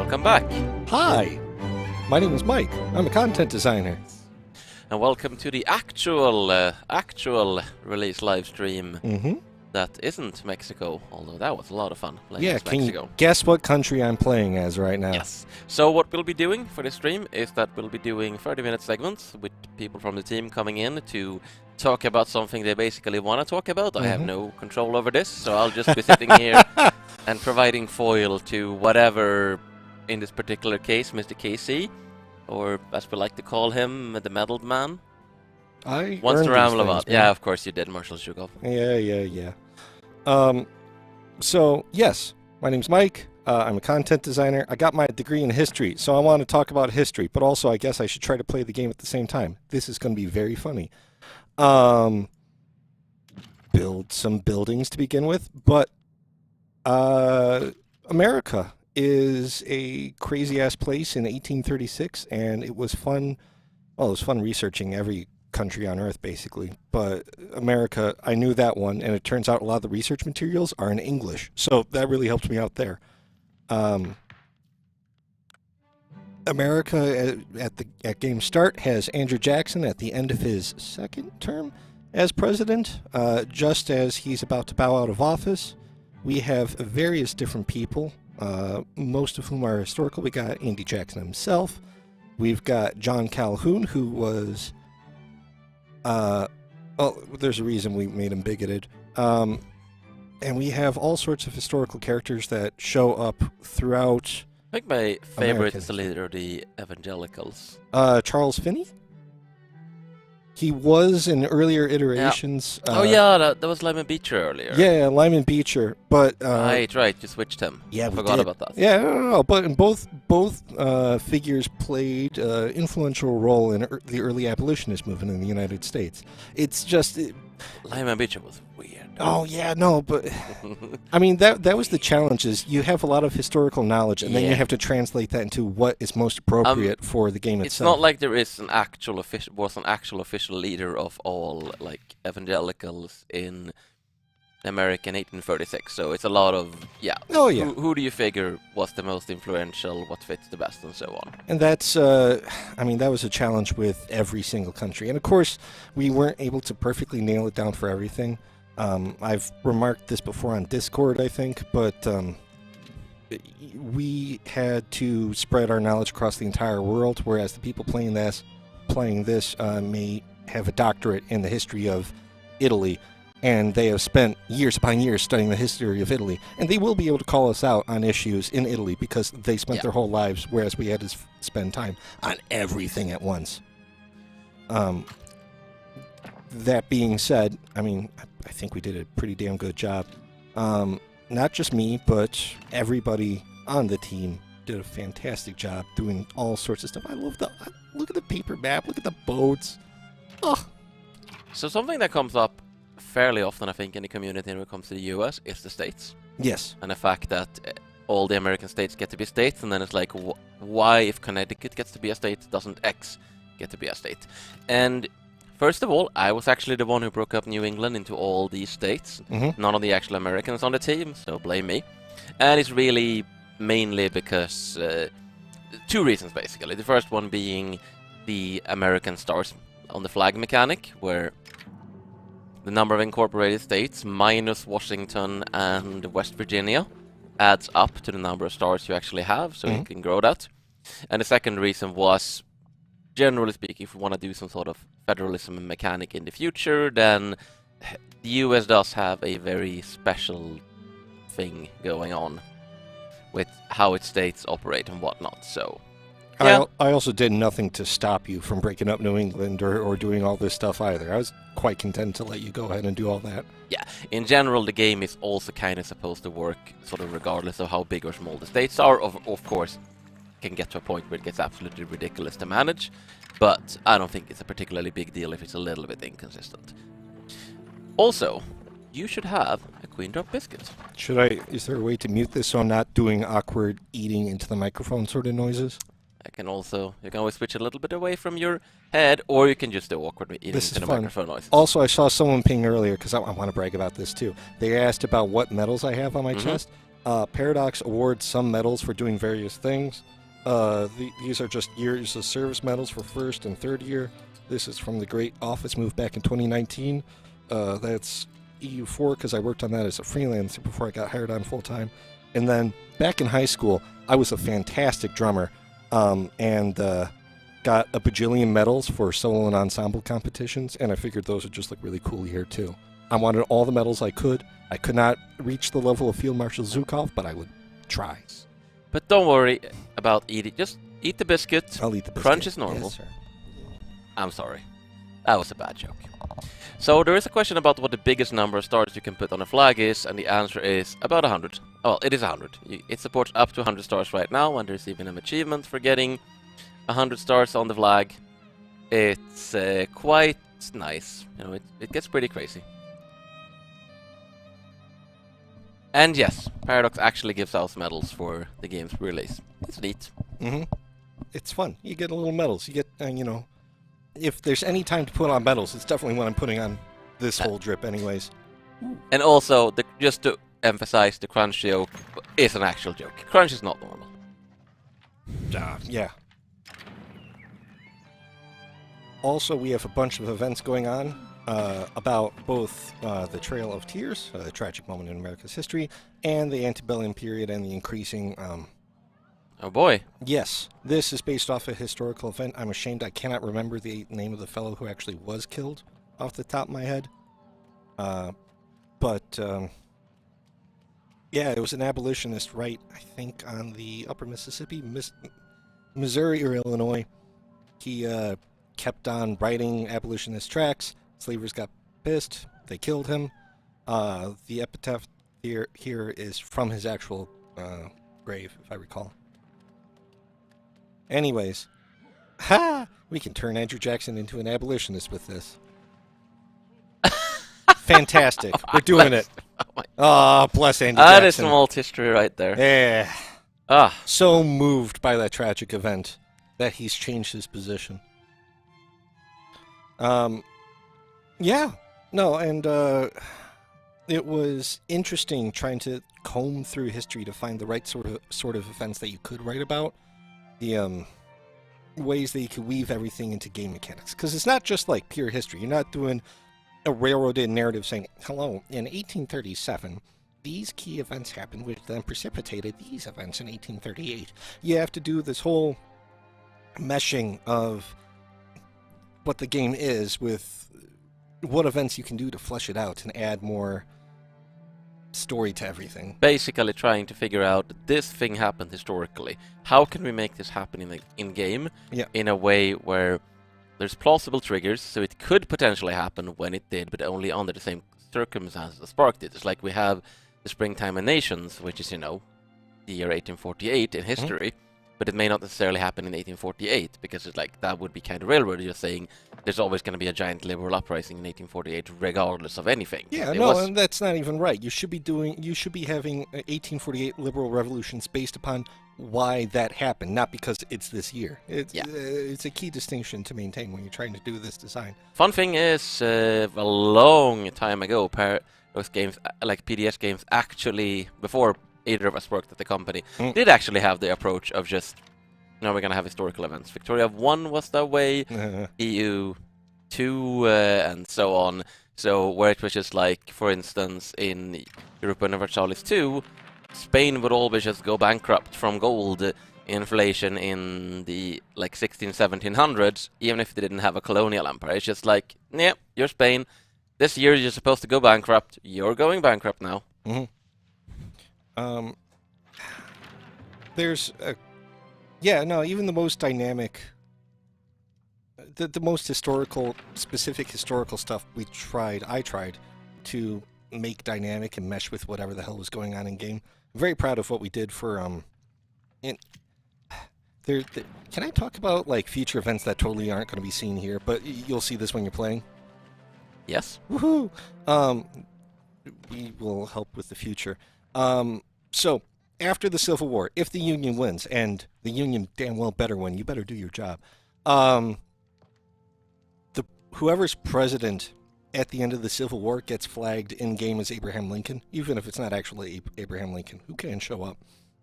welcome back. Hi, my name is Mike. I'm a content designer. And welcome to the actual release live stream that isn't Mexico, although that was a lot of fun playing as can Mexico. you guess what country I'm playing as right now? Yes. So what we'll be doing for this stream is that we'll be doing 30-minute segments with people from the team coming in to talk about something they basically want to talk about. I have no control over this, so I'll just be sitting here and providing foil to whatever, in this particular case, Mr. KC, or as we like to call him, the meddled man. I wants to ramble about. Man. Yeah, of course you did, Marshall Shukov. Yeah. So, yes, my name's Mike. I'm a content designer. I got my degree in history, so I want to talk about history, but also I guess I should try to play the game at the same time. This is going to be very funny. Build some buildings to begin with, but America is a crazy-ass place in 1836, and it was fun. Well, it was fun researching every country on Earth, basically. But America, I knew that one, and it turns out a lot of the research materials are in English, so that really helped me out there. America, at game start, has Andrew Jackson at the end of his second term as president, just as he's about to bow out of office. We have various different people, most of whom are historical. We got Andy Jackson himself. We've got John Calhoun, who was, well, there's a reason we made him bigoted. And we have all sorts of historical characters that show up throughout. I think my favorite is the leader of the evangelicals. Charles Finney? He was in earlier iterations. Yeah. That was Lyman Beecher earlier. Yeah, Lyman Beecher, but right, you switched him. Yeah, forgot about that. Yeah, no, but in both figures played an influential role in the early abolitionist movement in the United States. It's just Lyman Beecher was weird. Oh yeah, no, but I mean that was the challenge. Is you have a lot of historical knowledge, and then you have to translate that into what is most appropriate for the game itself. It's not like there is an actual official leader of all like evangelicals in America in 1836. So it's a lot of Oh yeah. Who do you figure was the most influential? What fits the best, and so on. And that's, I mean, that was a challenge with every single country. And of course, we weren't able to perfectly nail it down for everything. I've remarked this before on Discord, I think, but we had to spread our knowledge across the entire world, whereas the people playing this may have a doctorate in the history of Italy, and they have spent years upon years studying the history of Italy, and they will be able to call us out on issues in Italy because they spent their whole lives, whereas we had to spend time on everything at once. That being said, I mean, I think we did a pretty damn good job. Not just me, but everybody on the team did a fantastic job doing all sorts of stuff. I love look at the paper map, look at the boats. Oh. So something that comes up fairly often, I think, in the community when it comes to the US is the states. Yes. And the fact that all the American states get to be states, and then it's like, why, if Connecticut gets to be a state, doesn't X get to be a state? And first of all, I was actually the one who broke up New England into all these states. None of the actual Americans on the team, so blame me. And it's really mainly because two reasons, basically. The first one being the American stars on the flag mechanic, where the number of incorporated states minus Washington and West Virginia adds up to the number of stars you actually have, so you can grow that. And the second reason was, generally speaking, if we want to do some sort of federalism mechanic in the future, then the US does have a very special thing going on with how its states operate and whatnot, so yeah. I also did nothing to stop you from breaking up New England or doing all this stuff either. I was quite content to let you go ahead and do all that. Yeah, in general, the game is also kind of supposed to work sort of regardless of how big or small the states are. Of course, can get to a point where it gets absolutely ridiculous to manage, but I don't think it's a particularly big deal if it's a little bit inconsistent. Also, you should have a Queen Drop biscuit. Is there a way to mute this so I'm not doing awkward eating into the microphone sort of noises? You can always switch a little bit away from your head, or you can just do awkwardly eating into the microphone noises. Also, I saw someone ping earlier, because I want to brag about this too. They asked about what medals I have on my chest. Paradox awards some medals for doing various things. These are just years of service medals for first and third year. This is from the Great Office move back in 2019. That's EU4 because I worked on that as a freelancer before I got hired on full time. And then back in high school, I was a fantastic drummer and got a bajillion medals for solo and ensemble competitions, and I figured those would just look really cool here too. I wanted all the medals I could. I could not reach the level of Field Marshal Zhukov, but I would try. But don't worry about eating. Just eat the biscuit. I'll eat the biscuit. Crunch is normal. Yes, sir. I'm sorry. That was a bad joke. So there is a question about what the biggest number of stars you can put on a flag is, and the answer is about 100. Well, it is 100. It supports up to 100 stars right now, and there's even an achievement for getting 100 stars on the flag. It's quite nice. You know, it gets pretty crazy. And yes, Paradox actually gives out medals for the game's release. It's neat. Mm-hmm. It's fun. You get little medals. You get, you know, if there's any time to put on medals, it's definitely when I'm putting on this whole drip anyways. And also, just to emphasize, the crunch joke is an actual joke. Crunch is not normal. Yeah. Also, we have a bunch of events going on about both the Trail of Tears, a tragic moment in America's history, and the antebellum period and the increasing... Oh boy. Yes, this is based off a historical event. I'm ashamed I cannot remember the name of the fellow who actually was killed off the top of my head. Yeah, it was an abolitionist right, I think, on the upper Mississippi, Missouri or Illinois. He kept on writing abolitionist tracts. Slavers got pissed. They killed him. The epitaph here is from his actual grave, if I recall. Anyways, we can turn Andrew Jackson into an abolitionist with this. Fantastic. We're doing it. Oh, bless Andrew Jackson. That is some old history right there. Yeah. So moved by that tragic event that he's changed his position. Yeah. No, and it was interesting trying to comb through history to find the right sort of events that you could write about. The ways that you could weave everything into game mechanics. Because it's not just like pure history. You're not doing a railroaded narrative saying, hello, in 1837, these key events happened, which then precipitated these events in 1838. You have to do this whole meshing of what the game is with what events you can do to flesh it out and add more story to everything. Basically trying to figure out this thing happened historically. How can we make this happen in game in a way where there's plausible triggers, so it could potentially happen when it did, but only under the same circumstances as Spark did. It's like we have the Springtime of Nations, which is, you know, the year 1848 in history, but it may not necessarily happen in 1848, because it's like, that would be kind of railroad, just saying there's always going to be a giant liberal uprising in 1848, regardless of anything. Yeah, and that's not even right. You should be having 1848 liberal revolutions based upon why that happened, not because it's this year. It's a key distinction to maintain when you're trying to do this design. Fun thing is, a long time ago, those games, like PDS games, actually, before either of us worked at the company, did actually have the approach of just, now we're going to have historical events. Victoria 1 was that way, EU 2, and so on. So, where it was just like, for instance, in Europa Universalis 2, Spain would always just go bankrupt from gold inflation in the, like, 1700s, even if they didn't have a colonial empire. It's just like, yeah, you're Spain. This year you're supposed to go bankrupt. You're going bankrupt now. There's even the most dynamic, the most specific historical stuff I tried to make dynamic and mesh with whatever the hell was going on in game. I'm very proud of what we did for, can I talk about, like, future events that totally aren't going to be seen here, but you'll see this when you're playing? Yes. Woohoo! We will help with the future. So, after the Civil War, if the Union wins, and the Union damn well better win, you better do your job, whoever's president at the end of the Civil War gets flagged in-game as Abraham Lincoln, even if it's not actually Abraham Lincoln, who can show up.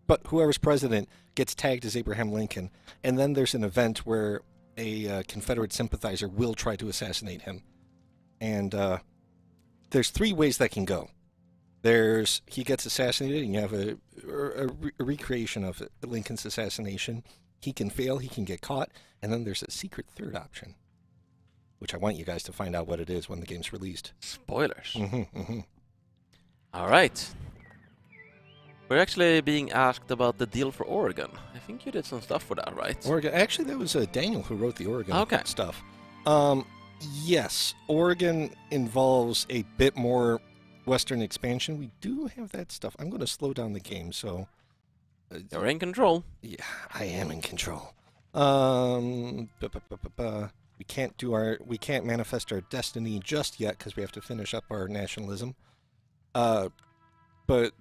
But whoever's president gets tagged as Abraham Lincoln, and then there's an event where a Confederate sympathizer will try to assassinate him. And there's 3 ways that can go. There's he gets assassinated, and you have a recreation of Lincoln's assassination. He can fail, he can get caught, and then there's a secret 3rd option, which I want you guys to find out what it is when the game's released. Spoilers. All right. We're actually being asked about the deal for Oregon. I think you did some stuff for that, right? Oregon. Actually, that was Daniel who wrote the Oregon stuff. Yes, Oregon involves a bit more Western expansion. We do have that stuff. I'm going to slow down the game, so... You're in control. Yeah, I am in control. We can't manifest our destiny just yet because we have to finish up our nationalism. But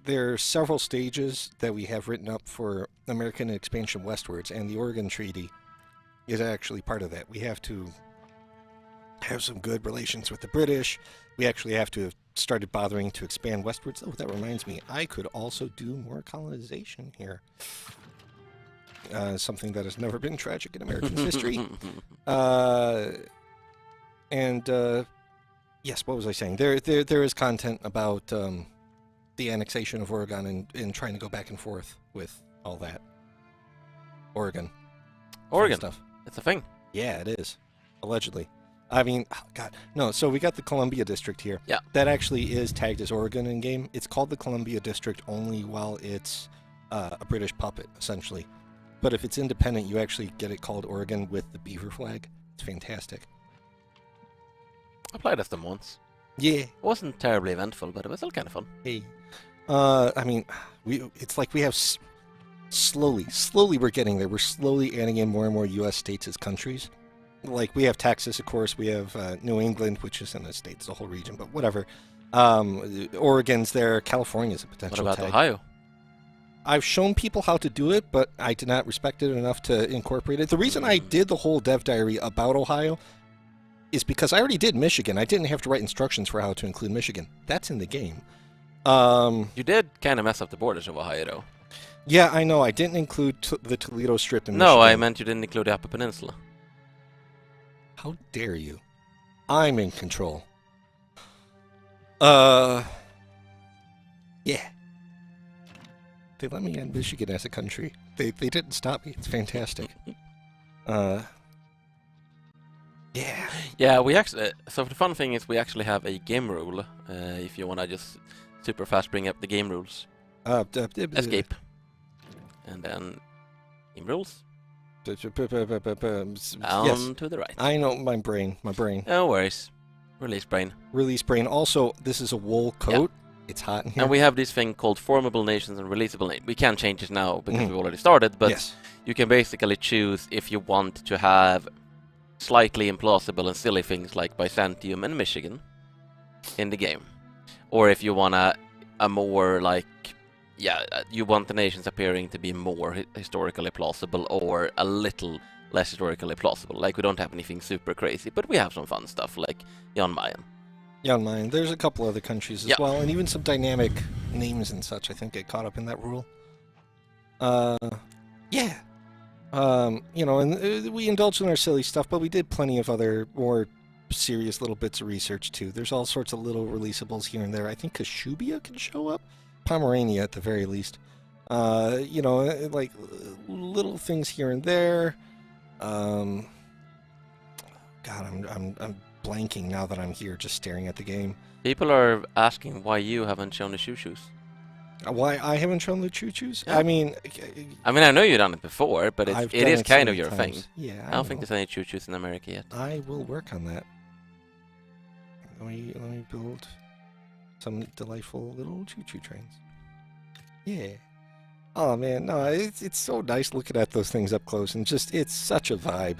there are several stages that we have written up for American expansion westwards, and the Oregon Treaty is actually part of that. We have to have some good relations with the British. We actually have to have started bothering to expand westwards. Oh, that reminds me, I could also do more colonization here. Something that has never been tragic in American history. Yes, what was I saying? There is content about the annexation of Oregon and trying to go back and forth with all that. Oregon stuff. It's a thing. Yeah, it is. Allegedly. I mean, oh God, no. So we got the Columbia District here. Yeah. That actually is tagged as Oregon in game. It's called the Columbia District only while it's a British puppet, essentially. But if it's independent, you actually get it called Oregon with the beaver flag. It's fantastic. I played as them once. Yeah. It wasn't terribly eventful, but it was still kind of fun. Hey. I mean, it's like we have slowly we're getting there. We're slowly adding in more and more U.S. states as countries. Like, we have Texas, of course. We have New England, which isn't a state, it's a whole region, but whatever. Oregon's there. California's a potential What about tag. Ohio? I've shown people how to do it, but I did not respect it enough to incorporate it. The reason I did the whole dev diary about Ohio is because I already did Michigan. I didn't have to write instructions for how to include Michigan. That's in the game. You did kind of mess up the borders of Ohio, though. Yeah, I know. I didn't include the Toledo Strip in No, Michigan. I meant you didn't include the Upper Peninsula. How dare you? I'm in control. Yeah. They let me in Michigan as a country. They didn't stop me. It's fantastic. Yeah. Yeah, we actually... So the fun thing is we actually have a game rule, if you want to just super fast bring up the game rules. Escape. And then game rules. Down Yes. to the right. I know my brain. No worries. Release brain. Release brain. Also, this is a wool coat. Yeah. It's hot in here. And we have this thing called formable nations and releasable nations. We can't change it now because we've already started, but yes. You can basically choose if you want to have slightly implausible and silly things like Byzantium and Michigan in the game. Or if you want a more like... Yeah, you want the nations appearing to be more historically plausible or a little less historically plausible. Like, we don't have anything super crazy, but we have some fun stuff, like Jan Mayen. Jan Mayen. There's a couple other countries as well, and even some dynamic names and such, I think, get caught up in that rule. Yeah. You know, and we indulged in our silly stuff, but we did plenty of other more serious little bits of research, too. There's all sorts of little releasables here and there. I think Kashubia can show up. Pomerania at the very least. You know, like little things here and there. God, I'm blanking now that I'm here just staring at the game. People are asking why you haven't shown the choo-choos. Why I haven't shown the choo-choos? Yeah. I mean, I know you've done it before, but it is kind of your thing. Yeah, I don't think there's any choo-choos in America yet. I will work on that. Let me build some delightful little choo-choo trains. Yeah. Oh man, no, it's so nice looking at those things up close, and just it's such a vibe.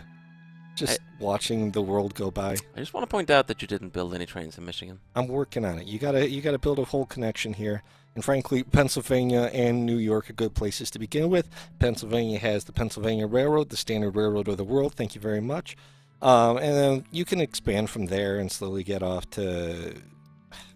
Just watching the world go by. I just want to point out that you didn't build any trains in Michigan. I'm working on it. You gotta build a whole connection here. And frankly, Pennsylvania and New York are good places to begin with. Pennsylvania has the Pennsylvania Railroad, the standard railroad of the world. Thank you very much. And then you can expand from there and slowly get off to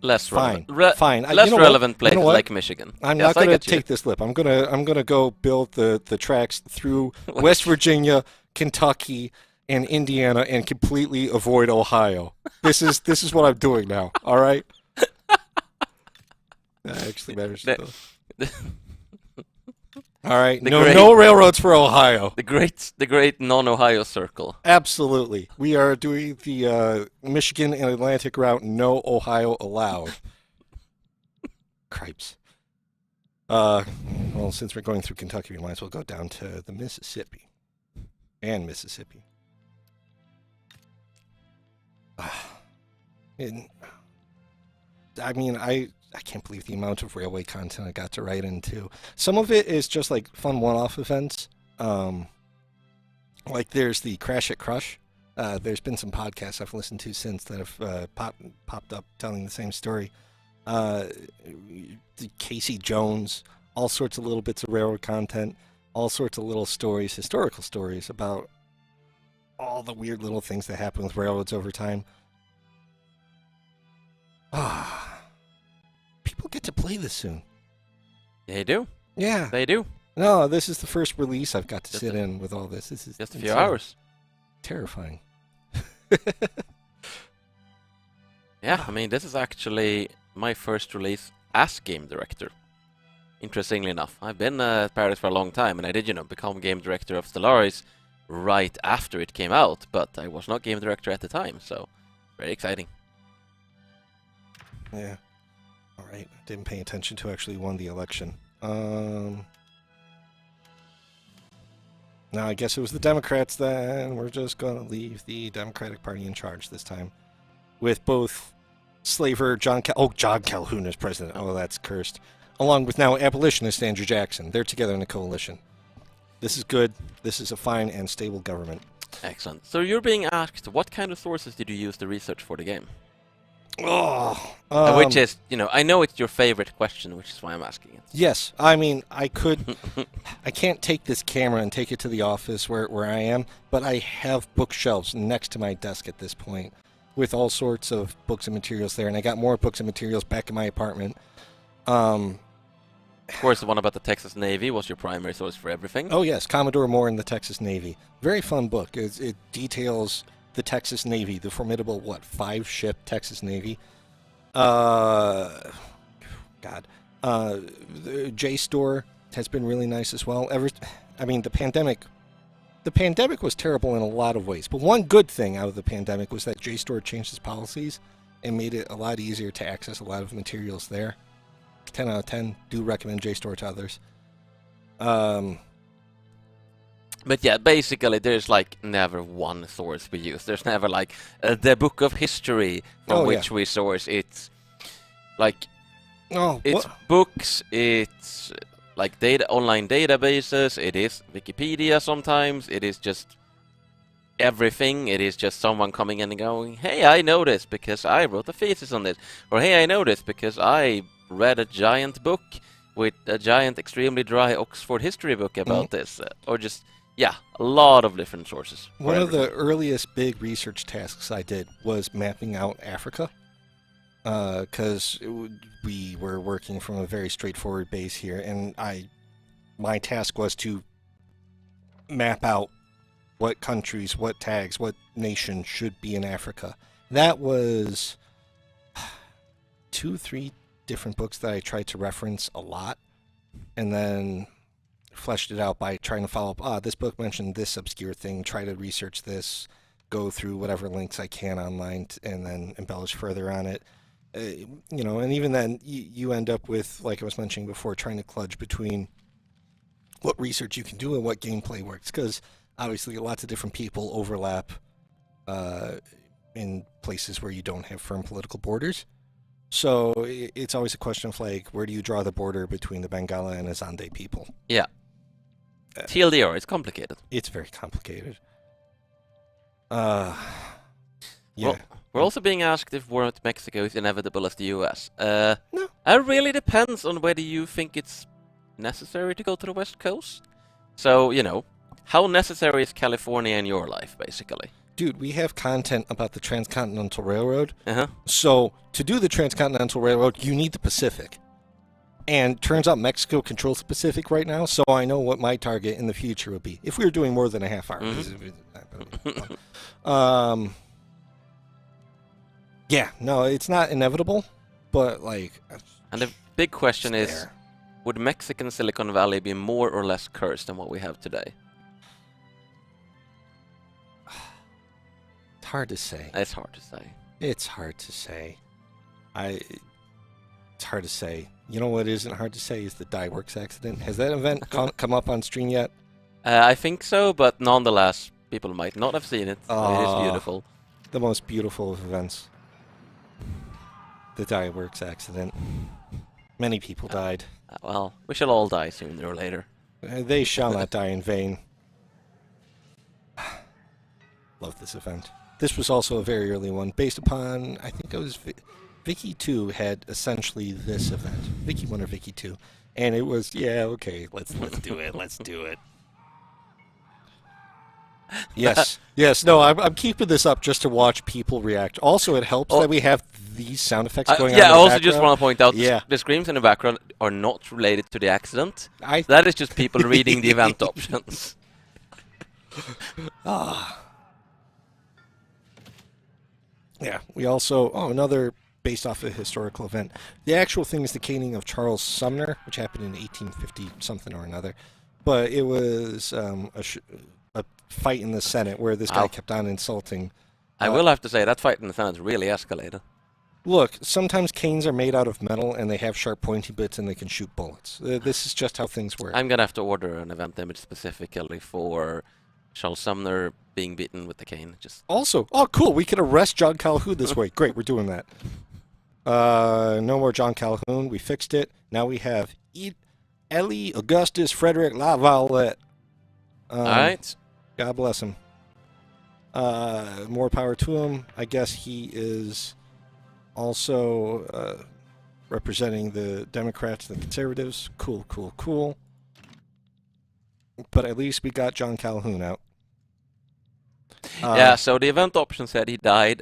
Less fine, relevant. fine. Less relevant places You know what? like Michigan. I'm Yes, not I gonna get you. take this lip. I'm gonna go build the tracks through West Virginia, Kentucky, and Indiana, and completely avoid Ohio. This is what I'm doing now. All right. That actually matters. The, All right. the No great- no railroads for Ohio. the great non-Ohio circle. Absolutely. We are doing the Michigan and Atlantic route. No Ohio allowed. Cripes. Well, since we're going through Kentucky, we might as well go down to the Mississippi. And Mississippi. And, I mean, I can't believe the amount of railway content I got to write into. Some of it is just like fun one-off events. Like there's the Crash at Crush. There's been some podcasts I've listened to since that have popped up telling the same story. Casey Jones, all sorts of little bits of railroad content, all sorts of little stories, historical stories about all the weird little things that happen with railroads over time. People get to play this soon. They do. Yeah. They do. No, this is the first release I've got to Just sit in with all this. This is Just a few insane. hours. Terrifying. Yeah, I mean, this is actually my first release as game director. Interestingly enough, I've been at Paradise for a long time, and I did, become game director of Stellaris right after it came out, but I was not game director at the time, so very exciting. Yeah. All right. Didn't pay attention to actually won the election. Now I guess it was the Democrats then. We're just going to leave the Democratic Party in charge this time. With both slaver John Calhoun as president. Oh, that's cursed. Along with now abolitionist Andrew Jackson. They're together in a coalition. This is good. This is a fine and stable government. Excellent. So you're being asked, what kind of sources did you use to research for the game? Which is, I know it's your favorite question, which is why I'm asking it. Yes, I mean, I can't take this camera and take it to the office where I am, but I have bookshelves next to my desk at this point with all sorts of books and materials there, and I got more books and materials back in my apartment. Of course, the one about the Texas Navy was your primary source for everything. Oh, yes, Commodore Moore and the Texas Navy. Very fun book. It details the Texas Navy, the formidable, 5-ship Texas Navy. The JSTOR has been really nice as well. The pandemic was terrible in a lot of ways, but one good thing out of the pandemic was that JSTOR changed its policies and made it a lot easier to access a lot of materials there. 10 out of 10. Do recommend JSTOR to others. But yeah, basically, there's never one source we use. There's never the book of history from which we source. It's books, it's online databases, it is Wikipedia sometimes, it is just everything. It is just someone coming in and going, hey, I know this because I wrote a thesis on this. Or hey, I know this because I read a giant book with a giant, extremely dry Oxford history book about this. Or just... yeah, a lot of different sources. One of the earliest big research tasks I did was mapping out Africa, because we were working from a very straightforward base here, and my task was to map out what countries, what tags, what nation should be in Africa. That was 2-3 different books that I tried to reference a lot, and then fleshed it out by trying to follow up. This book mentioned this obscure thing. Try to research this. Go through whatever links I can online, and then embellish further on it. And even then, you end up with, like I was mentioning before, trying to kludge between what research you can do and what gameplay works. Because obviously, lots of different people overlap in places where you don't have firm political borders. So it's always a question of where do you draw the border between the Bengala and Azande people? Yeah. TLDR, it's complicated. It's very complicated. Yeah. Well, we're also being asked if war with Mexico is inevitable as the US. No. It really depends on whether you think it's necessary to go to the West Coast. So, how necessary is California in your life, basically? dude, we have content about the Transcontinental Railroad. Uh-huh. So to do the Transcontinental Railroad, you need the Pacific. And turns out Mexico controls the Pacific right now, so I know what my target in the future would be if we were doing more than a half hour. Yeah, no, it's not inevitable, but like. And the big question is, would Mexican Silicon Valley be more or less cursed than what we have today? It's hard to say. It's hard to say. It's hard to say. It's hard to say. You know what isn't hard to say is the Die Works accident. Has that event come up on stream yet? I think so, but nonetheless, people might not have seen it. It is beautiful. The most beautiful of events. The Die Works accident. Many people died. Well, we shall all die sooner or later. They shall not die in vain. Love this event. This was also a very early one, based upon, I think it was Vicky 2 had essentially this event. Vicky 1 or Vicky 2. And it was, yeah, okay, let's do it, let's do it. Yes, yes, no, I'm keeping this up just to watch people react. Also, it helps that we have these sound effects going on in the I also background. just want to point out the screams in the background are not related to the accident. That is just people reading the event options. Yeah, we also, another based off a historical event. The actual thing is the caning of Charles Sumner, which happened in 1850-something or another. But it was a fight in the Senate where this guy kept on insulting. I will have to say, that fight in the Senate really escalated. Look, sometimes canes are made out of metal and they have sharp pointy bits and they can shoot bullets. This is just how things work. I'm going to have to order an event image specifically for Charles Sumner being beaten with the cane. Also, cool, we can arrest John Calhoun this way. Great, we're doing that. No more John Calhoun. We fixed it. Now we have Ellie Augustus Frederick Lavalette. All right. God bless him. More power to him. I guess he is also representing the Democrats and the Conservatives. Cool, cool, cool. But at least we got John Calhoun out. Yeah, so the event option said he died.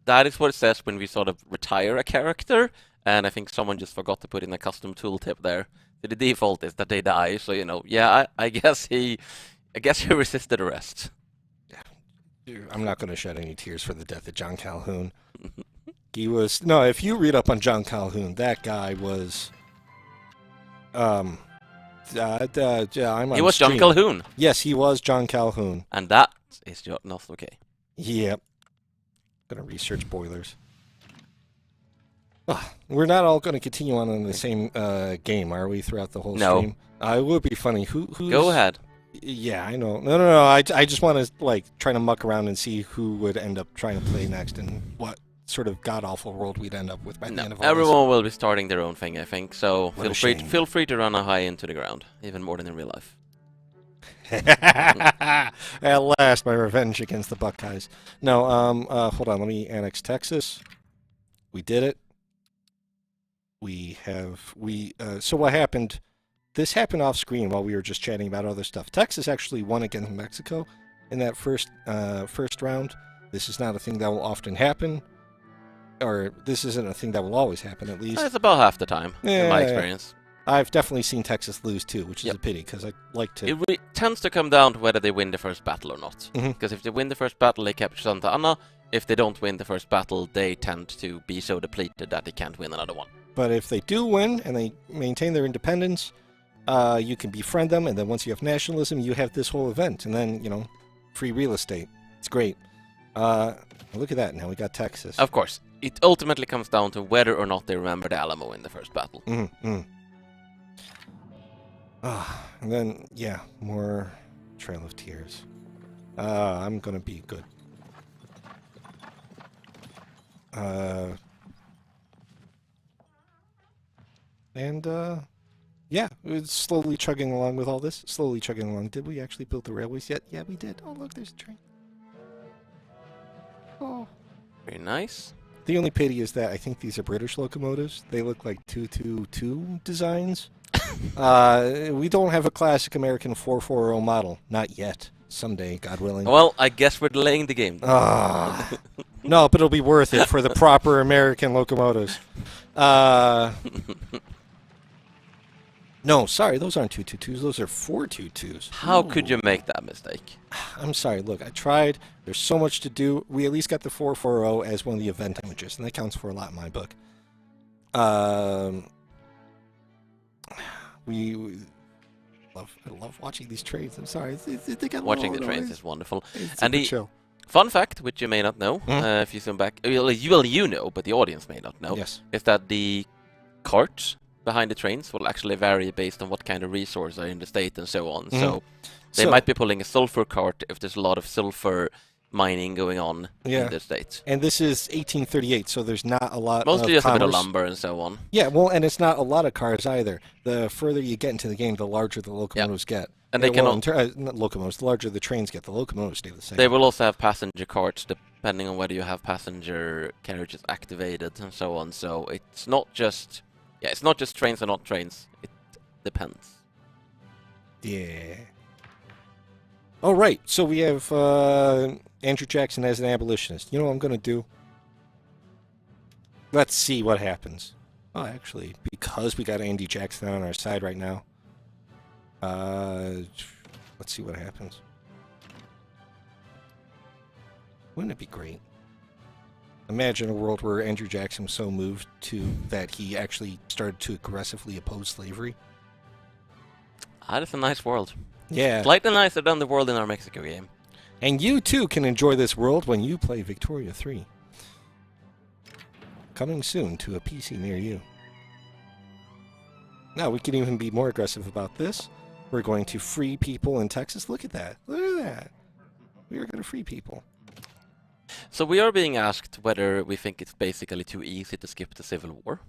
That is what it says when we sort of retire a character, and I think someone just forgot to put in a custom tooltip there. So the default is that they die, so, you know, yeah, I guess he resisted arrest. I'm not going to shed any tears for the death of John Calhoun. He was... No, if you read up on John Calhoun, that guy was... He was John Calhoun. Yes, he was John Calhoun. And that is not okay. Yep. Gonna research boilers. We're not all going to continue on in the same game, are we, throughout the whole stream? It would be funny. Who's... Go ahead. Yeah, I know. No. I just want to, like, try to muck around and see who would end up trying to play next and what sort of god-awful world we'd end up with by the end of all everyone will be starting their own thing, I think, so feel free to run a high into the ground, even more than in real life. At last, my revenge against the Buckeyes. No, hold on, let me annex Texas. We did it. So what happened... This happened off screen while we were just chatting about other stuff. Texas actually won against Mexico in that first round. This is not a thing that will often happen, or this isn't a thing that will always happen, at least. It's about half the time, in my experience. I've definitely seen Texas lose too, which is a pity, because I like to... It tends to come down to whether they win the first battle or not. Because if they win the first battle, they capture Santa Ana. If they don't win the first battle, they tend to be so depleted that they can't win another one. But if they do win, and they maintain their independence... you can befriend them, and then once you have nationalism, you have this whole event, and then, you know, free real estate. It's great. Look at that, now we got Texas. Of course. It ultimately comes down to whether or not they remember the Alamo in the first battle. And then, yeah, more Trail of Tears. I'm gonna be good. Yeah, it's slowly chugging along with all this. Slowly chugging along. Did we actually build the railways yet? Yeah, we did. Oh, look, there's a train. Oh. Very nice. The only pity is that I think these are British locomotives. They look like 222 designs. We don't have a classic American 440 model. Not yet. someday, God willing. Well, I guess we're delaying the game. No, but it'll be worth it for the proper American locomotives. No, sorry, those aren't 222s. Those are 422s. How could you make that mistake? I'm sorry. Look, I tried. There's so much to do. We at least got the 440 as one of the event images, and that counts for a lot in my book. I love watching these trains. I'm sorry. They got Watching the trains is wonderful. It's And super the chill. fun fact, which you may not know, if you zoom back, well, you know, but the audience may not know, Yes. is that the carts behind the trains will actually vary based on what kind of resources are in the state and so on. So they might be pulling a sulfur cart if there's a lot of sulfur mining going on in the state. And this is 1838, so there's not a lot Mostly of just a bit of commerce. lumber and so on. Yeah, well, and it's not a lot of cars either. The further you get into the game, the larger the locomotives get. And they not locomotives, the larger the trains get, the locomotives stay the same. They will also have passenger carts depending on whether you have passenger carriages activated and so on. So it's not just it's not just trains or not trains. It depends. Yeah. All right, so we have Andrew Jackson as an abolitionist. You know what I'm going to do? Let's see what happens. Oh, actually, because we got Andy Jackson on our side right now, let's see what happens. Wouldn't it be great? Imagine a world where Andrew Jackson was so moved to that he actually started to aggressively oppose slavery. That is a nice world. Yeah. Slightly nicer than the world in our Mexico game. And you too can enjoy this world when you play Victoria 3. Coming soon to a PC near you. Now we can even be more aggressive about this. We're going to free people in Texas. Look at that. Look at that. We are going to free people. So we are being asked whether we think it's basically too easy to skip the Civil War.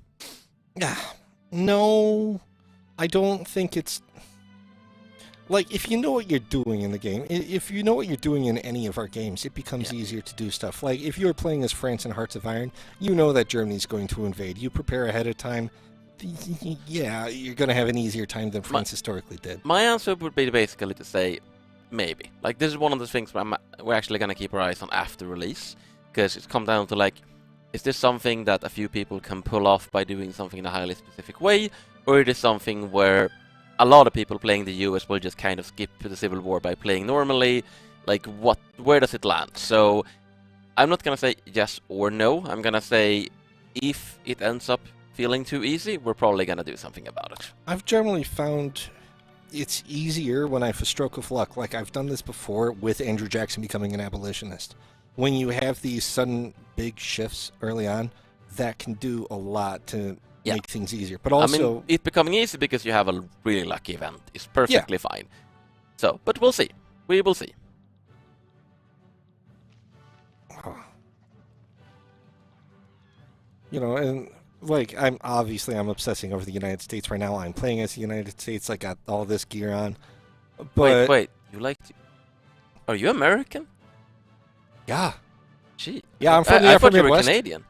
No, I don't think it's... Like, if you know what you're doing in the game, if you know what you're doing in any of our games, it becomes easier to do stuff. Like, if you're playing as France in Hearts of Iron, you know that Germany's going to invade. You prepare ahead of time. Yeah, you're going to have an easier time than France historically did. My answer would be basically to say, maybe. Like, this is one of the things we're actually going to keep our eyes on after release. Because it's come down to, like, is this something that a few people can pull off by doing something in a highly specific way? Or is it something where a lot of people playing the US will just kind of skip the Civil War by playing normally? Like, where does it land? So, I'm not going to say yes or no. I'm going to say, if it ends up feeling too easy, we're probably going to do something about it. I've generally found it's easier when I have a stroke of luck. Like, I've done this before with Andrew Jackson becoming an abolitionist. When you have these sudden big shifts early on, that can do a lot to make things easier. But also, I mean, it becoming easy because you have a really lucky event is perfectly fine. So, but we'll see. We will see. You know, and like, I'm obsessing over the United States right now. I'm playing as the United States. I got all this gear on. But wait, you like to... Are you American? Yeah. Gee. Yeah, I'm from the I Upper thought you were Midwest. Canadian.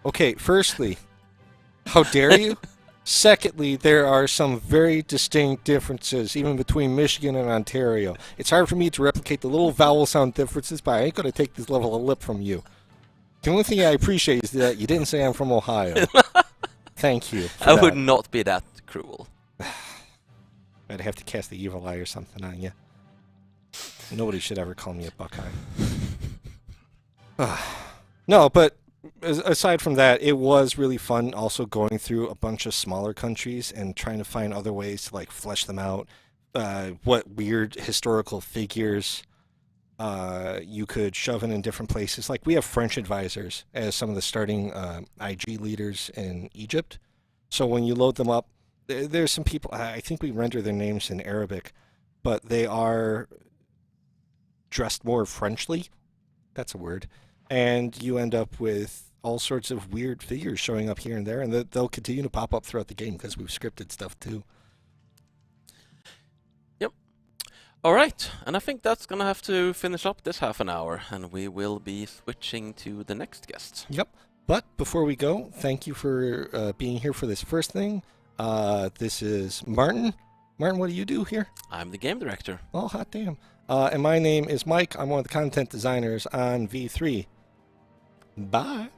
Okay, firstly, how dare you? Secondly, there are some very distinct differences, even between Michigan and Ontario. It's hard for me to replicate the little vowel sound differences, but I ain't going to take this level of lip from you. The only thing I appreciate is that you didn't say I'm from Ohio. Thank you. I would not be that cruel. I'd have to cast the evil eye or something on you. Nobody should ever call me a Buckeye. No, but aside from that, it was really fun also going through a bunch of smaller countries and trying to find other ways to, like, flesh them out. What weird historical figures you could shove in different places. Like, we have French advisors as some of the starting IG leaders in Egypt. So when you load them up, there's some people, I think we render their names in Arabic, but they are dressed more Frenchly. That's a word. And you end up with all sorts of weird figures showing up here and there, and they'll continue to pop up throughout the game because we've scripted stuff too. Yep. All right, and I think that's going to have to finish up this half an hour, and we will be switching to the next guest. Yep. But before we go, thank you for being here for this first thing. This is Martin. Martin, what do you do here? I'm the game director. Oh, hot damn. And my name is Mike. I'm one of the content designers on V3. Bye.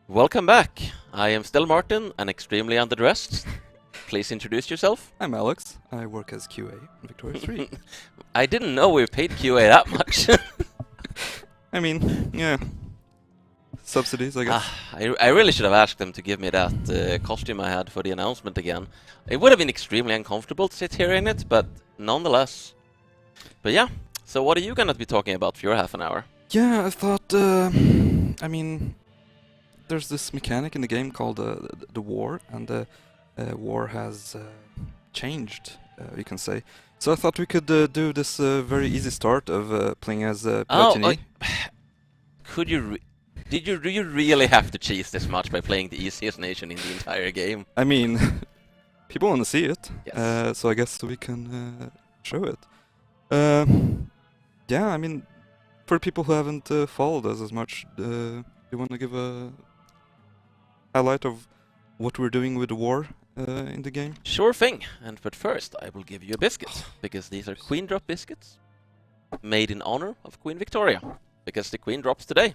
Welcome back. I am still Martin and extremely underdressed. Please introduce yourself. I'm Alex. I work as QA in Victoria 3. I didn't know we paid QA that much. I mean, yeah. Subsidies, I guess. I really should have asked them to give me that costume I had for the announcement again. It would have been extremely uncomfortable to sit here in it, but nonetheless. But yeah, so what are you gonna be talking about for your half an hour? Yeah, I thought, I mean, there's this mechanic in the game called the war, and the war has changed, you can say. So I thought we could do this very easy start of playing as Piratini. Could you... do you really have to cheese this much by playing the easiest nation in the entire game? I mean, people want to see it, Yes. so I guess we can show it. Yeah, I mean, for people who haven't followed us as much, you want to give a highlight of what we're doing with the war in the game? Sure thing. But first, I will give you a biscuit, because these are Queen Drop biscuits, made in honor of Queen Victoria, because the Queen drops today.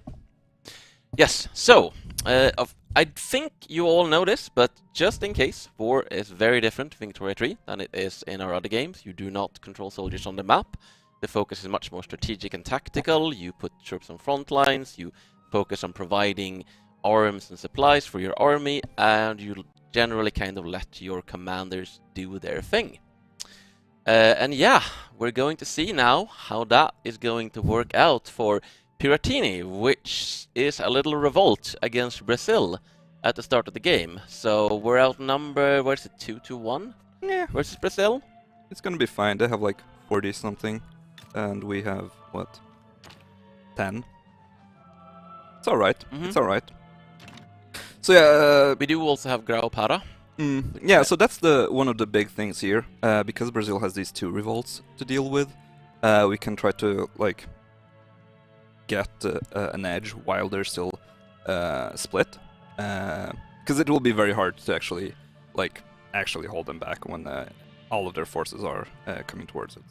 Yes, so, I think you all know this, but just in case, war is very different in Victoria 3 than it is in our other games. You do not control soldiers on the map. The focus is much more strategic and tactical. You put troops on front lines, you focus on providing arms and supplies for your army, and you generally kind of let your commanders do their thing. And yeah, we're going to see now how that is going to work out for Piratini, which is a little revolt against Brazil at the start of the game. So we're outnumbered, what is it, 2-1? Yeah. Versus Brazil? It's gonna be fine. They have like 40 something, and we have, what, 10? It's alright. It's alright. So yeah, we do also have Grau Para. Yeah, so that's one of the big things here. Because Brazil has these two revolts to deal with, we can try to like get an edge while they're still split. Because it will be very hard to actually hold them back when all of their forces are coming towards it.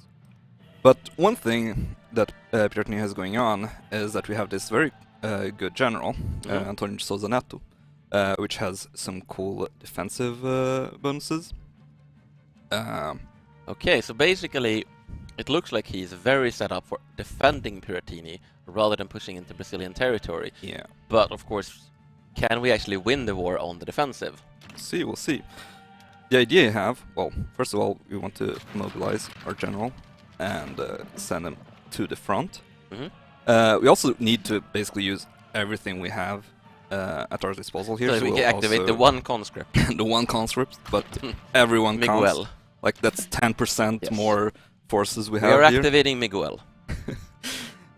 But one thing that Piratini has going on is that we have this very good general, Antonio Souza Neto, which has some cool defensive bonuses. Okay, so basically, it looks like he's very set up for defending Piratini rather than pushing into Brazilian territory. Yeah. But of course, can we actually win the war on the defensive? We'll see. The idea you have, well, first of all, we want to mobilize our general and send him to the front. We also need to basically use everything we have at our disposal here. So we can activate the one conscript. The one conscript, but everyone Miguel. counts. Like that's 10% Yes. more forces we have We are here. activating Miguel.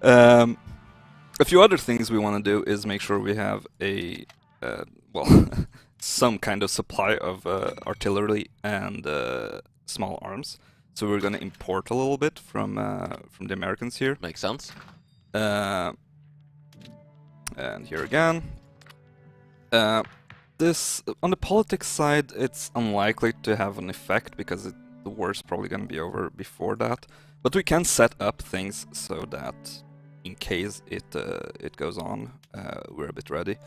A few other things we want to do is make sure we have a, some kind of supply of artillery and small arms. So we're going to import a little bit from the Americans here. Makes sense. And here again. This on the politics side, it's unlikely to have an effect because the war is probably going to be over before that. But we can set up things so that in case it goes on, we're a bit ready.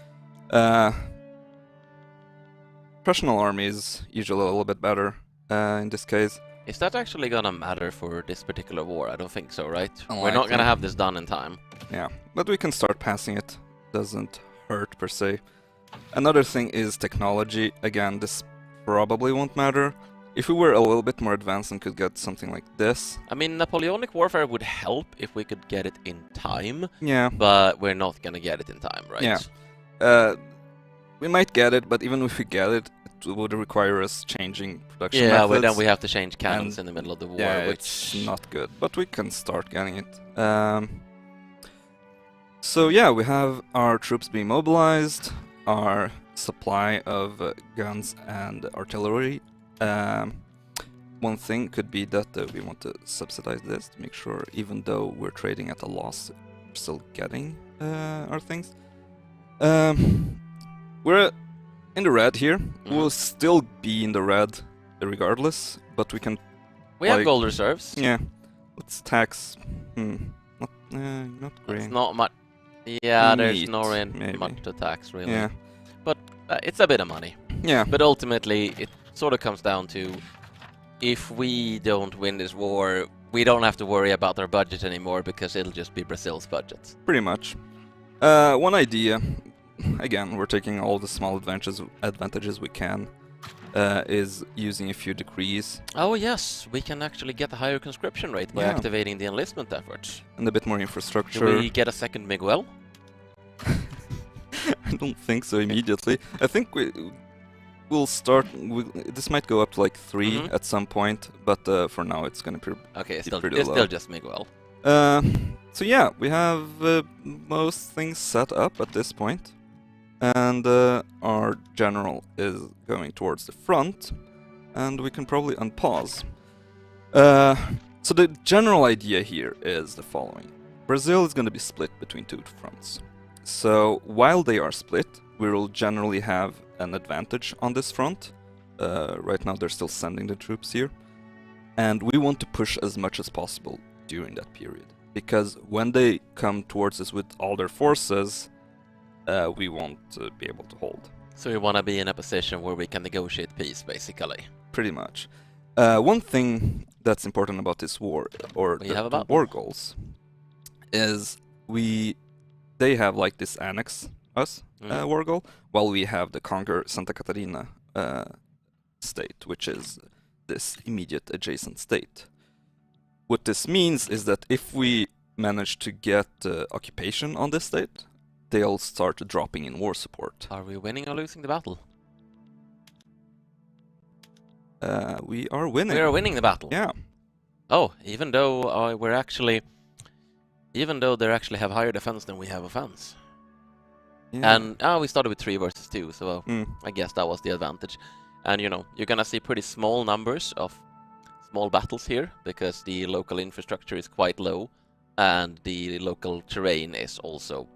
professional army is usually a little bit better in this case. Is that actually gonna matter for this particular war? I don't think so, right? We're not Unlikely. gonna have this done in time. Yeah, but we can start passing it. Doesn't hurt per se. Another thing is technology. Again, this probably won't matter. If we were a little bit more advanced and could get something like this. I mean, Napoleonic warfare would help if we could get it in time. Yeah. But we're not gonna get it in time, right? Yeah. We might get it, but even if we get it, it would require us changing production Yeah, methods. well, then we have to change cannons And in the middle of the war, Yeah, which... it's not good, but we can start getting it. So yeah, we have our troops being mobilized, our supply of guns and artillery. One thing could be that we want to subsidize this to make sure, even though we're trading at a loss, we're still getting our things. We're in the red here. We'll still be in the red regardless, but we can... We have gold reserves. Yeah. Let's tax... not grain. It's not much... Yeah, there's Meat, no maybe. much to tax, really. Yeah. But it's a bit of money. Yeah. But ultimately, it sort of comes down to, if we don't win this war, we don't have to worry about our budget anymore, because it'll just be Brazil's budget. Pretty much. One idea, again, we're taking all the small advantages we can, is using a few decrees. Oh yes, we can actually get a higher conscription rate by Yeah. activating the enlistment efforts. And a bit more Do infrastructure. we get a second Miguel? I don't think so immediately. I think we'll start... this might go up to like 3 at some point, but for now it's gonna be Okay, it's pretty still low. just Miguel. So yeah, we have most things set up at this point. And our general is going towards the front, and we can probably unpause. So the general idea here is the following. Brazil is going to be split between two fronts. So while they are split, we will generally have an advantage on this front. Right now they're still sending the troops here. And we want to push as much as possible during that period. Because when they come towards us with all their forces, we won't be able to hold. So we want to be in a position where we can negotiate peace, basically. Pretty much. One thing that's important about this war, or the war goals, is they have like this annex us war goal, while we have the conquer Santa Catarina state, which is this immediate adjacent state. What this means is that if we manage to get occupation on this state, they'll start dropping in war support. Are we winning or losing the battle? We are winning. We are winning the battle. Yeah. Oh, even though they actually have higher defense than we have offense. Yeah. And we started with 3 versus 2, so I guess that was the advantage. And you know, you're gonna see pretty small numbers of small battles here, because the local infrastructure is quite low, and the local terrain is also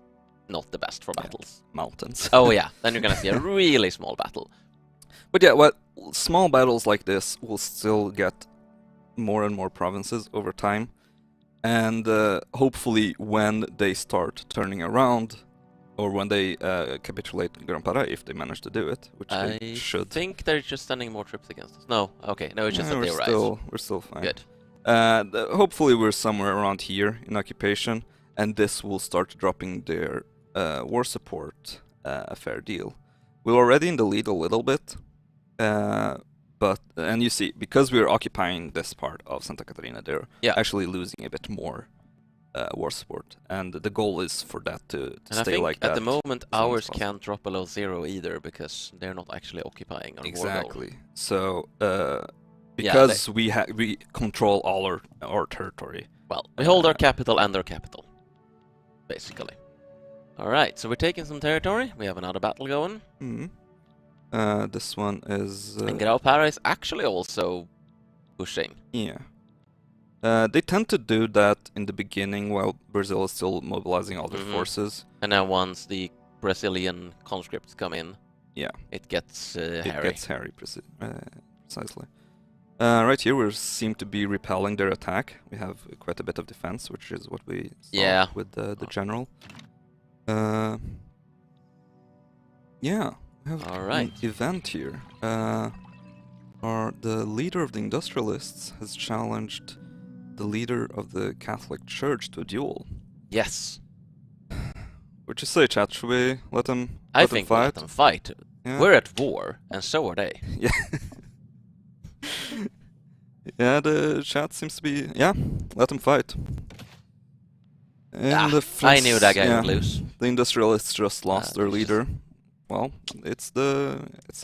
not the best for battles. Mountains. Oh yeah, then you're gonna see a really small battle. But yeah, well, small battles like this will still get more and more provinces over time. And hopefully when they start turning around, or when they capitulate Grão-Pará, if they manage to do it, which they should. I think they're just sending more troops against us. No, okay, no, it's just that they rise. We're still fine. Good. Hopefully we're somewhere around here in occupation, and this will start dropping their war support a fair deal. We're already in the lead a little bit, and you see, because we're occupying this part of Santa Catarina, they're actually losing a bit more war support, and the goal is for that to stay like that. At the moment, ours can't drop below 0 either, because they're not actually occupying our war goal. Exactly. So, because we control all our territory. Well, we hold our capital and their capital, basically. All right, so we're taking some territory. We have another battle going. This one is... and Grão-Pará is actually also pushing. Yeah. They tend to do that in the beginning while Brazil is still mobilizing all their forces. And then once the Brazilian conscripts come in, it gets hairy. It gets hairy, precisely. Right here we seem to be repelling their attack. We have quite a bit of defense, which is what we saw with the general. Yeah, We have All an right. event here. The leader of the Industrialists has challenged the leader of the Catholic Church to a duel. Yes. What you say, chat? Should we let them I think we'll let them fight. Yeah. We're at war, and so are they. Yeah. Yeah, the chat seems to be... Yeah, let them fight. And the I knew that guy would lose. The Industrialists just lost their it's leader. Well, it's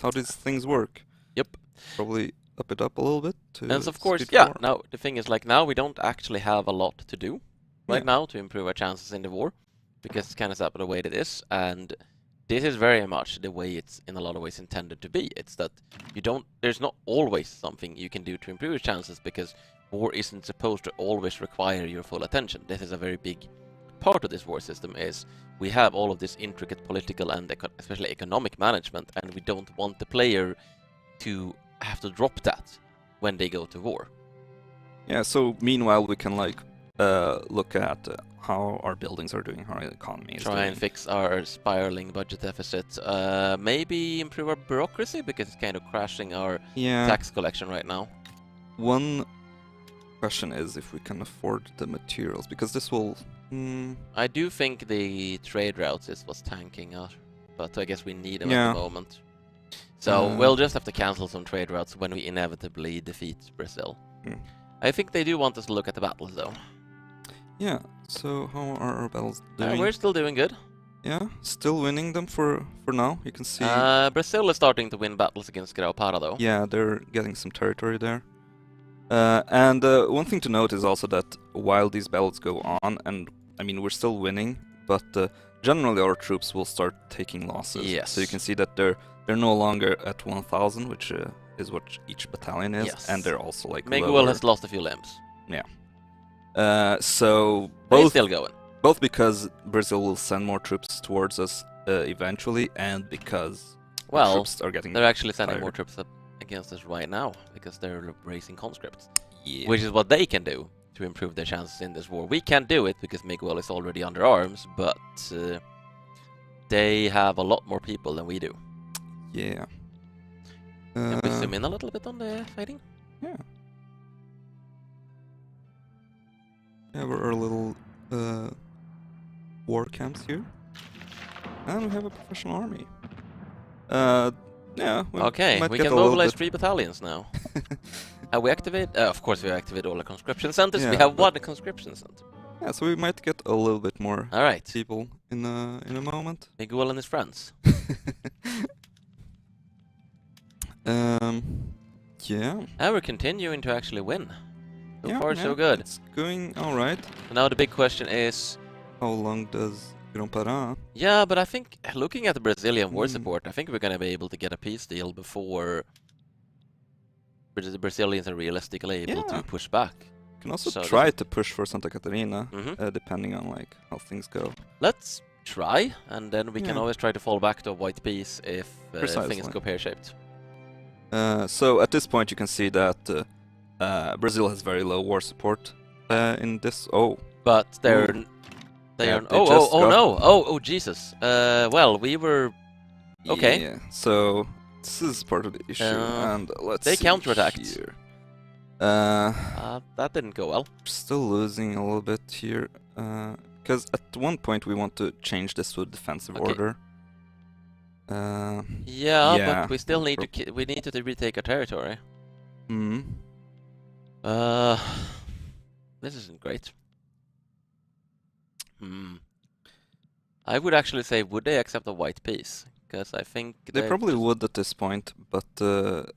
how these things work. Yep. Probably up it up a little bit to And of course, speed yeah, forward. now the thing is, like, now we don't actually have a lot to do right Yeah. now to improve our chances in the war, because it's kind of set up the way it is, and this is very much the way it's in a lot of ways intended to be. It's that there's not always something you can do to improve your chances, because war isn't supposed to always require your full attention. This is a very big part of this war system, is we have all of this intricate political and especially economic management, and we don't want the player to have to drop that when they go to war. Yeah, so meanwhile we can like look at how our buildings are doing, how our economy is Try doing. and fix our spiraling budget deficit. Maybe improve our bureaucracy, because it's kind of crashing our tax collection right now. One question is if we can afford the materials, because this will... I do think the trade routes is what's tanking us, but I guess we need them Yeah. at the moment. So we'll just have to cancel some trade routes when we inevitably defeat Brazil. I think they do want us to look at the battles, though. Yeah, so how are our battles doing? We're still doing good. Yeah, still winning them for now. You can see... Brazil is starting to win battles against Grau-Para, though. Yeah, they're getting some territory there. And one thing to note is also that while these battles go on, and I mean we're still winning, but generally our troops will start taking losses. Yes. So you can see that they're no longer at 1,000, which is what each battalion is, Yes. and they're also like Miguel lower. has lost a few limbs. So But he's both still going. both because Brazil will send more troops towards us eventually, and because the Well, troops are getting they're actually sending tired. more troops up against us right now, because they're raising conscripts. Yeah. Which is what they can do to improve their chances in this war. We can't do it because Miguel is already under arms, but they have a lot more people than we do. Yeah. Can we zoom in a little bit on the fighting? Yeah. We have our little war camps here. And we have a professional army. Yeah, we Okay, might we get can a little mobilize bit- 3 battalions now. Have we activated? Of course we activate all the conscription centers. We Yeah, have but- 1 conscription center. Yeah, so we might get a little bit more Alright, people in a moment. Miguel and his friends. Yeah. And we're continuing to actually win. So Yeah, far, yeah, so good. It's going alright. So now the big question is... How long does Grão-Pará? Yeah, but I think, looking at the Brazilian war Hmm. support, I think we're going to be able to get a peace deal before the Brazilians are realistically able Yeah. to push back. You can also So try to push for Santa Catarina, Mhm. depending on like how things go. Let's try, and then we can Yeah. always try to fall back to a white peace if things Precisely. go pear-shaped. So at this point you can see that Brazil has very low war support in this. Oh, But they're... Ooh. They Yeah, are... they Oh, just oh, got- no! Oh, Jesus! Well, we were... Okay. Yeah, so this is part of the issue, and let's they see counterattacked. here. That didn't go well. Still losing a little bit here, because at one point we want to change this to a defensive Okay. order. Yeah, Yeah. but we still need to... We need to retake our territory. Hmm. This isn't great. I would actually say, would they accept a white peace? Because I think They probably would at this point, but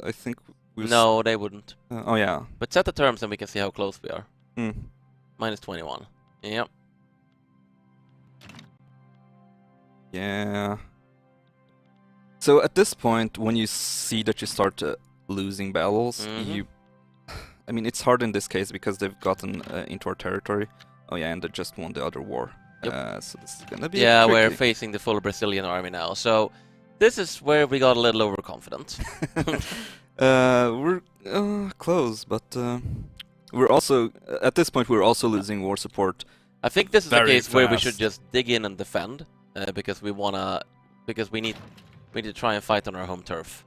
I think we'll No, they wouldn't. oh yeah. But set the terms and we can see how close we are. Hmm. Minus 21. Yep. Yeah. So at this point, when you see that you start losing battles, Mhm. you... I mean, it's hard in this case because they've gotten into our territory. Oh yeah, and they just won the other war. Yep. So this is gonna be Yeah, we're tricky. facing the full Brazilian army now. So this is where we got a little overconfident. We're close, but we're also... At this point, we're also losing war support. I think this is the Very case where we should fast. just dig in and defend, because we need we need to try and fight on our home turf,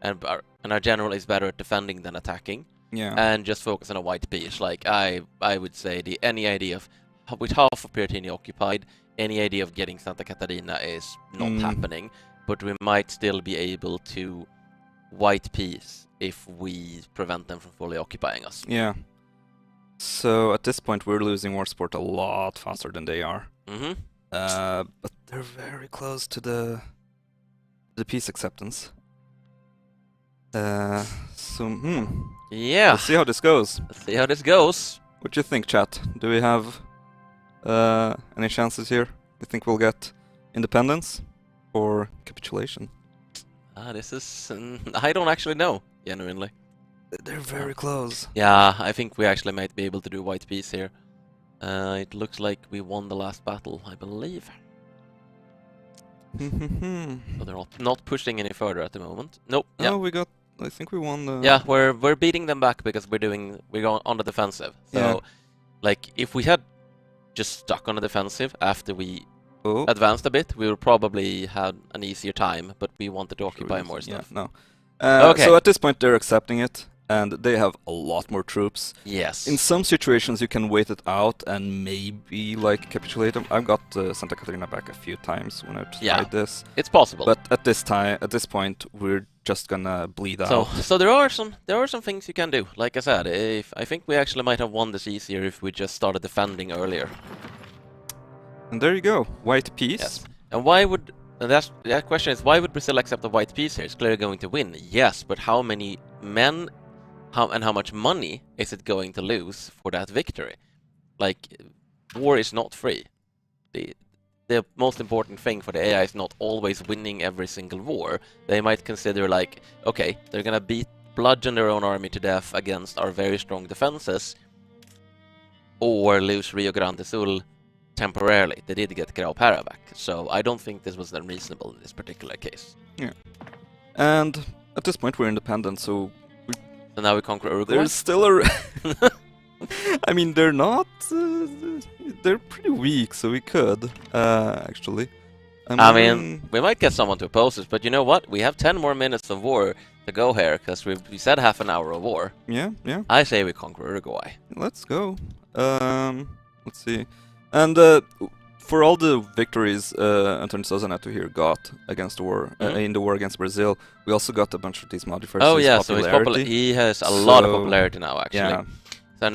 and our general is better at defending than attacking, and just focus on a white piece. Like I would say any idea of with half of Piratini occupied, any idea of getting Santa Catarina is not happening, but we might still be able to white piece if we prevent them from fully occupying us. Yeah. So at this point we're losing war support a lot faster than they are. But they're very close to the peace acceptance. Yeah. Let's see how this goes. Let's see how this goes. What do you think, chat? Do we have any chances here? You think we'll get independence or capitulation? This is... I don't actually know, genuinely. They're very close. Yeah, I think we actually might be able to do white peace here. It looks like we won the last battle, I believe. So they're not pushing any further at the moment. Nope. No, we got... I think we won the... Yeah, we're beating them back because we're going on the defensive. So, like, if we had just stuck on the defensive after we advanced a bit, we would probably have an easier time, but we wanted to occupy more stuff. Yeah, no. So at this point they're accepting it, and they have a lot more troops. Yes. In some situations you can wait it out and maybe like capitulate them. I've got Santa Catarina back a few times when I've tried this. It's possible. But at this point we're just gonna bleed out. So there are some things you can do. Like I said, I think we actually might have won this easier if we just started defending earlier. And there you go, white peace. Yes. And why would... And that question is, why would Brazil accept a white peace here? It's clearly going to win. Yes, but how many men and how much money is it going to lose for that victory? Like, war is not free. The most important thing for the AI is not always winning every single war. They might consider like, okay, they're gonna bludgeon their own army to death against our very strong defenses, or lose Rio Grande do Sul temporarily. They did get Grau-Para back, so I don't think this was unreasonable in this particular case. Yeah. And at this point we're independent, so now we conquer Uruguay? There's still a... I mean, they're not... they're pretty weak, so we could, actually. I mean, we might get someone to oppose us, but you know what? We have 10 more minutes of war to go here, because we said half an hour of war. Yeah. I say we conquer Uruguay. Let's go. Let's see. And for all the victories Antonio Sousa Neto here got against the war, in the war against Brazil, we also got a bunch of these modifiers. Oh yeah, so he has a lot of popularity now, actually. Yeah. So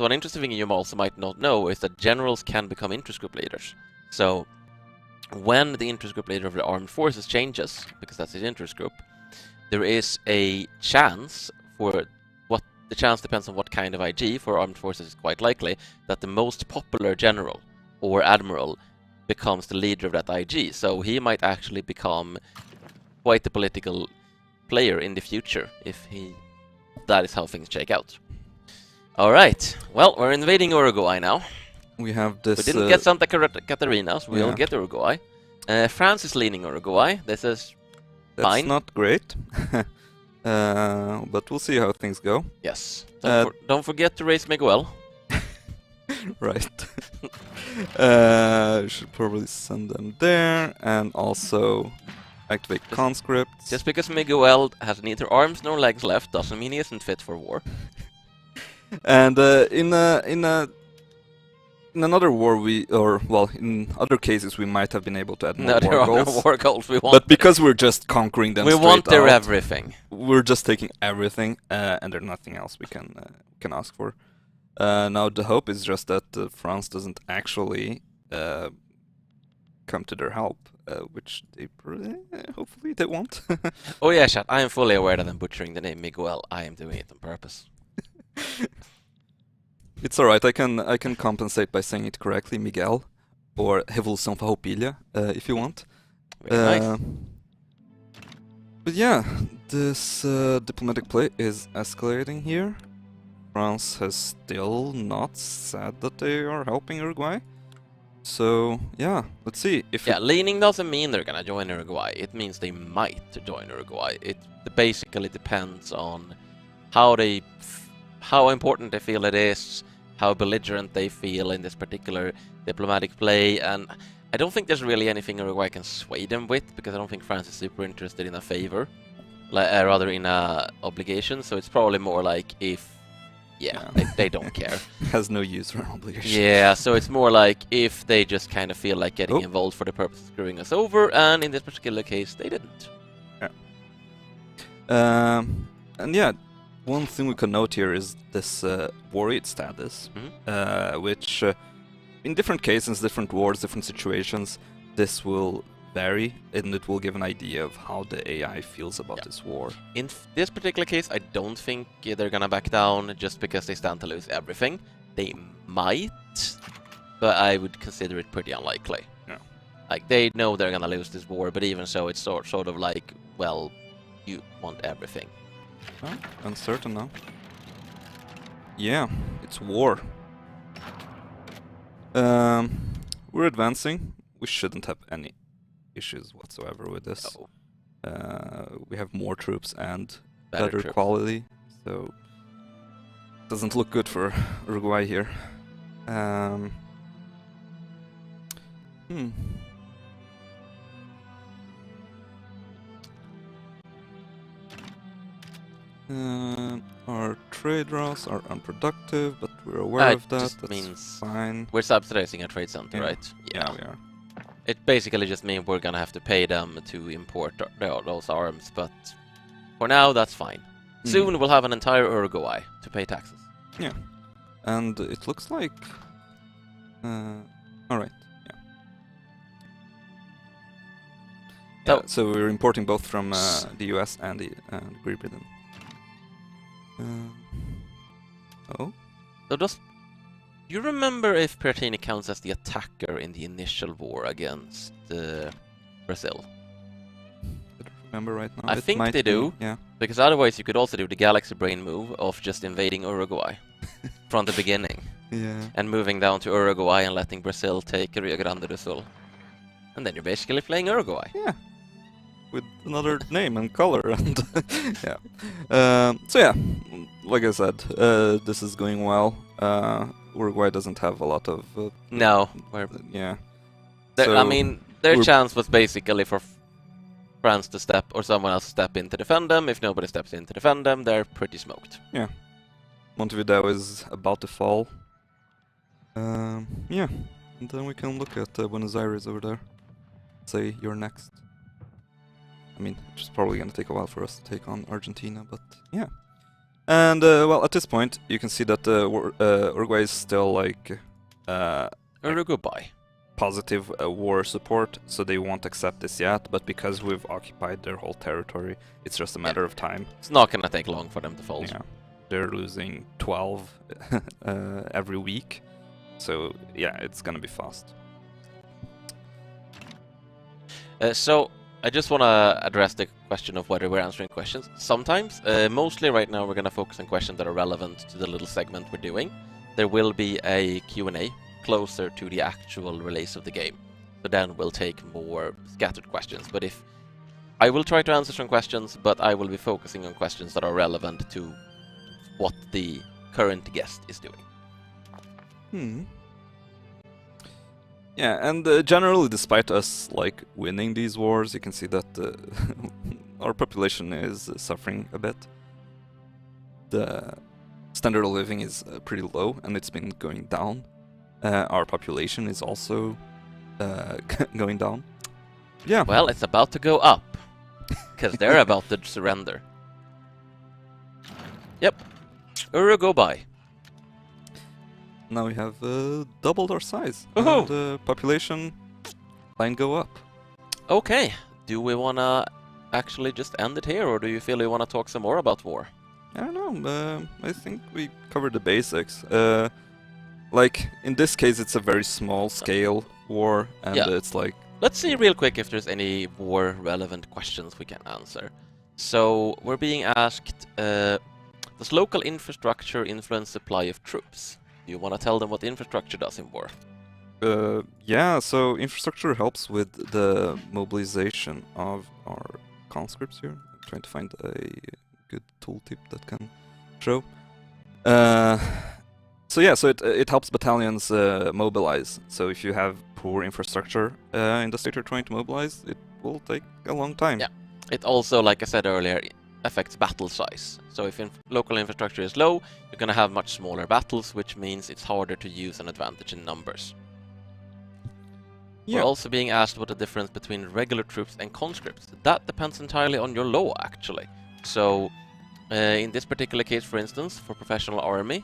an interesting thing you also might not know is that generals can become interest group leaders. So when the interest group leader of the armed forces changes, because that's his interest group, there is a chance for... The chance depends on what kind of IG. For armed forces, it's quite likely that the most popular general or admiral becomes the leader of that IG. So he might actually become quite a political player in the future if that is how things shake out. All right. Well, we're invading Uruguay now. We have this... We didn't get Santa Catarina, so we'll get Uruguay. France is leaning Uruguay. This is fine. That's not great. But we'll see how things go. Yes. Don't forget to raise Miguel. Right. Should probably send them there, and also activate conscripts. Just because Miguel has neither arms nor legs left doesn't mean he isn't fit for war. And in another war in other cases we might have been able to add more war goals. No war goals we want. But because we're just conquering them straight out, we want their everything. We're just taking everything, and there's nothing else we can ask for. Now the hope is just that France doesn't actually come to their help, which they hopefully they won't. Oh yeah, chat. I am fully aware that I'm butchering the name Miguel. I am doing it on purpose. It's alright, I can compensate by saying it correctly, Miguel, or Revolução Farroupilha, if you want. Very nice. But yeah, this diplomatic play is escalating here. France has still not said that they are helping Uruguay. So yeah, let's see. Leaning doesn't mean they're gonna join Uruguay. It means they might join Uruguay. It basically depends on how important they feel it is, how belligerent they feel in this particular diplomatic play, and I don't think there's really anything Uruguay can sway them with, because I don't think France is super interested in a favor, rather in a obligation. So it's probably more like if, they don't care. Has no use for an obligation. Yeah, so it's more like if they just kind of feel like getting involved for the purpose of screwing us over, and in this particular case, they didn't. Yeah. And yeah, one thing we can note here is this worried status, which in different cases, different wars, different situations, this will vary, and it will give an idea of how the AI feels about this war. In this particular case, I don't think they're gonna back down just because they stand to lose everything. They might, but I would consider it pretty unlikely. Yeah. Like, they know they're gonna lose this war, but even so, it's sort of like, well, you want everything. Oh, uncertain now. Yeah, it's war. We're advancing. We shouldn't have any issues whatsoever with this. We have more troops and better quality, so doesn't look good for Uruguay here. Our trade routes are unproductive, but we're aware of that. Just That's means fine. we're subsidizing a trade center, right? Yeah, we are. It basically just means we're gonna have to pay them to import those arms, but for now, that's fine. Soon we'll have an entire Uruguay to pay taxes. Yeah, and it looks like... alright, yeah. So we're importing both from the US and Great Britain. So do you remember if Pertini counts as the attacker in the initial war against Brazil? I don't remember right now. I think they do, because otherwise you could also do the galaxy brain move of just invading Uruguay from the beginning. And moving down to Uruguay and letting Brazil take Rio Grande do Sul. And then you're basically playing Uruguay. Yeah. With another name and color and so yeah, like I said, this is going well. Uruguay doesn't have a lot of no. I mean, their chance was basically for France to step or someone else to step in to defend them. If nobody steps in to defend them, they're pretty smoked. Yeah, Montevideo is about to fall. Yeah, and then we can look at Buenos Aires over there. Say you're next. I mean, it's probably going to take a while for us to take on Argentina, but yeah. And, well, at this point, you can see that Uruguay is still, like... Uruguay. Positive war support, so they won't accept this yet, but because we've occupied their whole territory, it's just a matter of time. It's not going to take long for them to fold. Yeah. They're losing 12 every week, so yeah, it's going to be fast. So... I just want to address the question of whether we're answering questions. Sometimes, mostly right now, we're going to focus on questions that are relevant to the little segment we're doing. There will be a Q&A closer to the actual release of the game. So then we'll take more scattered questions. But I will try to answer some questions, but I will be focusing on questions that are relevant to what the current guest is doing. Yeah, and generally, despite us like winning these wars, you can see that our population is suffering a bit. The standard of living is pretty low, and it's been going down. Our population is also going down. Yeah. Well, it's about to go up, because they're about to surrender. Yep. Uruguay. Now we have doubled our size. Woohoo! And the population line go up. Okay. Do we want to actually just end it here, or do you feel you want to talk some more about war? I don't know. I think we covered the basics. Like, in this case, it's a very small scale war, and it's like... Let's see real quick if there's any war-relevant questions we can answer. So, we're being asked, does local infrastructure influence supply of troops? Do you want to tell them what infrastructure does in war? Yeah, so infrastructure helps with the mobilization of our conscripts here. I'm trying to find a good tooltip that can show. So yeah, so it helps battalions mobilize. So if you have poor infrastructure in the state you're trying to mobilize, it will take a long time. Yeah. It also, like I said earlier, affects battle size. So if local infrastructure is low, you're going to have much smaller battles, which means it's harder to use an advantage in numbers. Yeah. We're also being asked what the difference between regular troops and conscripts. That depends entirely on your law, actually. So in this particular case, for instance, for professional army,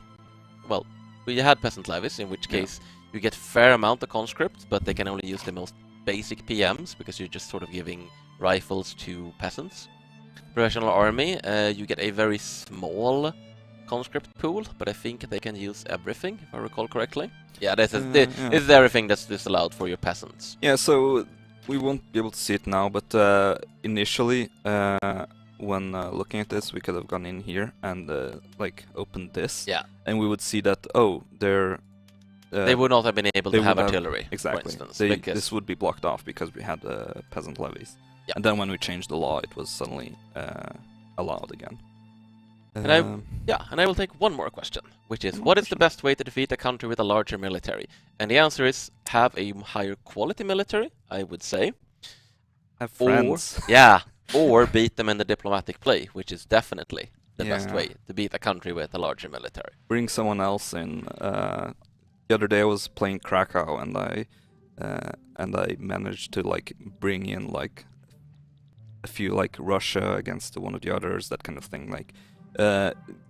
well, we had peasant levies, in which case you get fair amount of conscripts, but they can only use the most basic PMs, because you're just sort of giving rifles to peasants. Professional army, you get a very small conscript pool, but I think they can use everything, if I recall correctly. Yeah, this is everything that's disallowed for your peasants. Yeah, so we won't be able to see it now, but initially, when looking at this, we could have gone in here and like opened this. Yeah. And we would see that, they would not have been able to have artillery, exactly. for instance. This would be blocked off because we had peasant levies. Yeah. And then when we changed the law, it was suddenly allowed again. And I will take one more question, which is, what is the best way to defeat a country with a larger military? And the answer is, have a higher quality military, I would say. Have friends. Or beat them in the diplomatic play, which is definitely the best way to beat a country with a larger military. Bring someone else in. The other day I was playing Krakow, and I managed to like bring in like a few, like Russia against one of the others, that kind of thing. Like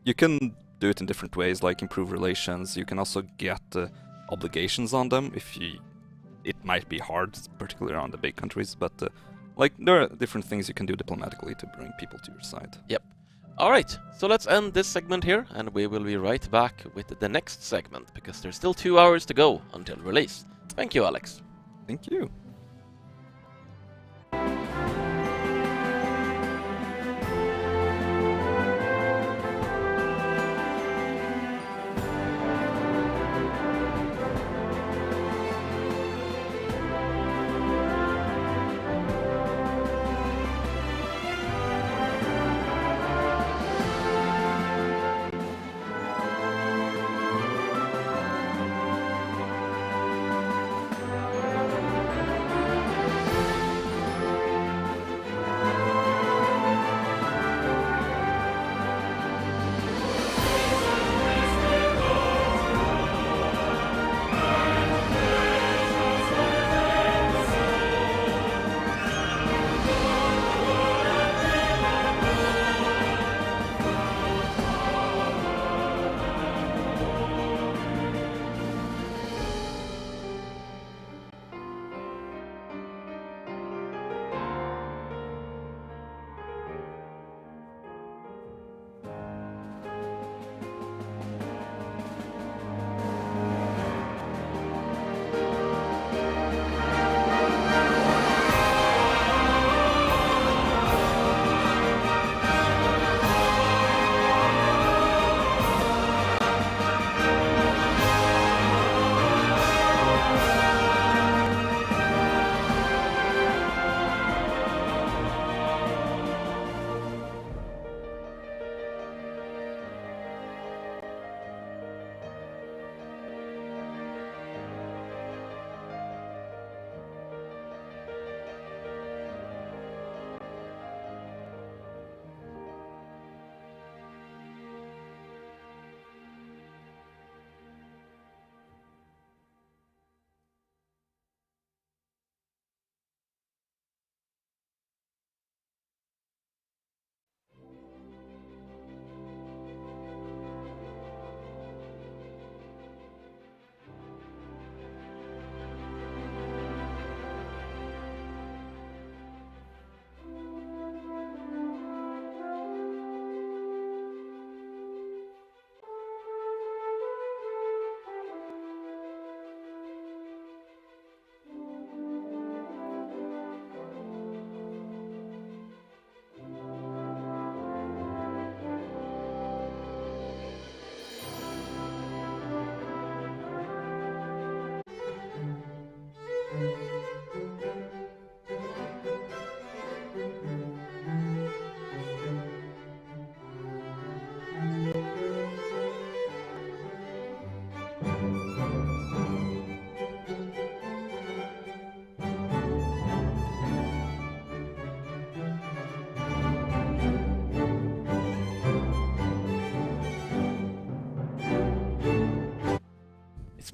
you can do it in different ways, like improve relations. You can also get obligations on them if you. It might be hard, particularly around the big countries, but like there are different things you can do diplomatically to bring people to your side. Yep. Alright, so let's end this segment here, and we will be right back with the next segment, because there's still 2 hours to go until release. Thank you, Alex. Thank you.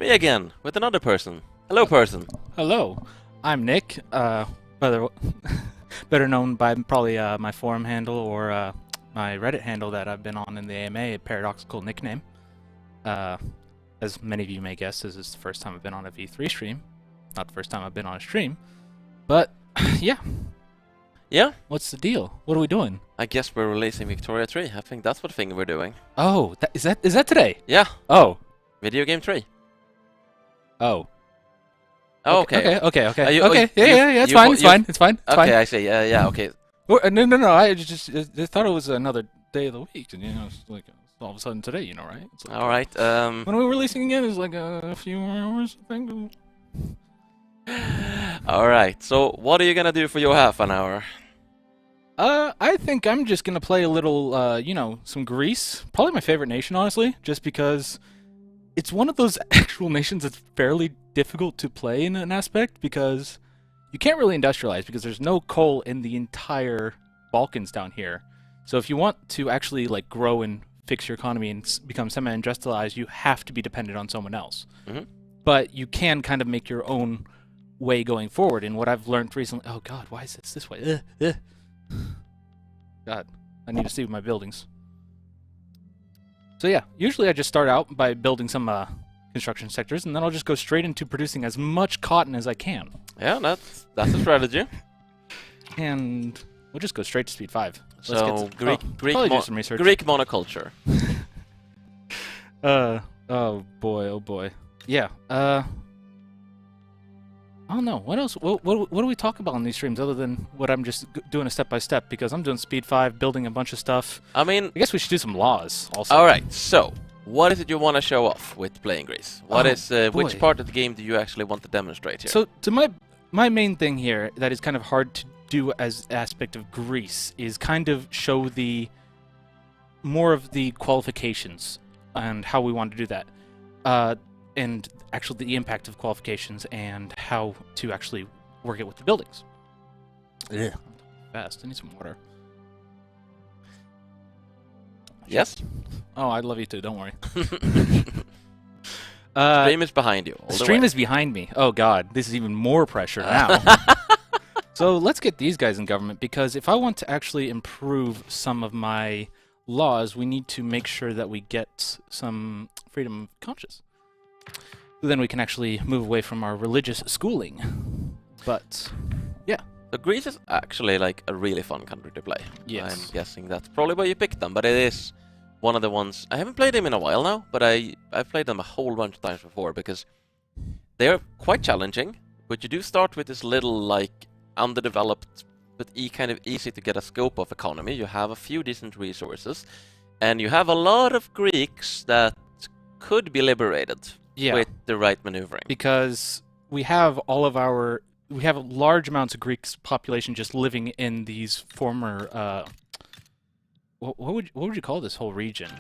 me again, with another person. Hello, person. Hello, I'm Nick, better, better known by probably my forum handle or my Reddit handle that I've been on in the AMA, a paradoxical nickname. As many of you may guess, this is the first time I've been on a V3 stream. Not the first time I've been on a stream, but yeah. Yeah? What's the deal? What are we doing? I guess we're releasing Victoria 3. I think that's what thing we're doing. Oh, is that today? Yeah. Oh. Video game 3. Oh. Oh, okay. Okay. You- Okay. you- Yeah. It's you- fine. you- It's fine. It's fine. It's Okay, fine. I see. Yeah, okay. No. I just thought it was another day of the week, and it's like all of a sudden today, right? It's like, Alright, when are we releasing again? It's like a few more hours, I think. Alright, so what are you gonna do for your half an hour? I think I'm just gonna play a little, some Greece. Probably my favorite nation, honestly, just because it's one of those actual nations that's fairly difficult to play in an aspect, because you can't really industrialize because there's no coal in the entire Balkans down here. So if you want to actually grow and fix your economy and become semi-industrialized, you have to be dependent on someone else. Mm-hmm. But you can kind of make your own way going forward. And what I've learned recently, oh God, why is this way? God, I need to see my buildings. So yeah, usually I just start out by building some construction sectors, and then I'll just go straight into producing as much cotton as I can. Yeah, that's a strategy. And we'll just go straight to speed 5. So Greek do some research. Greek monoculture. Oh boy. Yeah. I don't know. What else? What do we talk about on these streams other than what I'm just doing a step by step? Because I'm doing speed 5, building a bunch of stuff. I mean, I guess we should do some laws also. all right. So, what is it you want to show off with playing Greece? What Oh, is boy. which part of the game do you actually want to demonstrate here? So, to my main thing here that is kind of hard to do as aspect of Greece is kind of show the more of the qualifications and how we want to do that. And actually the impact of qualifications and how to actually work it with the buildings. Yeah. Fast. I need some water. Yes. Oh, I love you too. Don't worry. Stream is behind you. All the Stream way. is behind me. Oh God, this is even more pressure now. So let's get these guys in government, because if I want to actually improve some of my laws, we need to make sure that we get some freedom of conscience. Then we can actually move away from our religious schooling. But yeah. So Greece is actually like a really fun country to play. Yes. I'm guessing that's probably why you picked them, but it is one of the ones I haven't played them in a while now, but I've played them a whole bunch of times before because they are quite challenging. But you do start with this little underdeveloped but kind of easy to get a scope of economy. You have a few decent resources, and you have a lot of Greeks that could be liberated with the right maneuvering. Because we have large amounts of Greek population just living in these former what would you call this whole region?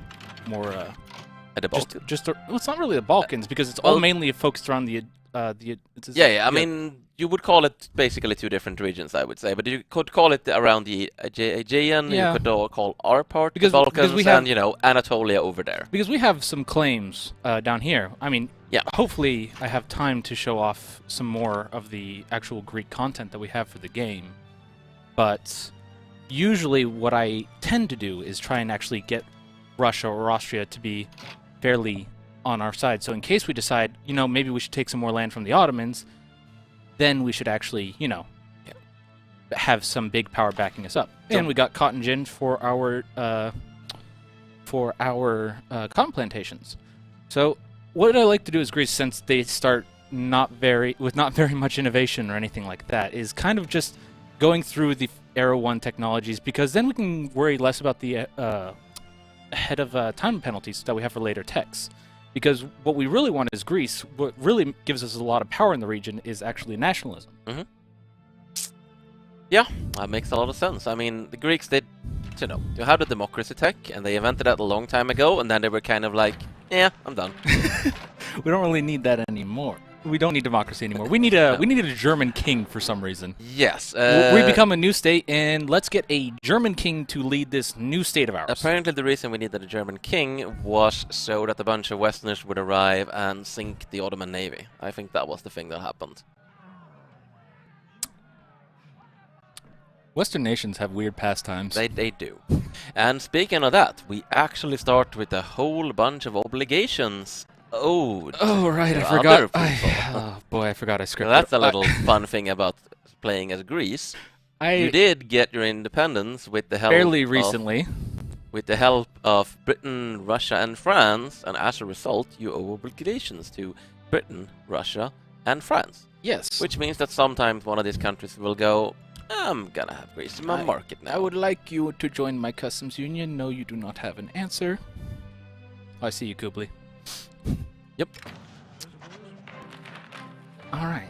More At the Balkans. well, it's not really the Balkans because it's all mainly focused around the I mean, you would call it basically two different regions, I would say, but you could call it around the Aegean. Yeah. You could call our part Because the Balkans, we have- and Anatolia over there. Because we have some claims down here. I mean, Yeah. hopefully I have time to show off some more of the actual Greek content that we have for the game. But usually what I tend to do is try and actually get Russia or Austria to be fairly on our side. So in case we decide, maybe we should take some more land from the Ottomans, then we should actually, have some big power backing us up. And we got cotton gin for our cotton plantations. So what I like to do is Greece, since they start not very much innovation or anything like that, is kind of just going through the Era 1 technologies, because then we can worry less about the ahead of time penalties that we have for later techs. Because what we really want is Greece. What really gives us a lot of power in the region is actually nationalism. Mm-hmm. Yeah, that makes a lot of sense. I mean, the Greeks did, you have the democracy tech, and they invented that a long time ago, and then they were kind of like, yeah, I'm done. We don't really need that anymore. We don't need democracy anymore. We need a German king for some reason. Yes. We become a new state, and let's get a German king to lead this new state of ours. Apparently the reason we needed a German king was so that a bunch of Westerners would arrive and sink the Ottoman navy. I think that was the thing that happened. Western nations have weird pastimes. They do. And speaking of that, we actually start with a whole bunch of obligations. Oh right, I to forgot. other people. Oh boy, I forgot I So scripted. that's a little fun thing about playing as Greece. You did get your independence with the help fairly recently. With the help of Britain, Russia, and France, and as a result, you owe obligations to Britain, Russia, and France. Yes. Which means that sometimes one of these countries will go, I'm gonna have Greece in my market now. I would like you to join my customs union. No, you do not have an answer. Oh, I see you, Kubli. Yep. All right.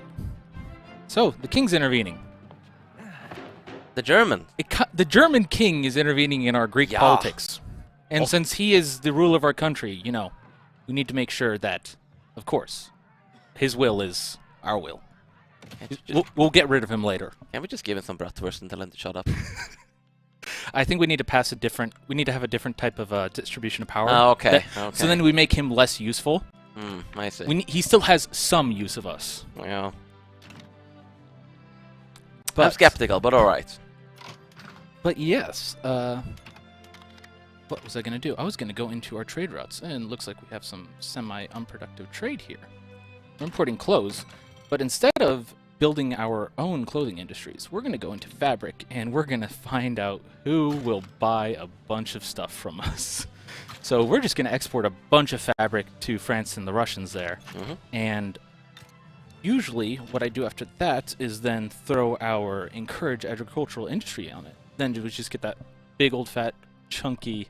So, the king's intervening. The German. The German king is intervening in our Greek politics. And since he is the ruler of our country, you know, we need to make sure that, of course, his will is our will. We'll get rid of him later. Can we just give him some bratwurst and tell him to shut up? I think we need to pass we need to have a different type of distribution of power. Okay. So then we make him less useful. I see. He still has some use of us. Yeah. But, I'm skeptical, but alright. But yes, what was I going to do? I was going to go into our trade routes, and it looks like we have some semi-unproductive trade here. We're importing clothes, but instead of building our own clothing industries, we're going to go into fabric, and we're going to find out who will buy a bunch of stuff from us. So we're just going to export a bunch of fabric to France and the Russians there, and usually what I do after that is then throw our encourage agricultural industry on it. Then we just get that big old fat chunky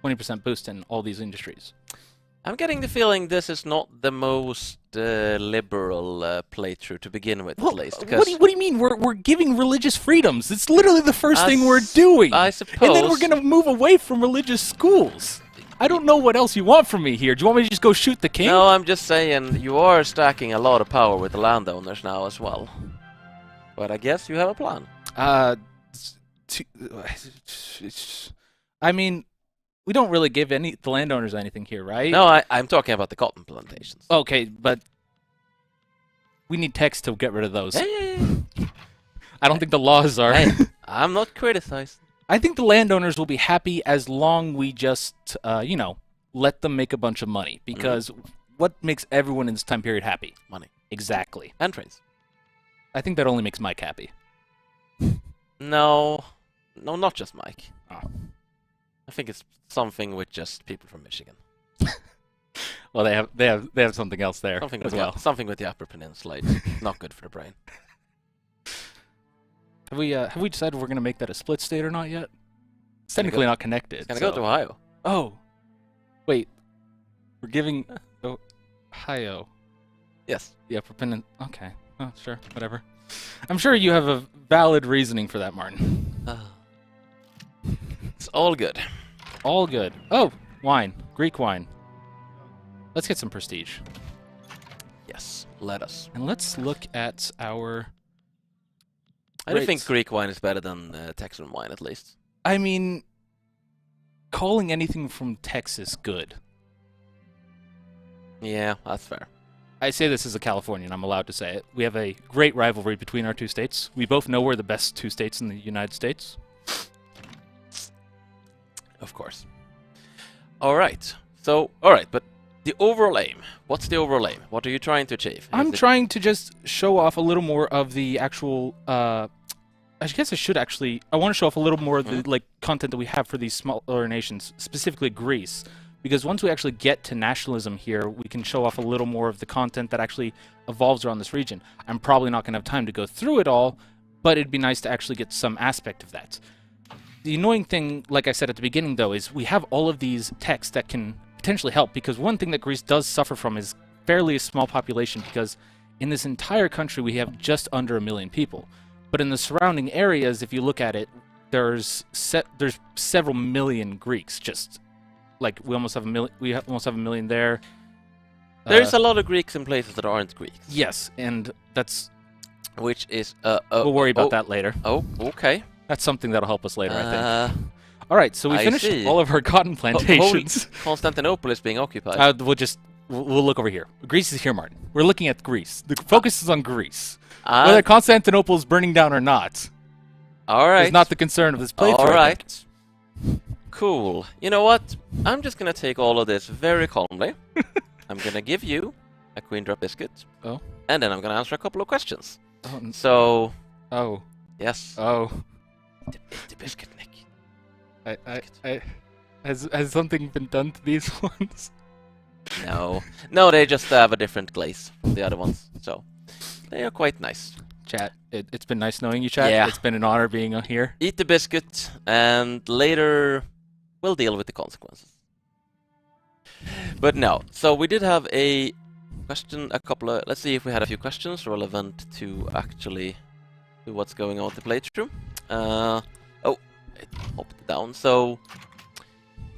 20% boost in all these industries. I'm getting the feeling this is not the most liberal playthrough to begin with, at least. What do you mean? We're giving religious freedoms. It's literally the first thing we're doing. I suppose. And then we're going to move away from religious schools. I don't know what else you want from me here. Do you want me to just go shoot the king? No, I'm just saying you are stacking a lot of power with the landowners now as well. But I guess you have a plan. I mean, we don't really give the landowners anything here, right? No, I'm talking about the cotton plantations. Okay, but we need text to get rid of those. Yeah. I don't think the laws are. Hey, I'm not criticizing. I think the landowners will be happy as long we just, you know, let them make a bunch of money. Because what makes everyone in this time period happy? Money. Exactly. And trains. I think that only makes Mike happy. No, not just Mike. Oh. I think it's something with just people from Michigan. Well, they have something else there Something with the Upper Peninsula. It's not good for the brain. Have we decided we're gonna make that a split state or not yet? It's technically not connected. It's gonna go to Ohio. Oh, wait. We're giving Ohio. Yes. The Upper Peninsula. Okay. Oh, sure. Whatever. I'm sure you have a valid reasoning for that, Martin. It's all good. All good. Oh, wine. Greek wine. Let's get some prestige. Yes, let us. And let's look at our... I don't think Greek wine is better than Texan wine, at least. I mean, calling anything from Texas good. Yeah, that's fair. I say this as a Californian. I'm allowed to say it. We have a great rivalry between our two states. We both know we're the best two states in the United States. Of course. Alright. So, alright, but the overall aim. What's the overall aim? What are you trying to achieve? I'm trying to just show off a little more of the actual... I guess I should actually... I want to show off a little more of the content that we have for these smaller nations, specifically Greece. Because once we actually get to nationalism here, we can show off a little more of the content that actually evolves around this region. I'm probably not going to have time to go through it all, but it'd be nice to actually get some aspect of that. The annoying thing, like I said at the beginning, though, is we have all of these texts that can potentially help, because one thing that Greece does suffer from is fairly a small population, because in this entire country we have just under 1 million people. But in the surrounding areas, if you look at it, there's several million Greeks. Just like we almost have 1 million there. There's a lot of Greeks in places that aren't Greeks. Yes, and that's... Which is... we'll worry about that later. Oh, okay. That's something that'll help us later, I think. All right, so we I finished see. all of our cotton plantations. Constantinople is being occupied. We'll look over here. Greece is here, Martin. We're looking at Greece. The focus is on Greece. Ah. Whether Constantinople is burning down or not All right. is not the concern of this playthrough. All right. Cool. You know what? I'm just gonna take all of this very calmly. I'm gonna give you a queen drop biscuit. Oh. And then I'm gonna answer a couple of questions. Oh. So... Oh. Yes. Oh. The biscuit, Nick. Has something been done to these ones? No. No, they just have a different glaze from the other ones. So, they are quite nice. Chat, it's been nice knowing you, chat. Yeah. It's been an honor being here. Eat the biscuit, and later we'll deal with the consequences. But no. So, we did have a question, let's see if we had a few questions relevant to actually to what's going on with the playthrough. It hopped down. So,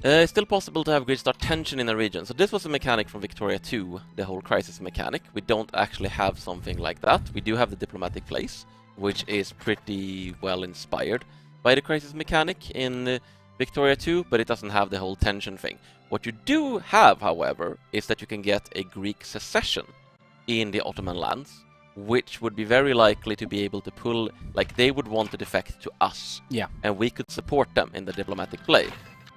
it's still possible to have grid start tension in a region. So this was a mechanic from Victoria 2, the whole crisis mechanic. We don't actually have something like that. We do have the diplomatic place, which is pretty well inspired by the crisis mechanic in Victoria 2, but it doesn't have the whole tension thing. What you do have, however, is that you can get a Greek secession in the Ottoman lands, which would be very likely to be able to pull, like they would want to defect to us. Yeah. And we could support them in the diplomatic play.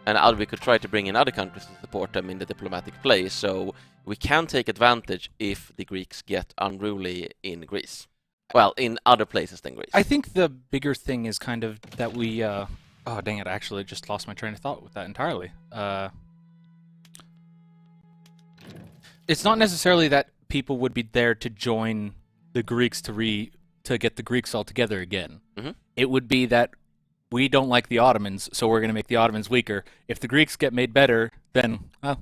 And we could try to bring in other countries to support them in the diplomatic play, so we can take advantage if the Greeks get unruly in Greece. Well, in other places than Greece. I think the bigger thing is kind of that we... oh, dang it, I actually just lost my train of thought with that entirely. It's not necessarily that people would be there to join the Greeks to get the Greeks all together again. Mm-hmm. It would be that we don't like the Ottomans, so we're going to make the Ottomans weaker. If the Greeks get made better, then, well,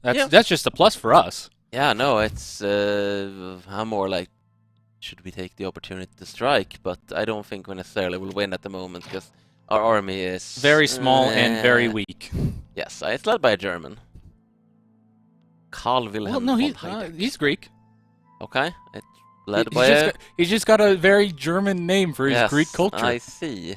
that's just a plus for us. Yeah, no, it's... I'm more like, should we take the opportunity to strike? But I don't think we necessarily will win at the moment, because our army is... very small and very weak. Yes, it's led by a German. Karl Wilhelm Well, no, von Heideck. he's Greek. Okay, it's led by he's just got a very German name for his Greek culture. I see.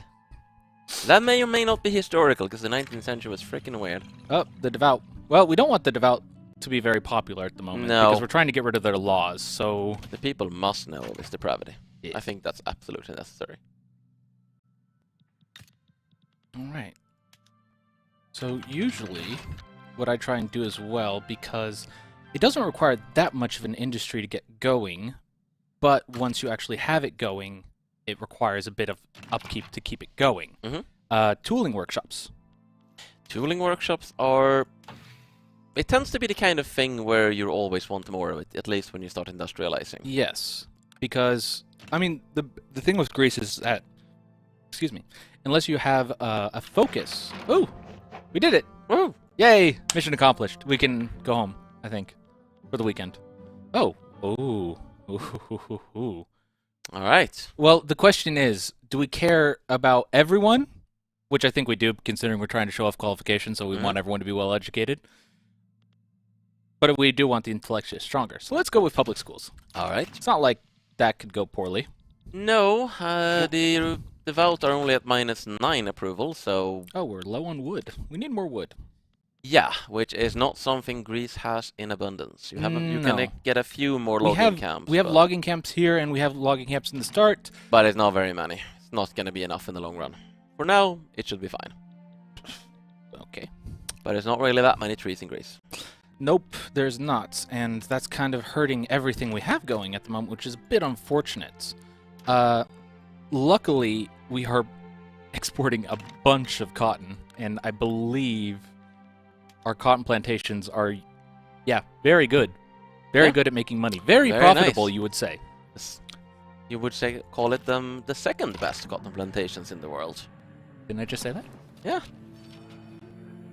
That may or may not be historical, because the 19th century was freaking weird. Oh, the devout. Well, we don't want the devout to be very popular at the moment, No. because we're trying to get rid of their laws, so... The people must know of his depravity. Yeah. I think that's absolutely necessary. Alright. So, usually, what I try and do as well, because it doesn't require that much of an industry to get going, but once you actually have it going, it requires a bit of upkeep to keep it going. Mm-hmm. Tooling workshops. Tooling workshops are... It tends to be the kind of thing where you always want more of it, at least when you start industrializing. Yes, because, I mean, the thing with Greece is that, excuse me, unless you have a focus... Ooh! We did it! Woo! Yay! Mission accomplished. We can go home, I think, for the weekend. Oh! Ooh. Ooh. All right. Well, the question is, do we care about everyone? Which I think we do, considering we're trying to show off qualifications, so we want everyone to be well educated. But we do want the intellectually stronger. So let's go with public schools. All right. It's not like that could go poorly. No, the devout are only at -9 approval, so... Oh, we're low on wood. We need more wood. Yeah, which is not something Greece has in abundance. You have you can get a few more logging camps. We have logging camps here, and we have logging camps in the start. But it's not very many. It's not going to be enough in the long run. For now, it should be fine. Okay. But there's not really that many trees in Greece. Nope, there's not. And that's kind of hurting everything we have going at the moment, which is a bit unfortunate. Luckily, we are exporting a bunch of cotton, and I believe our cotton plantations are, very good. Very good at making money. Very profitable, nice. You would say. You would call it the second best cotton plantations in the world. Didn't I just say that? Yeah.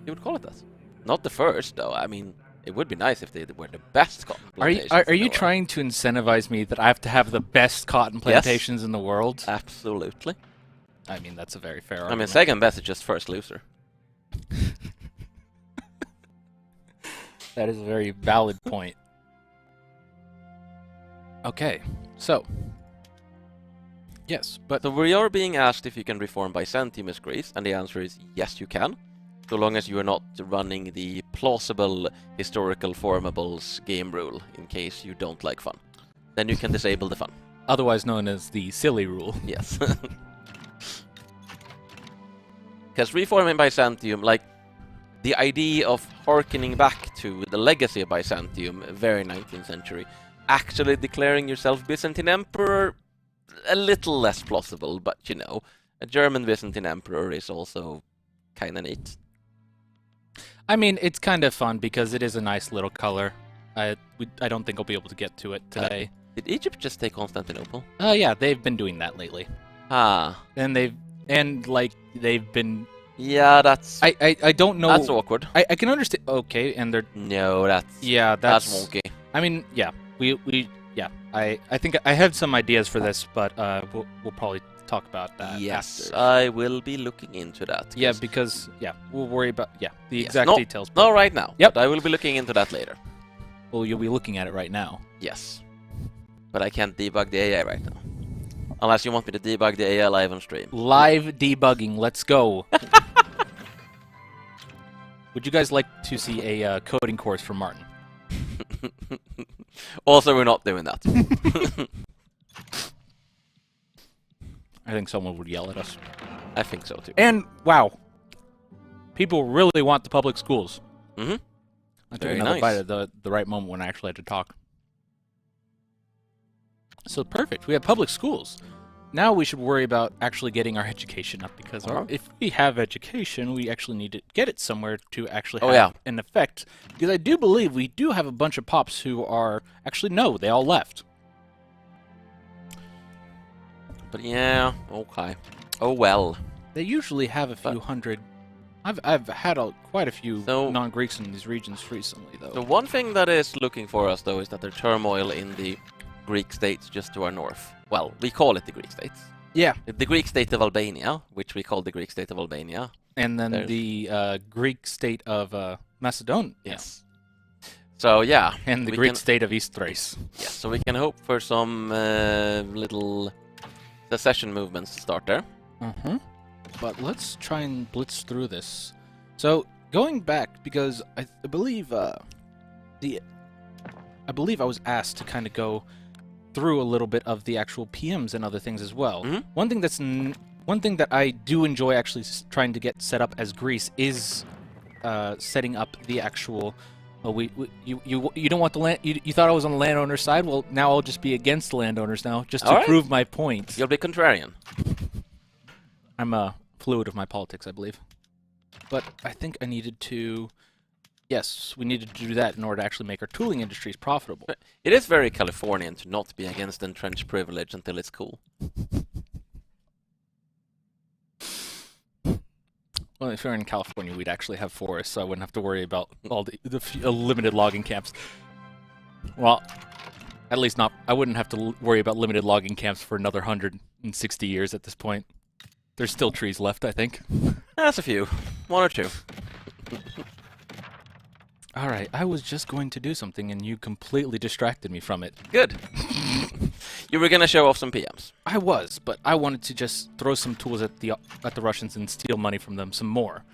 You would call it that. Not the first, though. I mean, it would be nice if they were the best cotton plantations. Are you trying to incentivize me that I have to have the best cotton plantations in the world? Absolutely. I mean, that's a very fair I argument. mean, second best is just first loser. That is a very valid point. Okay, so yes, but So we are being asked if you can reform Byzantium as Greece, and the answer is yes, you can. So long as you are not running the plausible historical formables game rule in case you don't like fun. Then you can disable the fun. otherwise known as the silly rule. Yes. Because reforming Byzantium, like, the idea of harkening back to the legacy of Byzantium, very 19th century, actually declaring yourself Byzantine Emperor, a little less plausible, but you know, a German Byzantine Emperor is also kind of neat. I mean, it's kind of fun because it is a nice little color. I don't think I'll be able to get to it today. Did Egypt just take Constantinople? Yeah, they've been doing that lately. Ah. And they've been... Yeah, that's... I don't know... That's awkward. I can understand... Okay, and they're... No, that's... Yeah, that's wonky. I mean, yeah, yeah, I think I have some ideas for this, but we'll probably talk about that. Yes, after. I will be looking into that. Yeah, because we'll worry about the Yes, exact details. Not right now. Yep. But I will be looking into that later. Well, you'll be looking at it right now. Yes. But I can't debug the AI right now. Unless you want me to debug the AI live on stream. Live debugging, let's go. Would you guys like to see a coding course from Martin? Also, we're not doing that. I think someone would yell at us. I think so too. And wow, people really want the public schools. Mm-hmm. I took Very another nice. bite at the right moment when I actually had to talk. So perfect. We have public schools. Now we should worry about actually getting our education up, because if we have education, we actually need to get it somewhere to actually have an effect. Because I do believe we do have a bunch of pops who are... Actually, no, they all left. But yeah, okay. Oh well. They usually have a few hundred... I've had quite a few non-Greeks in these regions recently, though. The one thing that is looking for us, though, is that there's turmoil in the Greek states just to our north. Well, we call it the Greek states. Yeah. The Greek state of Albania, which we call the Greek state of Albania. And then the Greek state of Macedonia. Yes. So, yeah. And the Greek state of East Thrace. Yes, so we can hope for some little secession movements to start there. Mm-hmm. But let's try and blitz through this. So, going back, because I believe I was asked to kind of go through a little bit of the actual PMs and other things as well. Mm-hmm. One thing that I do enjoy actually trying to get set up as Greece is setting up the actual. You don't want the land. You thought I was on the landowner's side. Well, now I'll just be against the landowners now, just to prove my point. You'll be contrarian. I'm fluid of my politics, I believe. But I think I needed to. Yes, we needed to do that in order to actually make our tooling industries profitable. It is very Californian to not be against entrenched privilege until it's cool. Well, if you're in California, we'd actually have forests, so I wouldn't have to worry about all the limited logging camps. Well, at least not. I wouldn't have to worry about limited logging camps for another 160 years at this point. There's still trees left, I think. That's a few. One or two. Alright, I was just going to do something and you completely distracted me from it. Good. You were gonna show off some PMs. I was, but I wanted to just throw some tools at the Russians and steal money from them some more.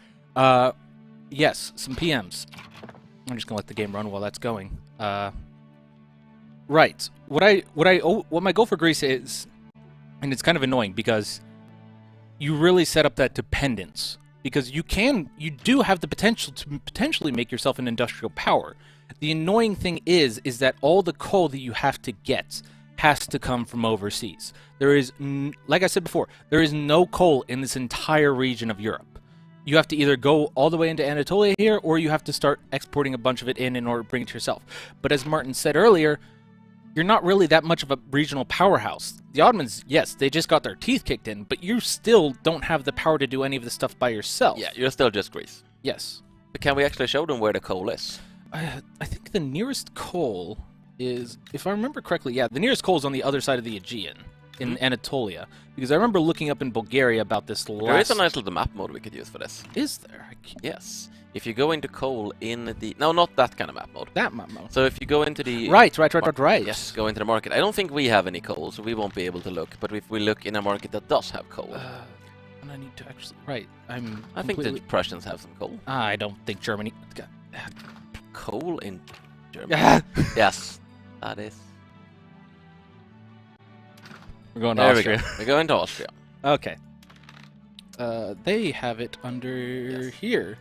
Yes, some PMs. I'm just gonna let the game run while that's going. Right. What my goal for Greece is, and it's kind of annoying because you really set up that dependence. Because you do have the potential to potentially make yourself an industrial power. The annoying thing is that all the coal that you have to get has to come from overseas. There is, like I said before, there is no coal in this entire region of Europe. You have to either go all the way into Anatolia here, or you have to start exporting a bunch of it in order to bring it to yourself. But as Martin said earlier, you're not really that much of a regional powerhouse. The Ottomans, yes, they just got their teeth kicked in, but you still don't have the power to do any of the stuff by yourself. Yeah, you're still just Greece. Yes. But can we actually show them where the coal is? I think the nearest coal is, if I remember correctly, yeah, the nearest coal is on the other side of the Aegean. in Anatolia? Because I remember looking up in Bulgaria about this last... There is a nice little map mode we could use for this. Is there? Yes. If you go into coal in the... No, not that kind of map mode. That map mode. So if you go into the... Right. Yes, go into the market. I don't think we have any coal, so we won't be able to look. But if we look in a market that does have coal... and I need to actually... Right, I think the Prussians have some coal. I don't think Germany... Coal in Germany? Yes, that is... We're going to There Austria. we go. We're going to Austria. Okay. They have it under here.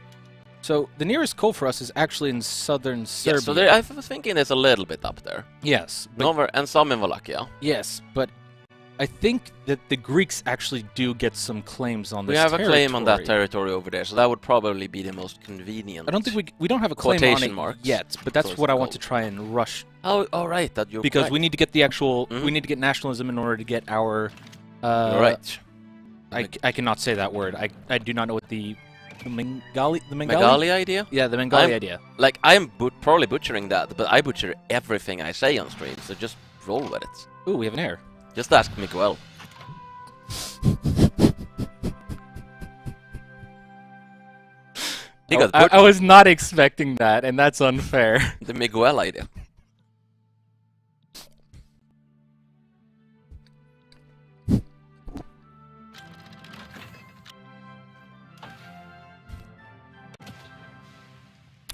So the nearest coal for us is actually in southern Serbia. Yes, so I was thinking there's a little bit up there. Yes. But And some in Wallachia. yes, but I think that the Greeks actually do get some claims on this We have a territory. claim on that territory over there, so that would probably be the most convenient. I don't think we don't have a claim on Quotation it marks yet, but that's towards what I the want to gold. try and rush Oh, right, that you're because correct. we need to get the actual Mhm. we need to get nationalism in order to get our You're right. I cannot say that word. I do not know what the Bengali Megali idea? Yeah, the Bengali I'm- idea. Like, I'm probably butchering that, but I butcher everything I say on stream, so just roll with it. Ooh, we have an air. Just ask Miguel. He got I was not expecting that, and that's unfair. the Miguel idea.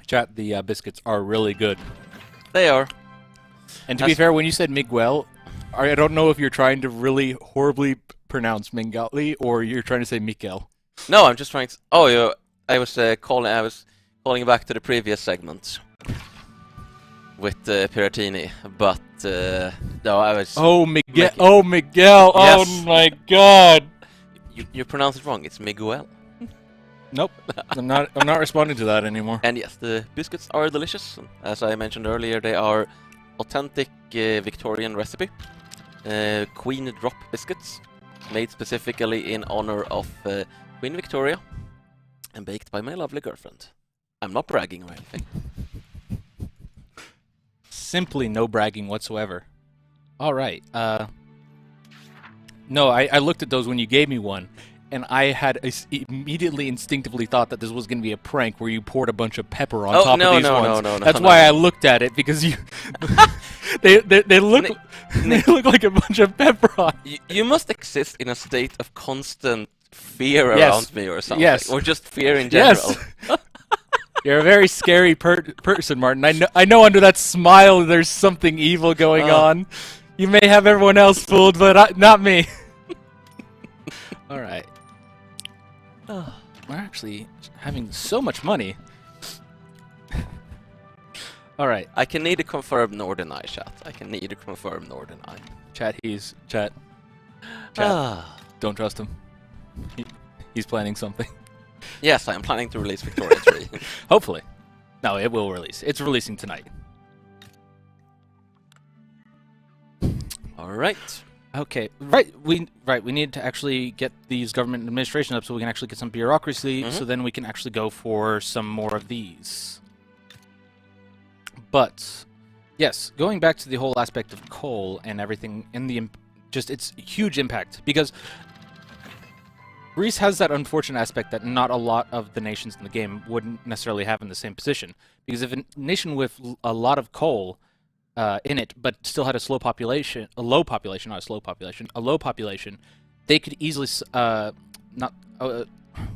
Chat, the biscuits are really good. They are. And to be fair, when you said Miguel, I don't know if you're trying to really horribly pronounce Bengali or you're trying to say Miguel. No, I'm just trying to... Oh, yeah, I was calling back to the previous segment with Piratini, but no, I was... Oh, Miguel! Making- Oh, Miguel! Yes. Oh my God! You pronounce it wrong. It's Miguel. Nope, I'm not responding to that anymore. And yes, the biscuits are delicious. As I mentioned earlier, they are authentic Victorian recipe. Queen drop biscuits, made specifically in honor of Queen Victoria, and baked by my lovely girlfriend. I'm not bragging or anything. Simply no bragging whatsoever. All right. No, I looked at those when you gave me one, and I had immediately instinctively thought that this was going to be a prank where you poured a bunch of pepper on top of these ones. No, That's why I looked at it, because you they look they look like a bunch of pepper on. You must exist in a state of constant fear Yes. around me or something. Yes. Or just fear in general. Yes. You're a very scary person, Martin. I know under that smile there's something evil going on. You may have everyone else fooled, but not me. All right. We're actually having so much money. All right. I can neither confirm nor deny, chat. I can neither confirm nor deny. Chat. Ah. Don't trust him. He's planning something. Yes, I am planning to release Victoria 3. Hopefully. No, it will release. It's releasing tonight. Alright. Okay, right. We need to actually get these government administration up so we can actually get some bureaucracy. So then we can actually go for some more of these. But yes, going back to the whole aspect of coal and everything, and the just its huge impact, because Greece has that unfortunate aspect that not a lot of the nations in the game wouldn't necessarily have in the same position. Because if a nation with a lot of coal in it, but still had a low population, they could easily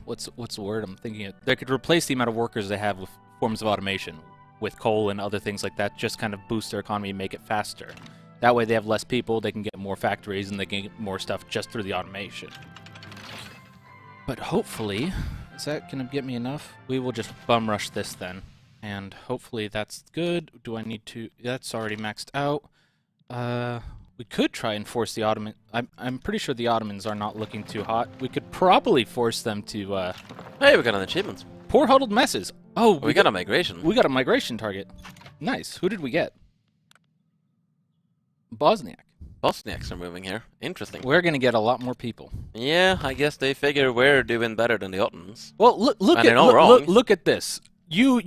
what's the word I'm thinking of? They could replace the amount of workers they have with forms of automation, with coal and other things like that, just kind of boost their economy and make it faster. That way they have less people, they can get more factories, and they can get more stuff just through the automation. But hopefully, is that going to get me enough? We will just bum rush this then. And hopefully that's good. Do I need to... That's already maxed out. We could try and force the Ottoman... I'm pretty sure the Ottomans are not looking too hot. We could probably force them to... Hey, we got an achievement. Poor huddled messes. Oh, We got a migration. we got a migration target. Nice. Who did we get? Bosniak. Bosniaks are moving here. Interesting. We're going to get a lot more people. Yeah, I guess they figure we're doing better than the Ottomans. Well, look And at they're not wrong. look at this. You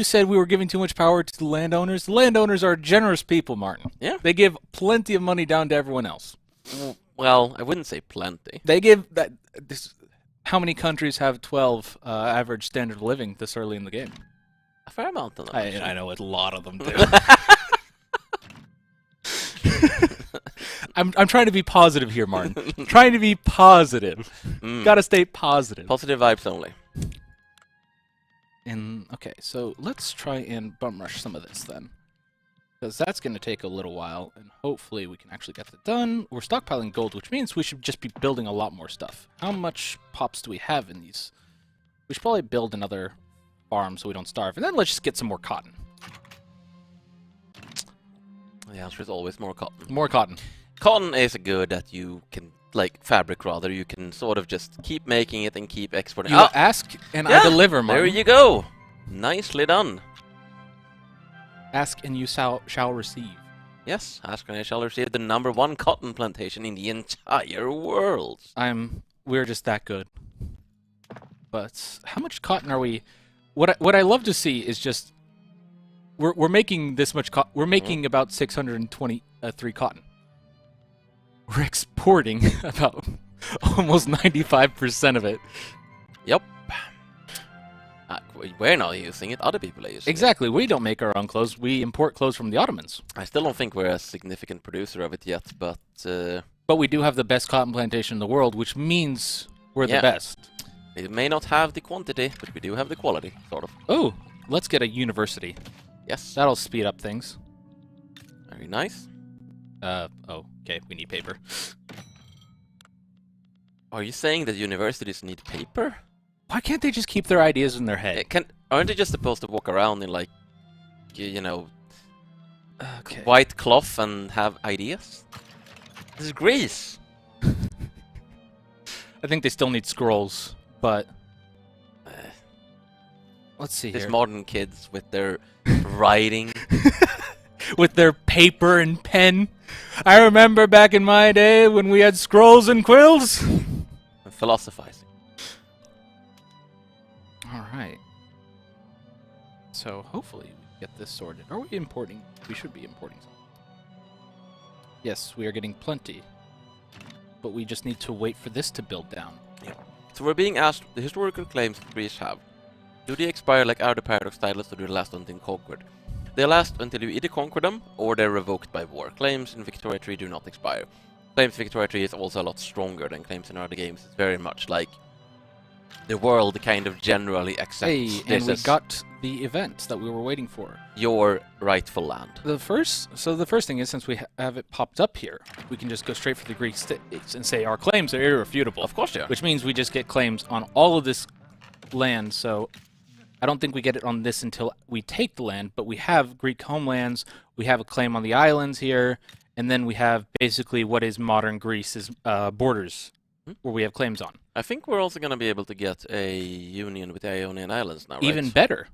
said we were giving too much power to the landowners. The landowners are generous people, Martin. Yeah. They give plenty of money down to everyone else. Well, I wouldn't say plenty. They give that. How many countries have 12 average standard of living this early in the game? A fair amount of them. I know a lot of them do. I'm trying to be positive here, Martin. Trying to be positive. Gotta stay positive. Positive vibes only. And okay, so let's try and bum rush some of this then, because that's going to take a little while, and hopefully we can actually get that done. We're stockpiling gold, which means we should just be building a lot more stuff. How much pops do we have in these? We should probably build another farm so we don't starve, and then let's just get some more cotton. The answer is always more cotton. More cotton. Cotton is a good that you can, like fabric rather, you can sort of just keep making it and keep exporting. You ask and I deliver, Martin. There you go. Nicely done. Ask and you shall receive. Yes, ask and I shall receive the #1 cotton plantation in the entire world. We're just that good. But how much cotton are we? What I love to see is just we're making this much cotton. We're making about 623 cotton. We're exporting about almost 95% of it. Yep. We're not using it, other people are using Exactly, we don't make our own clothes, we import clothes from the Ottomans. I still don't think we're a significant producer of it yet, but... But we do have the best cotton plantation in the world, which means we're the best. We may not have the quantity, but we do have the quality, sort of. Oh, let's get a university. Yes. That'll speed up things. Very nice. Oh, okay, we need paper. Are you saying that universities need paper? Why can't they just keep their ideas in their head? Aren't they just supposed to walk around in, like, you know, Okay. white cloth and have ideas? This is Greece! I think they still need scrolls, but... Let's see These here. modern kids with their writing. With their paper and pen. I remember back in my day when we had scrolls and quills. And philosophizing. Alright. So hopefully we get this sorted. Are we importing? We should be importing something. Yes, we are getting plenty. But we just need to wait for this to build down. Yeah. So we're being asked the historical claims that Greece have. Do they expire like other paradox titles, or do they last until conquered? They last until you either conquer them or they're revoked by war. Claims in Victoria 3 do not expire. Claims in Victoria 3 is also a lot stronger than claims in other games. It's very much like the world kind of generally accepts And we got the event that we were waiting for. Your rightful land. The first thing is, since we have it popped up here, we can just go straight for the Greek states and say our claims are irrefutable. Of course, yeah. Which means we just get claims on all of this land, so I don't think we get it on this until we take the land, but we have Greek homelands, we have a claim on the islands here, and then we have basically what is modern Greece's borders, where we have claims on. I think we're also going to be able to get a union with the Ionian Islands now, right? Even better.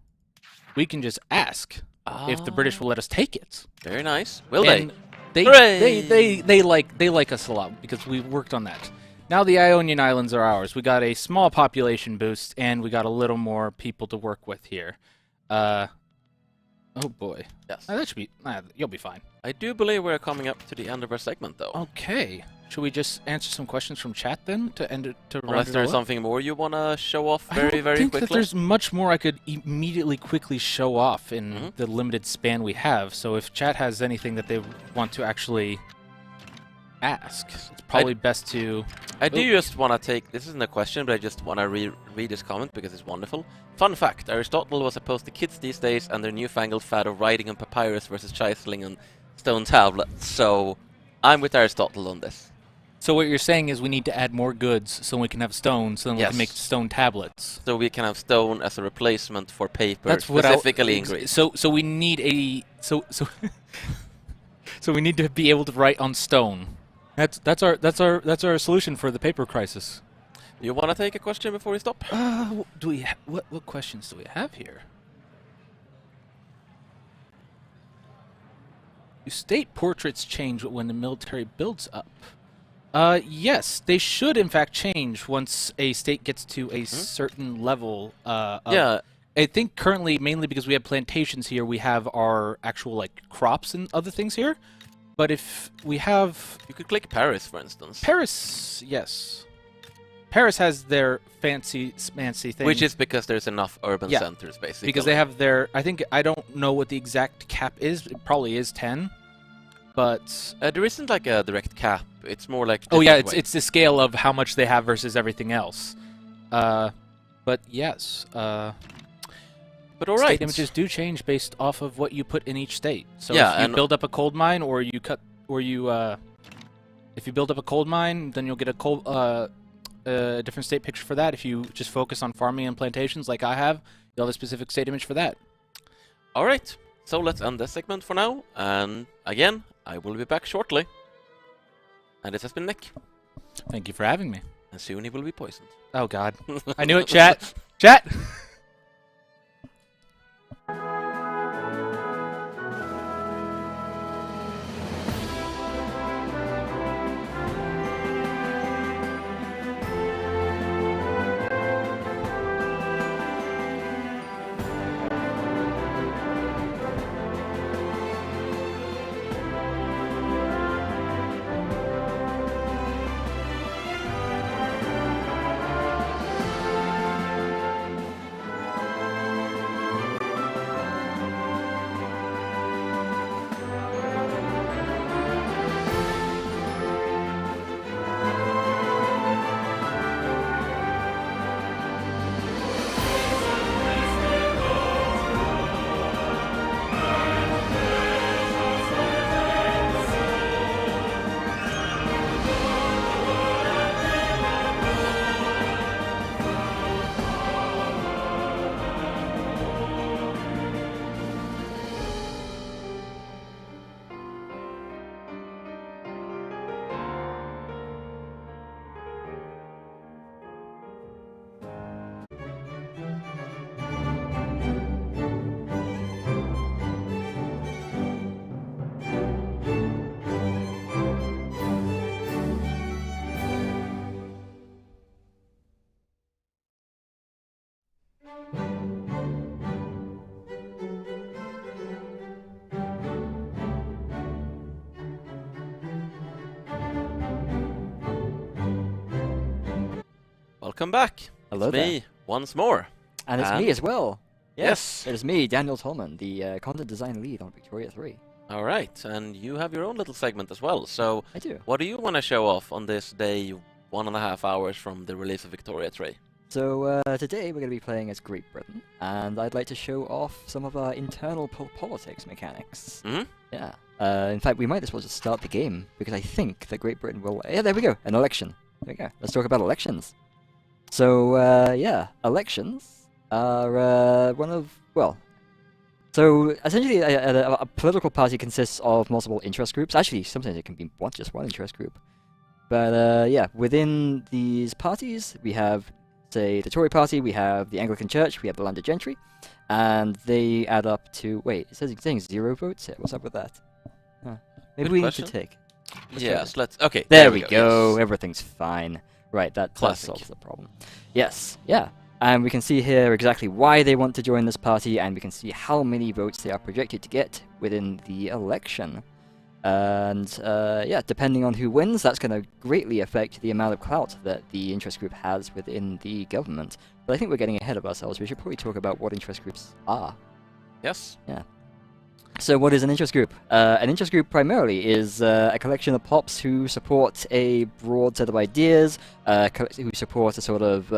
We can just ask if the British will let us take it. Very nice. Will And they? they like us a lot because we worked on that. Now the Ionian Islands are ours. We got a small population boost, and we got a little more people to work with here. Oh boy. Yes. That should be. You'll be fine. I do believe we're coming up to the end of our segment, though. Okay. Should we just answer some questions from chat then to end it? Unless there's something more you want to show off very, very I think quickly. that there's much more I could immediately quickly show off in the limited span we have. So if chat has anything that they want to actually ask, it's probably best to... I do just want to take... This isn't a question, but I just want to read this comment because it's wonderful. Fun fact, Aristotle was opposed to kids these days and their newfangled fad of writing on papyrus versus chiseling on stone tablets. So I'm with Aristotle on this. So what you're saying is we need to add more goods so we can have stone, so then we can make stone tablets. So we can have stone as a replacement for paper, That's specifically in Greece. So we need a so we need to be able to write on stone. That's our solution for the paper crisis. You want to take a question before we stop? Do we what questions do we have here? Do state portraits change when the military builds up? Yes, they should in fact change once a state gets to a certain level. Yeah. I think currently, mainly because we have plantations here, we have our actual like crops and other things here. But if we have You could click Paris, for instance. Paris, yes. Paris has their fancy thing. Which is because there's enough urban Yeah, centers, basically. because they have their, I don't know what the exact cap is. It probably is 10. But there isn't like a direct cap. It's more like... oh yeah, different ways. it's the scale of how much they have versus everything else. But yes, But alright. state images do change based off of what you put in each state. So Yeah, if you and- build up a coal mine, or you if you build up a coal mine, then you'll get a different state picture for that. If you just focus on farming and plantations, like I have, you'll have a specific state image for that. Alright, so let's end this segment for now. And again, I will be back shortly. And this has been Nick. Thank you for having me. And soon he will be poisoned. Oh God, I knew it. Chat, chat. Welcome back. Hello it's there. me once more. And it's me as well. Yes. It is me, Daniel Tolman, the content design lead on Victoria 3. Alright, and you have your own little segment as well. So, I do. what do you want to show off on this day, 1.5 hours from the release of Victoria 3? So today we're going to be playing as Great Britain, and I'd like to show off some of our internal politics mechanics. Hmm? Yeah. In fact, we might as well just start the game, because I think that Great Britain will... Yeah, there we go, an election. There we go. Let's talk about elections. So, yeah, elections are one of... Well, so essentially a political party consists of multiple interest groups. Actually, sometimes it can be just one interest group. But yeah, within these parties, we have, say, the Tory party, we have the Anglican Church, we have the landed gentry, and they add up to... Wait, it says it's saying 0 votes here. What's up with that? Huh. Maybe Good we question. need to take... Yes, let's... Okay, There we go. yes. Everything's fine. Right, that Classic. solves the problem. Yes, yeah. And we can see here exactly why they want to join this party, and we can see how many votes they are projected to get within the election. And yeah, depending on who wins, that's going to greatly affect the amount of clout that the interest group has within the government. But I think we're getting ahead of ourselves. We should probably talk about what interest groups are. Yes. So what is an interest group? An interest group primarily is a collection of pops who support a broad set of ideas, who support a sort of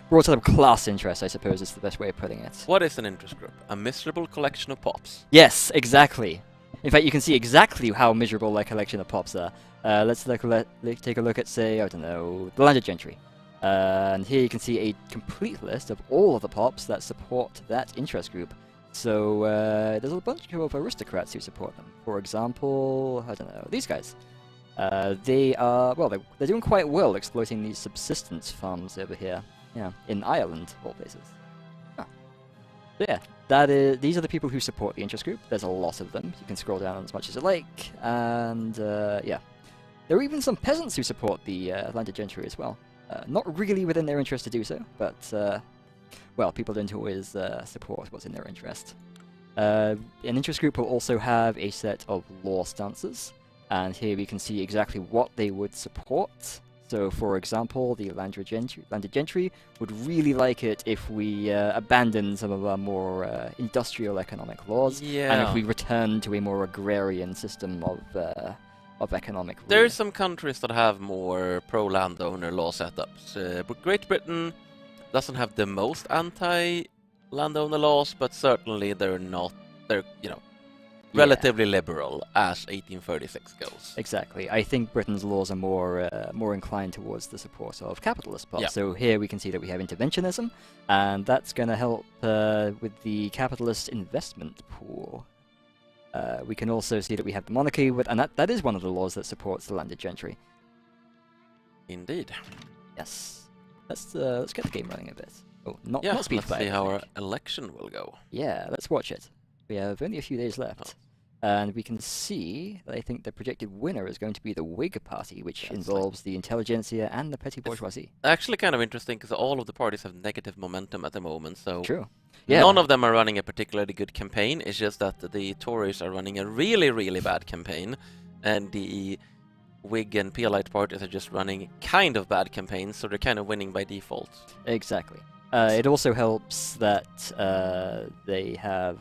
broad set of class interest, I suppose is the best way of putting it. What is an interest group? A miserable collection of pops. Yes, exactly. In fact, you can see exactly how miserable that collection of pops are. Let's take a look at, say, I don't know, the landed gentry. And here you can see a complete list of all of the pops that support that interest group. So there's a bunch of aristocrats who support them. For example, I don't know, these guys. They are, well, they're doing quite well exploiting these subsistence farms over here. Yeah, in Ireland, of all places. Huh. So yeah, these are the people who support the interest group. There's a lot of them. You can scroll down as much as you like. And yeah, there are even some peasants who support the landed gentry as well. Not really within their interest to do so, but well, people don't always support what's in their interest. An interest group will also have a set of law stances. And here we can see exactly what they would support. So, for example, the landed gentry would really like it if we abandoned some of our more industrial economic laws, and if we return to a more agrarian system of economic rule. There's some countries that have more pro-landowner law setups. But Great Britain doesn't have the most anti-landowner laws, but certainly they're relatively liberal as 1836 goes. Exactly. I think Britain's laws are more inclined towards the support of capitalist parts. Yeah. So here we can see that we have interventionism, and that's going to help with the capitalist investment pool. We can also see that we have the monarchy, and that is one of the laws that supports the landed gentry. Indeed. Yes. Let's get the game running a bit. Oh, not speed let's fire, see I how our think. election will go. Yeah, let's watch it. We have only a few days left. And we can see that I think the projected winner is going to be the Whig Party, which involves the intelligentsia and the petty bourgeoisie. Actually kind of interesting, because all of the parties have negative momentum at the moment, so True. Yeah. none of them are running a particularly good campaign. It's just that the Tories are running a really, really bad campaign, and the Whig and Peelite parties are just running kind of bad campaigns, so they're kind of winning by default. Exactly. It also helps that they have,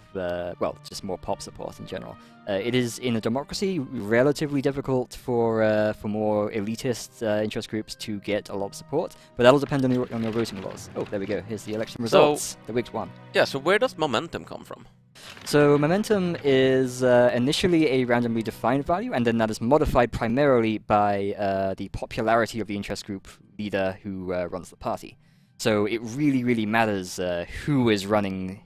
just more pop support in general. It is, in a democracy, relatively difficult for more elitist interest groups to get a lot of support, but that'll depend on your voting laws. Oh, there we go. Here's the election results. The Whigs won. Yeah, so where does momentum come from? So momentum is initially a randomly defined value, and then that is modified primarily by the popularity of the interest group leader who runs the party. So it really, really matters who is running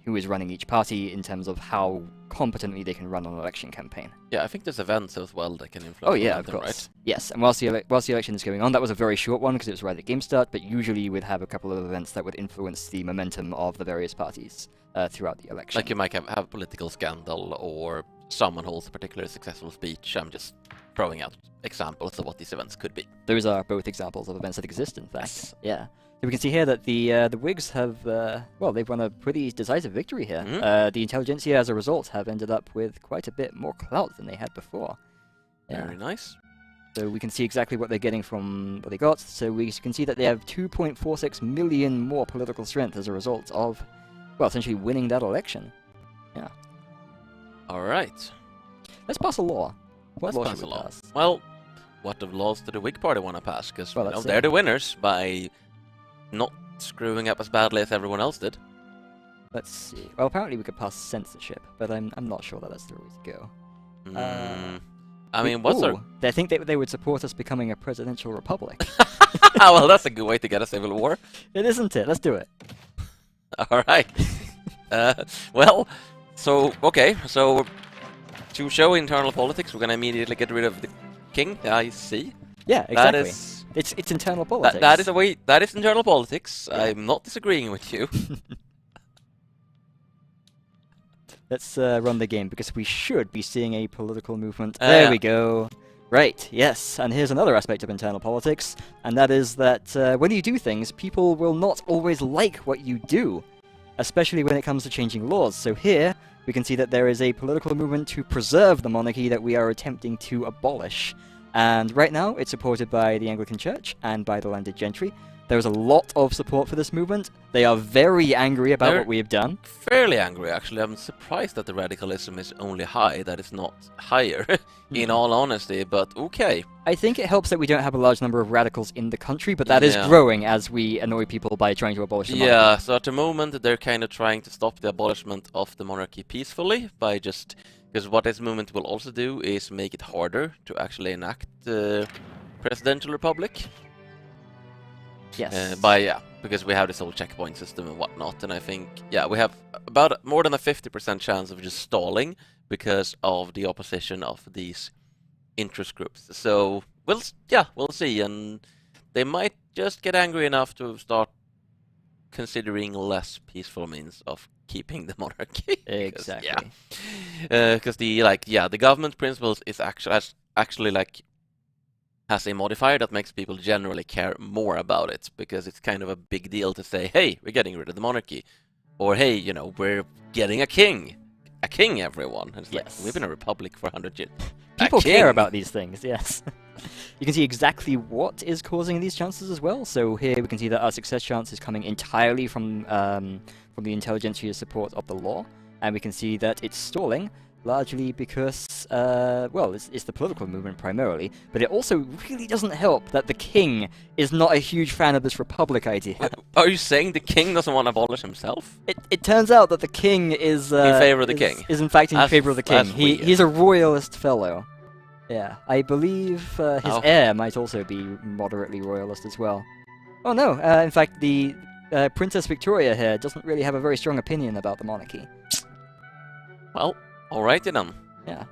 each party in terms of how competently they can run an election campaign. Yeah, I think there's events as well that can influence. Oh yeah, momentum, of course. Right? Yes, and whilst the election is going on, that was a very short one because it was right at game start. But usually you would have a couple of events that would influence the momentum of the various parties throughout the election. Like you might have political scandal, or someone holds a particularly successful speech. I'm just throwing out examples of what these events could be. Those are both examples of events that exist, in fact. Yes. Yeah. So we can see here that the Whigs have, they've won a pretty decisive victory here. Mm-hmm. The intelligentsia, as a result, have ended up with quite a bit more clout than they had before. Yeah. Very nice. So we can see exactly what they're getting from what they got. So we can see that they have 2.46 million more political strength as a result of, essentially winning that election. Yeah. All right. Let's pass a law. What Let's law pass should a we law. pass? Well, what of laws do the Whig Party want to pass? Because they're the winners by not screwing up as badly as everyone else did. Let's see. Well, apparently we could pass censorship, but I'm not sure that that's the way to go. I mean, what's our... I think they would support us becoming a presidential republic. Well, that's a good way to get a civil war. It isn't it? Let's do it. All right. So to show internal politics, we're gonna immediately get rid of the king. I see. Yeah, exactly. That is... It's internal politics. That is internal politics. Yeah. I'm not disagreeing with you. Let's run the game, because we should be seeing a political movement. There we go. Right, yes. And here's another aspect of internal politics, and that is that when you do things, people will not always like what you do, especially when it comes to changing laws. So here, we can see that there is a political movement to preserve the monarchy that we are attempting to abolish. And right now, it's supported by the Anglican Church and by the landed gentry. There's a lot of support for this movement. They are very angry about what we have done. Fairly angry, actually. I'm surprised that the radicalism is only high, that it's not higher, in all honesty, but okay. I think it helps that we don't have a large number of radicals in the country, but that is growing as we annoy people by trying to abolish the monarchy. Yeah, so at the moment, they're kind of trying to stop the abolishment of the monarchy peacefully by just... Because what this movement will also do is make it harder to actually enact the presidential republic. Yes. Because we have this whole checkpoint system and whatnot, and I think, we have about more than a 50% chance of just stalling because of the opposition of these interest groups. So, we'll see, and they might just get angry enough to start considering less peaceful means of keeping the monarchy. Exactly. Because the government principles is actually has a modifier that makes people generally care more about it, because it's kind of a big deal to say, hey, we're getting rid of the monarchy, or hey, we're getting a king. a king, everyone. And it's Yes. like, we've been a republic for 100 years. People care king. about these things, yes. You can see exactly what is causing these chances as well. So here we can see that our success chance is coming entirely from the intelligentsia support of the law, and we can see that it's stalling largely because, well, it's the political movement primarily, but it also really doesn't help that the king is not a huge fan of this republic idea. Are you saying the king doesn't want to abolish himself? It turns out that the king is In favor of the king. Is in fact in That's- favor of the king. that's weird. He's a royalist fellow. Yeah, I believe his Oh. heir might also be moderately royalist as well. Oh no, in fact the Princess Victoria here doesn't really have a very strong opinion about the monarchy. Well, alrighty then. Yeah.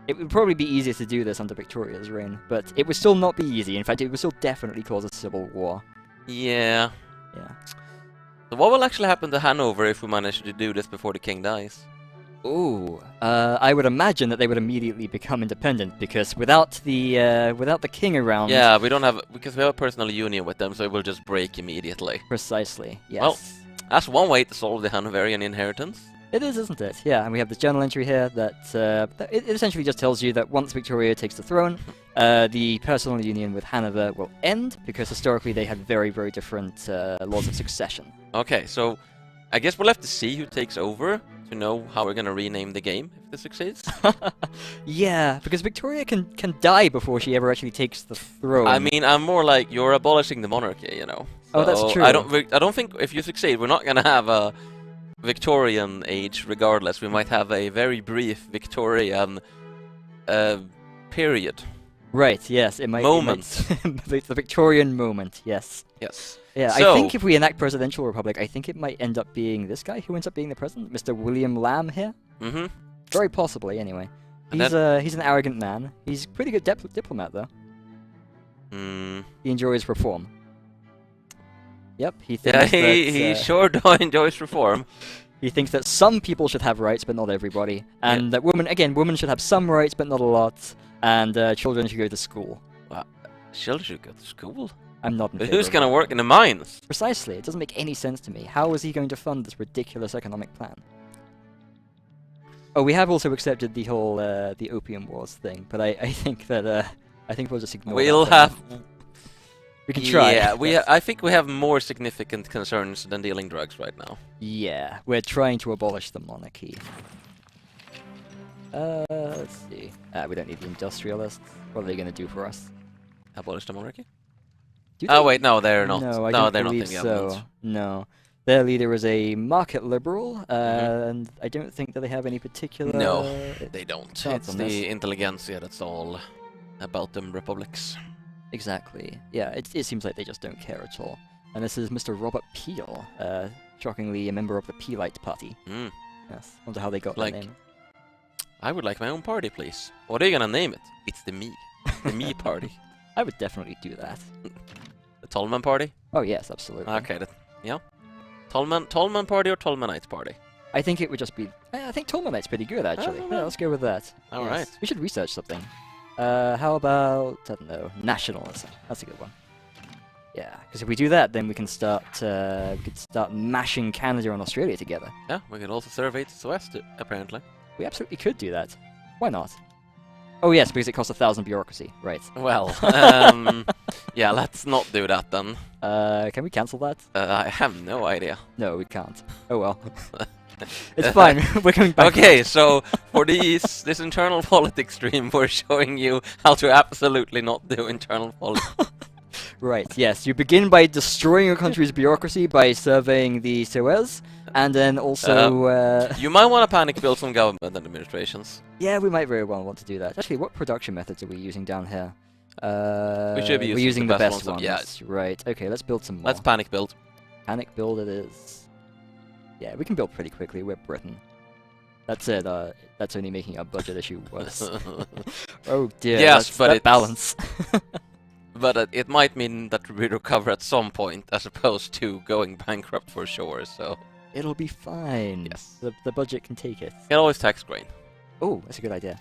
It would probably be easier to do this under Victoria's reign, but it would still not be easy. In fact, it would still definitely cause a civil war. Yeah. Yeah. So what will actually happen to Hanover if we manage to do this before the king dies? Ooh, I would imagine that they would immediately become independent because without the king around. Yeah, we don't have, because we have a personal union with them, so it will just break immediately. Precisely. Yes. Well, that's one way to solve the Hanoverian inheritance. It is, isn't it? Yeah, and we have this journal entry here that it essentially just tells you that once Victoria takes the throne, the personal union with Hanover will end because historically they had very, very different laws of succession. Okay, so I guess we'll have to see who takes over to know how we're gonna rename the game if this succeeds. Yeah, because Victoria can die before she ever actually takes the throne. I mean, I'm more like you're abolishing the monarchy, you know. Oh, that's So true. I don't think if you succeed, we're not gonna have a Victorian age. Regardless, we might have a very brief Victorian period. Right. Yes, it might. Moment. The Victorian moment. Yes. Yes. Yeah, So- I think if we enact presidential republic, I think it might end up being this guy who ends up being the president, Mr. William Lamb here. Mm-hmm. Very possibly, anyway. And He's an arrogant man. He's a pretty good diplomat, though. Mm. He enjoys reform. Yep, he Yeah, thinks that, he sure enjoys reform. he thinks that some people should have rights, but not everybody, and that women should have some rights, but not a lot, and children should go to school. Children should go to school. I'm not in But favor who's of gonna that. work in the mines? Precisely, it doesn't make any sense to me. How is he going to fund this ridiculous economic plan? Oh, we have also accepted the whole the opium wars thing, but I think that I think we'll just ignore. We'll that have. for now. We can try. Yeah, I think we have more significant concerns than dealing drugs right now. Yeah, we're trying to abolish the monarchy. Let's see. We don't need the industrialists. What are they going to do for us? Abolish the monarchy? Do Oh they- wait, no, they're not. No, I no, don't they're not in believe the so. government. No. Their leader is a market liberal, Mhm. and I don't think that they have any particular... No, they don't. thoughts It's on the this? intelligentsia that's all about them republics. Exactly. Yeah, it seems like they just don't care at all. And this is Mr. Robert Peel, shockingly a member of the Peelite Party. Mm. Yes. Wonder how they got Like- their name. I would like my own party, please. What are you gonna name it? It's the me. The me party. I would definitely do that. The Tolman party? Oh yes, absolutely. Okay, yeah. Tolman party or Tolmanite party? I think it would just be... I think Tolmanite's pretty good, actually. don't Yeah, know. let's go with that. All Yes. right. We should research something. How about... I don't know. Nationalism. That's a good one. Yeah, because if we do that, then we can start mashing Canada and Australia together. Yeah, we could also serve East to West, apparently. We absolutely could do that. Why not? Oh yes, because it costs 1,000 bureaucracy. Right. Well, yeah, let's not do that then. Can we cancel that? I have no idea. No, we can't. Oh well. It's fine. We're going back. Okay, so for this internal politics stream, we're showing you how to absolutely not do internal politics. Right, yes. You begin by destroying your country's bureaucracy by surveying the Suez, and then also... You might want to panic build some government administrations. yeah, we might very well want to do that. Actually, what production methods are we using down here? We should be we're using using the the best best ones, ones. yeah. Right, okay, let's build some more. Let's panic build. Panic build it is. Yeah, we can build pretty quickly. We're Britain. That's it. That's only making our budget issue worse. Oh dear. Yes, but that it's- balance. But it might mean that we recover at some point, as opposed to going bankrupt for sure, so... It'll be fine. Yes. The budget can take it. You can always tax grain. Oh, that's a good idea.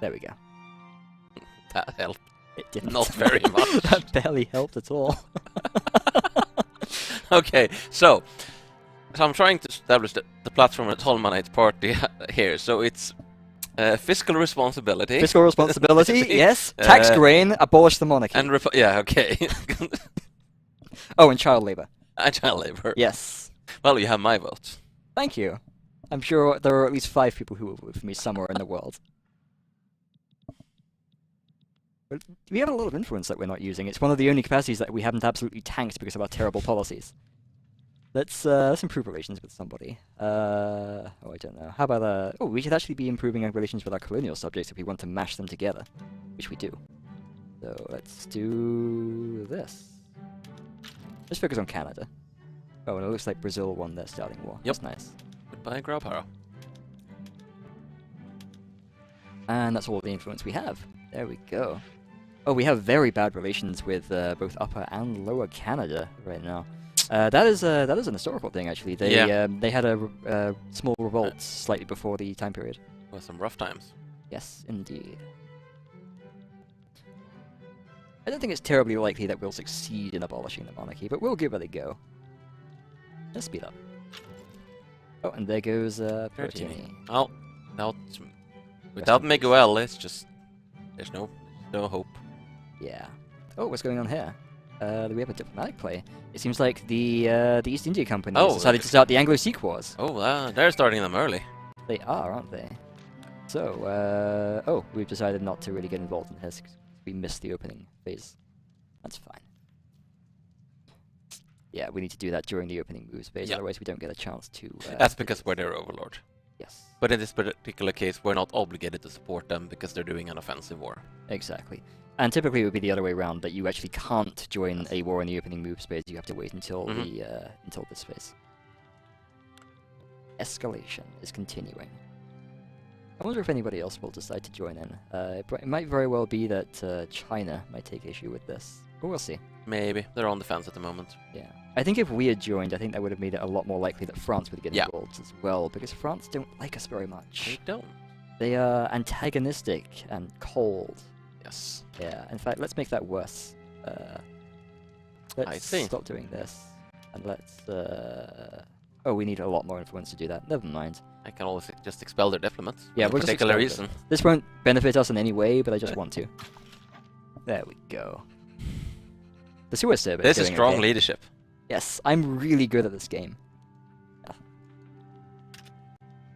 There we go. That helped. It didn't. Not very much. That barely helped at all. Okay, so... So I'm trying to establish the platform of the Tolmanite party here. So it's fiscal responsibility. Fiscal responsibility, yes. Tax grain, abolish the monarchy. And yeah, okay. Oh, and child labor. And child labor. Yes. Well, you have my vote. Thank you. I'm sure there are at least 5 people who will vote for me somewhere in the world. But we have a lot of influence that we're not using. It's one of the only capacities that we haven't absolutely tanked because of our terrible policies. Let's improve relations with somebody. Oh, I don't know. How about oh, we should actually be improving our relations with our colonial subjects if we want to mash them together, which we do. So let's do this. Let's focus on Canada. Oh, and it looks like Brazil won their starting war. Yep. That's nice. Goodbye, Graupower. And that's all the influence we have. There we go. Oh, we have very bad relations with both Upper and Lower Canada right now. That is an historical thing, actually. They had a small revolt slightly before the time period. Well, some rough times. Yes, indeed. I don't think it's terribly likely that we'll succeed in abolishing the monarchy, but we'll give it a go. Let's speed up. Oh, and there goes Pertini. Oh, no, without Miguel, it's just there's no hope. Yeah. Oh, what's going on here? We have a diplomatic play. It seems like the East India Company has decided to start the Anglo-Sikh Wars. Oh, they're starting them early. They are, aren't they? So, oh, we've decided not to really get involved in this because we missed the opening phase. That's fine. Yeah, we need to do that during the opening moves phase, otherwise we don't get a chance to... That's because we're their overlord. Yes. But in this particular case, we're not obligated to support them because they're doing an offensive war. Exactly. And typically it would be the other way around, that you actually can't join a war in the opening moves phase, you have to wait until until this phase. Escalation is continuing. I wonder if anybody else will decide to join in. It might very well be that China might take issue with this, but we'll see. Maybe. They're on the fence at the moment. Yeah. I think if we had joined, I think that would have made it a lot more likely that France would get Yeah. involved as well, because France don't like us very much. They don't. They are antagonistic and cold. Yes. Yeah, in fact, let's make that worse. Let's stop doing this, and let's... Oh, we need a lot more influence to do that. Never mind. I can always just expel their diplomats. Yeah, for we'll just particular expel reason. them. This won't benefit us in any way, but I just want to. There we go. The Suez Service. This is strong leadership. Yes, I'm really good at this game.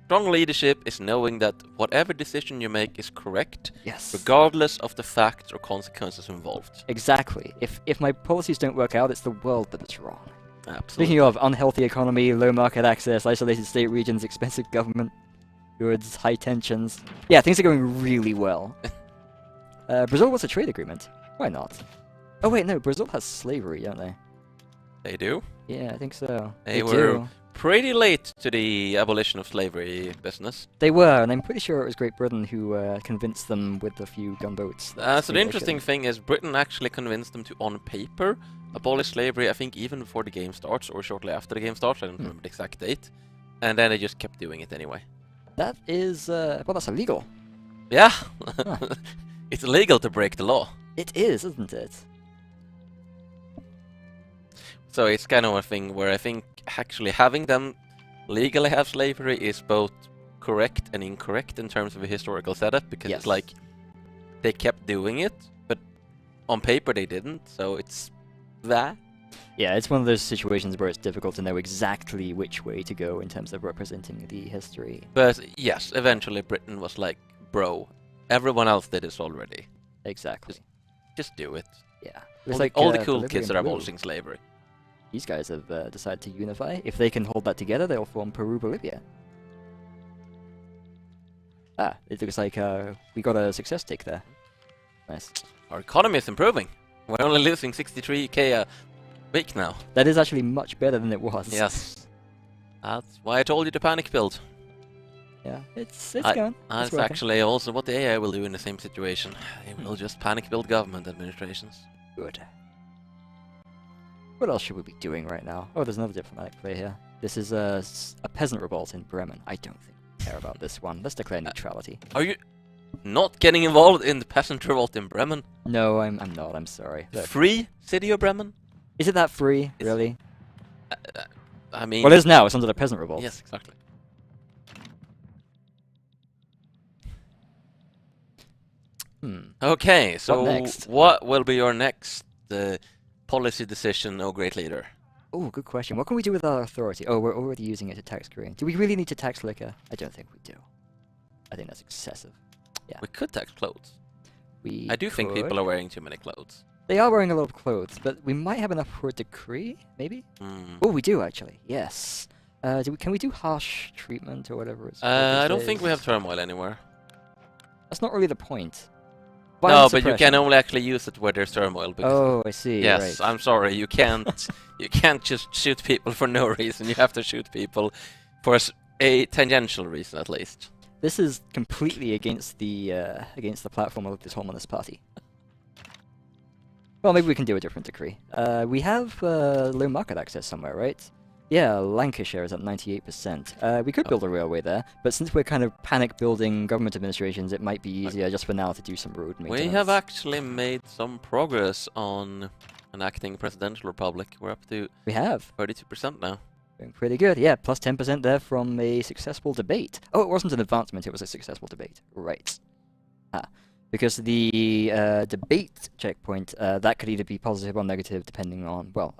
Strong leadership is knowing that whatever decision you make is correct, Yes. regardless of the facts or consequences involved. Exactly. If my policies don't work out, it's the world that is wrong. Absolutely. Speaking of unhealthy economy, low market access, isolated state regions, expensive government goods, high tensions. Yeah, things are going really well. Brazil wants a trade agreement. Why not? Oh wait, no, Brazil has slavery, don't they? They do. Yeah, I think so. They were pretty late to the abolition of slavery business. They were, and I'm pretty sure it was Great Britain who convinced them with a few gunboats. So the interesting thing is Britain actually convinced them to, on paper, abolish slavery, I think even before the game starts, or shortly after the game starts, I don't remember the exact date. And then they just kept doing it anyway. That is, well, that's illegal. Yeah! Huh. It's illegal to break the law. It is, isn't it? So it's kind of a thing where I think actually having them legally have slavery is both correct and incorrect in terms of a historical setup, because it's like they kept doing it, but on paper they didn't, so it's that. Yeah, it's one of those situations where it's difficult to know exactly which way to go in terms of representing the history. But yes, eventually Britain was like, bro, everyone else did this already. Exactly. Just do it. Yeah. All the cool kids are abolishing slavery. These guys have decided to unify. If they can hold that together, they'll form Peru-Bolivia. Ah, it looks like we got a success tick there. Nice. Our economy is improving. We're only losing 63k a week now. That is actually much better than it was. Yes. That's why I told you to panic build. Yeah, it's going. That's working. actually also what the AI will do in the same situation. They will just panic build government administrations. Good. What else should we be doing right now? Oh, there's another diplomatic play here. This is a peasant revolt in Bremen. I don't think we care about this one. Let's declare neutrality. Are you not getting involved in the peasant revolt in Bremen? No, I'm not. I'm sorry. Look. Free city of Bremen? Is it that free? Really? I mean... Well, it is now. It's under the peasant revolt. Yes, exactly. Okay, so next? what will be your next policy decision, oh great leader? Oh, good question. What can we do with our authority? Oh, we're already using it to tax grain. Do we really need to tax liquor? I don't think we do. I think that's excessive. Yeah. We could tax clothes. We I do think could. people are wearing too many clothes. They are wearing a lot of clothes, but we might have enough for a decree, maybe? Oh, we do, actually. Yes. Can we do harsh treatment or whatever it's called I these don't think we days? have turmoil anywhere. That's not really the point. No, Violent but you can suppression. only actually use it where there's turmoil. Because Oh, I see. yes, right. I'm sorry, you can't. You can't just shoot people for no reason. You have to shoot people for a tangential reason, at least. This is completely against the platform of this Homonist party. Well, maybe we can do a different decree. We have low market access somewhere, right? Yeah, Lancashire is at 98%. We could build a railway there, but since we're kind of panic building government administrations, it might be easier just for now to do some road maintenance. We have actually made some progress on enacting presidential republic. We're up to We have. 32% now. Doing pretty good. Yeah, plus 10% there from a successful debate. Oh, it wasn't an advancement, it was a successful debate. Right. Because the debate checkpoint, that could either be positive or negative depending on, well,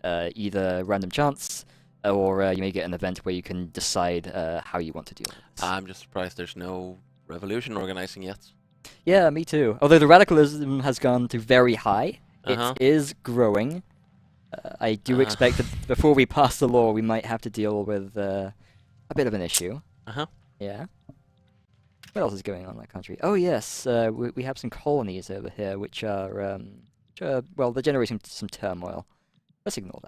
either random chance, or you may get an event where you can decide how you want to deal with it. I'm just surprised there's no revolution organizing yet. Yeah, me too. Although the radicalism has gone to very high, Uh-huh. it is growing. I do expect that before we pass the law, we might have to deal with a bit of an issue. Uh-huh. Yeah. What else is going on in that country? Oh yes, we have some colonies over here, which are well, they're generating some turmoil. Let's ignore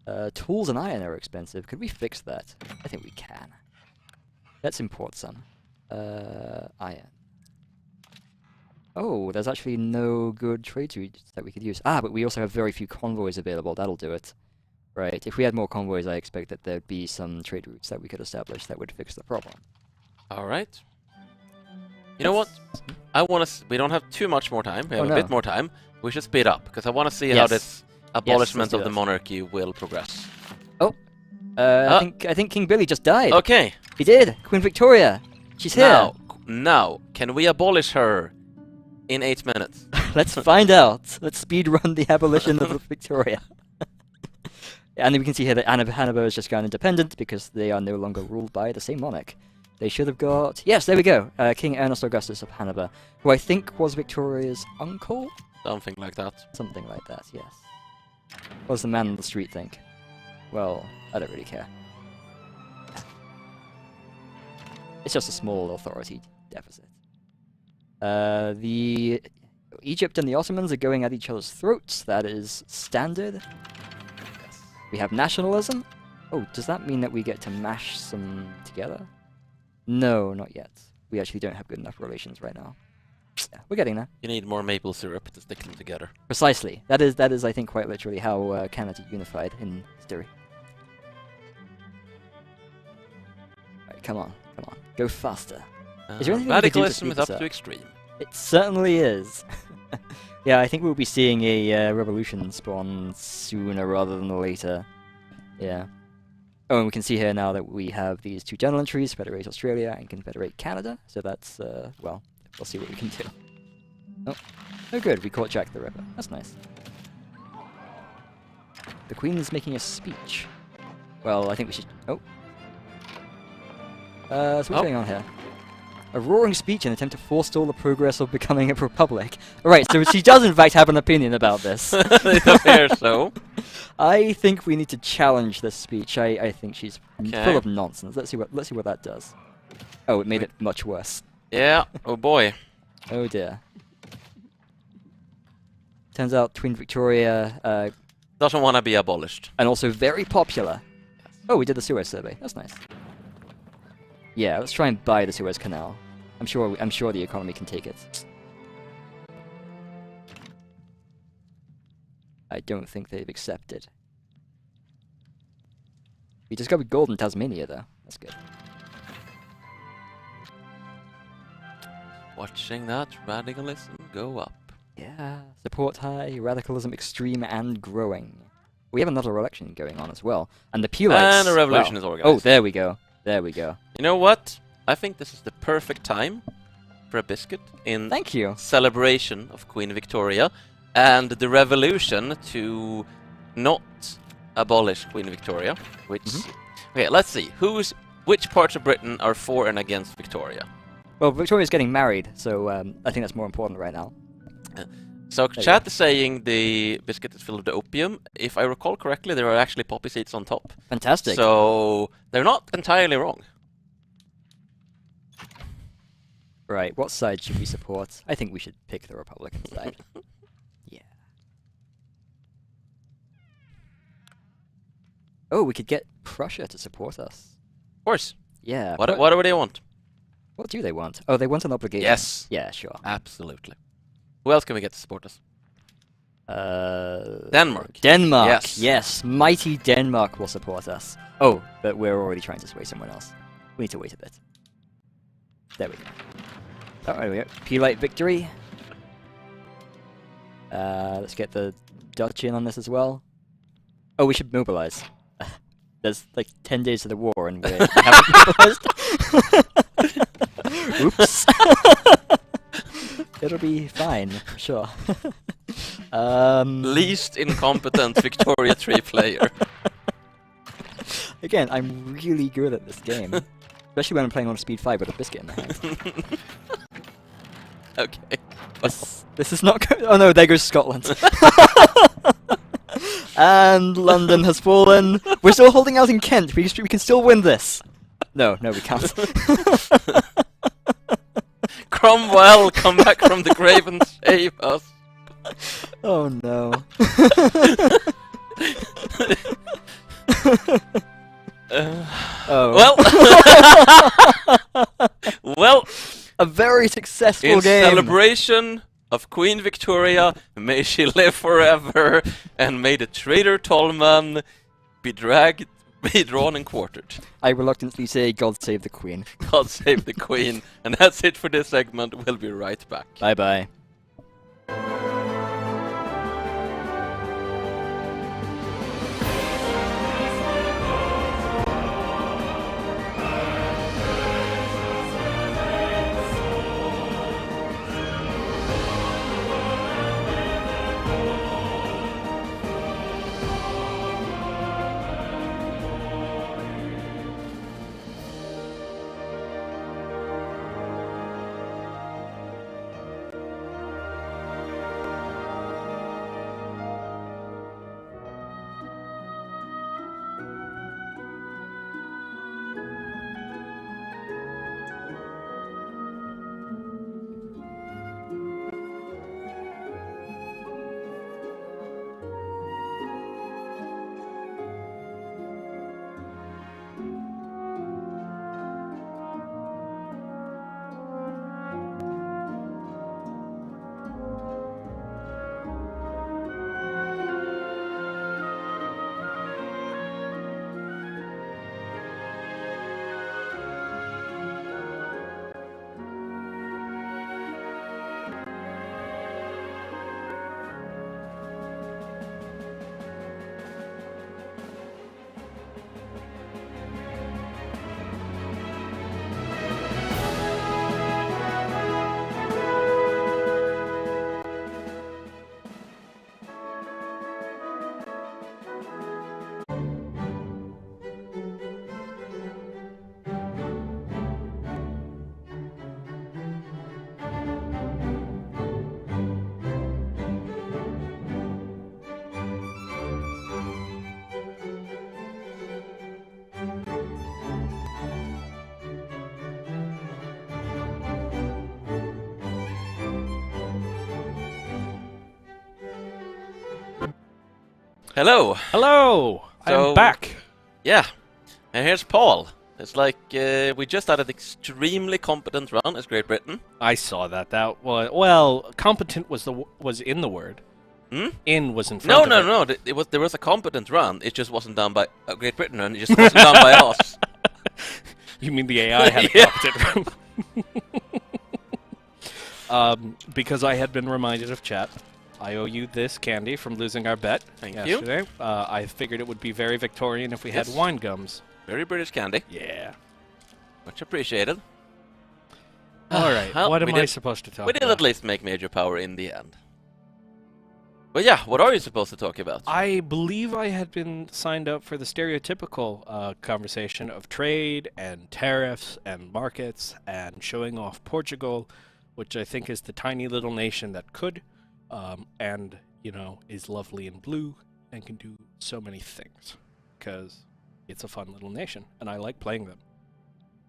that. Tools and iron are expensive. Could we fix that? I think we can. Let's import some. Iron. Oh, there's actually no good trade routes that we could use. Ah, but we also have very few convoys available. That'll do it. Right. If we had more convoys, I expect that there'd be some trade routes that we could establish that would fix the problem. All right. You know what? I want to. We don't have too much more time. We have Oh, a no. bit more time. We should speed up because I want to see how Yes. this abolishment let's do of the that. monarchy will progress. I think King Billy just died. Okay. He did. Queen Victoria. She's here. Now, can we abolish her in 8 minutes? Let's find out. Let's speed run the abolition of Victoria. And then we can see here that Hanover has just gone independent because they are no longer ruled by the same monarch. They should have got... Yes, there we go. King Ernest Augustus of Hanover, who I think was Victoria's uncle? Something like that. Something like that, yes. What does the man on the street think? Well, I don't really care. It's just a small authority deficit. The Egypt and the Ottomans are going at each other's throats. That is standard. We have nationalism. Oh, does that mean that we get to mash some together? No, not yet. We actually don't have good enough relations right now. Yeah, we're getting there. You need more maple syrup to stick them together. Precisely. That is, I think, quite literally how Canada unified in history. Right, come on. Go faster. Is there anything we could do to Radicalism speed is up this to up? extreme. It certainly is. Yeah, I think we'll be seeing a revolution spawn sooner rather than later. Yeah. Oh, and we can see here now that we have these two journal entries, Federate Australia and Confederate Canada. So that's, well, we'll see what we can do. Oh, good, we caught Jack the Ripper. That's nice. The Queen's making a speech. Well, I think we should... Oh. So what's going on here? A roaring speech in an attempt to forestall the progress of becoming a republic. Alright, so she does in fact have an opinion about this. It appears so. I think we need to challenge this speech. I think she's Okay. full of nonsense. Let's see what that does. Oh, it made it much worse. Yeah. Oh boy. Oh dear. Turns out Queen Victoria, Doesn't want to be abolished. and also very popular. Oh, we did the Suez survey. That's nice. Yeah, let's try and buy the Suez Canal. I'm sure the economy can take it. I don't think they've accepted. We discovered gold in Tasmania, though. That's good. Watching that radicalism go up. Yeah, support high, radicalism extreme and growing. We have another election going on as well, and the Pulites. And a revolution is organized. Oh, there we go. There we go. You know what? I think this is the perfect time for a biscuit in Thank you. celebration of Queen Victoria and the revolution to not abolish Queen Victoria. Which, okay, let's see. Which parts of Britain are for and against Victoria? Well, Victoria's getting married, so I think that's more important right now. So There you chat is saying the biscuit is filled with opium. If I recall correctly, there are actually poppy seeds on top. Fantastic. So they're not entirely wrong. Right, what side should we support? I think we should pick the Republican side. Yeah. Oh, we could get Prussia to support us. Of course. Yeah. What do they want? What do they want? Oh, they want an obligation. Yes. Yeah, sure. Absolutely. Who else can we get to support us? Denmark. Denmark. Yes. Yes, mighty Denmark will support us. Oh, but we're already trying to sway someone else. We need to wait a bit. There we go. Oh, there we go. Pulite victory. Let's get the Dutch in on this as well. Oh, we should mobilize. There's like 10 days to the war and we haven't mobilized. Oops. It'll be fine, sure. Least incompetent Victoria 3 player. Again, I'm really good at this game. Especially when I'm playing on speed 5 with a biscuit in the hand. Okay. This is not good. Oh no, there goes Scotland. And London has fallen. We're still holding out in Kent. We can still win this. No, we can't. Cromwell, come back from the grave and save us. Oh no. Oh. Well, a very successful in game. celebration of Queen Victoria, may she live forever, and may the traitor Tolman be drawn and quartered. I reluctantly say, God save the Queen. God save the Queen. And that's it for this segment. We'll be right back. Bye bye. Hello. Hello! So- I'm back. Yeah. And here's Paul. It's like we just had an extremely competent run as Great Britain. I saw that. That was well. Competent was in the word. Hmm? In was in No, front. of it. there was a competent run. It just wasn't done by Great Britain, and it just wasn't done by us. You mean the AI had a Yeah. competent run? Because I had been reminded of chat I owe you this candy from losing our bet Thank you. yesterday. I figured it would be very Victorian if we had Yes. wine gums. Very British candy. Yeah. Much appreciated. All right. Well, what we am I did- supposed to talk We did about? at least make major power in the end. But yeah, what are you supposed to talk about? I believe I had been signed up for the stereotypical conversation of trade and tariffs and markets and showing off Portugal, which I think is the tiny little nation that could, and, you know, is lovely and blue and can do so many things because it's a fun little nation and I like playing them.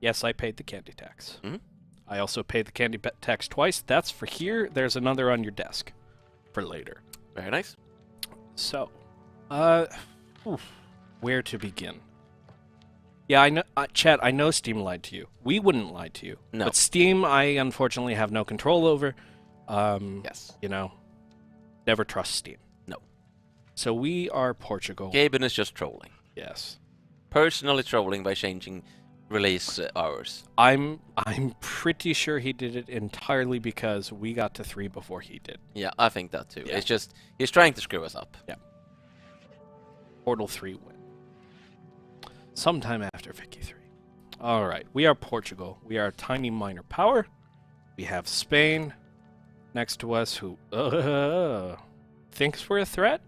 Yes, I paid the candy tax. Mhm. I also paid the candy tax twice. That's for here. There's another on your desk for later. Very nice. So, where to begin? Yeah, I know, Chad. I know Steam lied to you. We wouldn't lie to you. No. But Steam, I unfortunately have no control over. Yes. You know, never trust Steam. No. So we are Portugal. Gaben is just trolling. Yes. Personally trolling by changing release hours. I'm pretty sure he did it entirely because we got to 3 before he did. Yeah, I think that too. Yeah. It's just, he's trying to screw us up. Portal 3 win. Sometime after Vicky 3. All right, we are Portugal. We are a tiny minor power. We have Spain next to us who thinks we're a threat.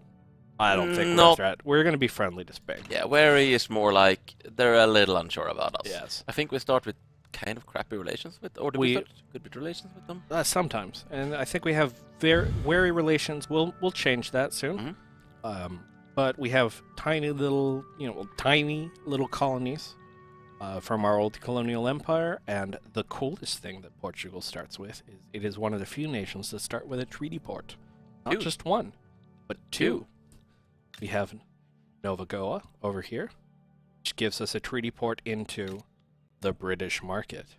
I don't think we're a No. threat. We're going to be friendly to Spain. Yeah, wary is more like, they're a little unsure about us. Yes. I think we start with kind of crappy relations with, or do we start good relations with them? Sometimes, and I think we have very wary relations. We'll change that soon. Mhm. But we have tiny little colonies from our old colonial empire, and the coolest thing that Portugal starts with is it is one of the few nations that start with a treaty port. Not Two. just one, but two. We have Nova Goa over here, which gives us a treaty port into the British market.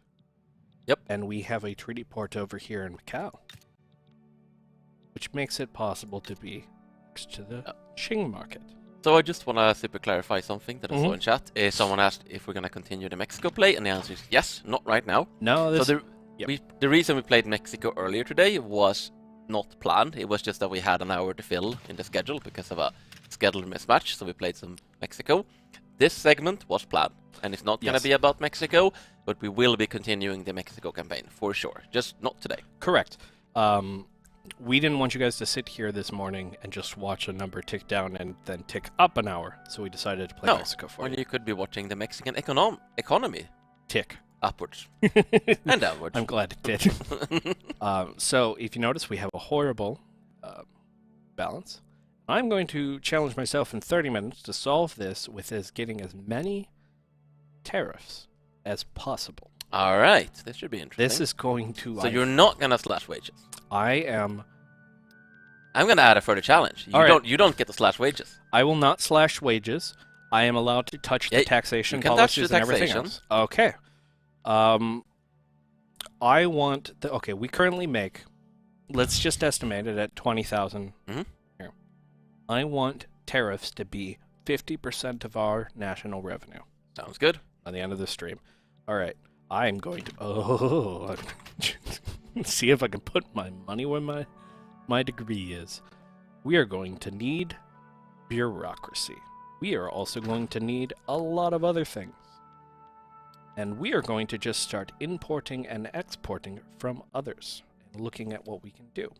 Yep. And we have a treaty port over here in Macau, which makes it possible to be next to the Qing market. So I just want to super clarify something that I saw Mhm. in chat. Someone asked if we're going to continue the Mexico play, and the answer is yes, not right now. No, this So yep. the reason we played Mexico earlier today was not planned. It was just that we had an hour to fill in the schedule because of a scheduled mismatch, so we played some Mexico. This segment was planned, and it's not going to Yes. be about Mexico, but we will be continuing the Mexico campaign for sure. Just not today. correct. We didn't want you guys to sit here this morning and just watch a number tick down and then tick up an hour, so we decided to play No, Mexico for when you. you could be watching the Mexican economy Tick. upwards and downwards. I'm glad it did. So if you notice, we have a horrible balance. I'm going to challenge myself in 30 minutes to solve this with getting as many tariffs as possible. All right, this should be interesting. This is going to... So you're not gonna slash wages. I am... I'm gonna add a further challenge. All right. You don't get to slash wages. I will not slash wages. I am allowed to touch Yeah, the taxation you can touch policies the and everything taxation. else. Okay. I want... Okay, we currently make... Let's just estimate it at 20,000 Mhm. here. I want tariffs to be 50% of our national revenue Sounds good. on the end of the stream. All right. I'm going to... see if I can put my money where my degree is. We are going to need bureaucracy. We are also going to need a lot of other things. And we are going to just start importing and exporting from others and looking at what we can do.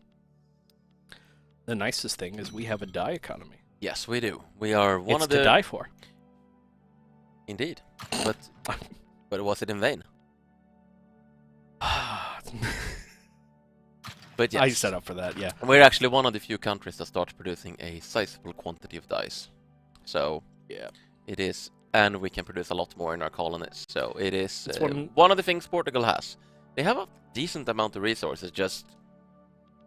The nicest thing is we have a die economy. Yes, we do. We are one It's of the to die for. Indeed, but was it in vain? But yes, I set up for that, yeah. we're actually one of the few countries that starts producing a sizable quantity of dice. So Yeah. it is, and we can produce a lot more in our colonies. So it is It's one of the things Portugal has. They have a decent amount of resources, just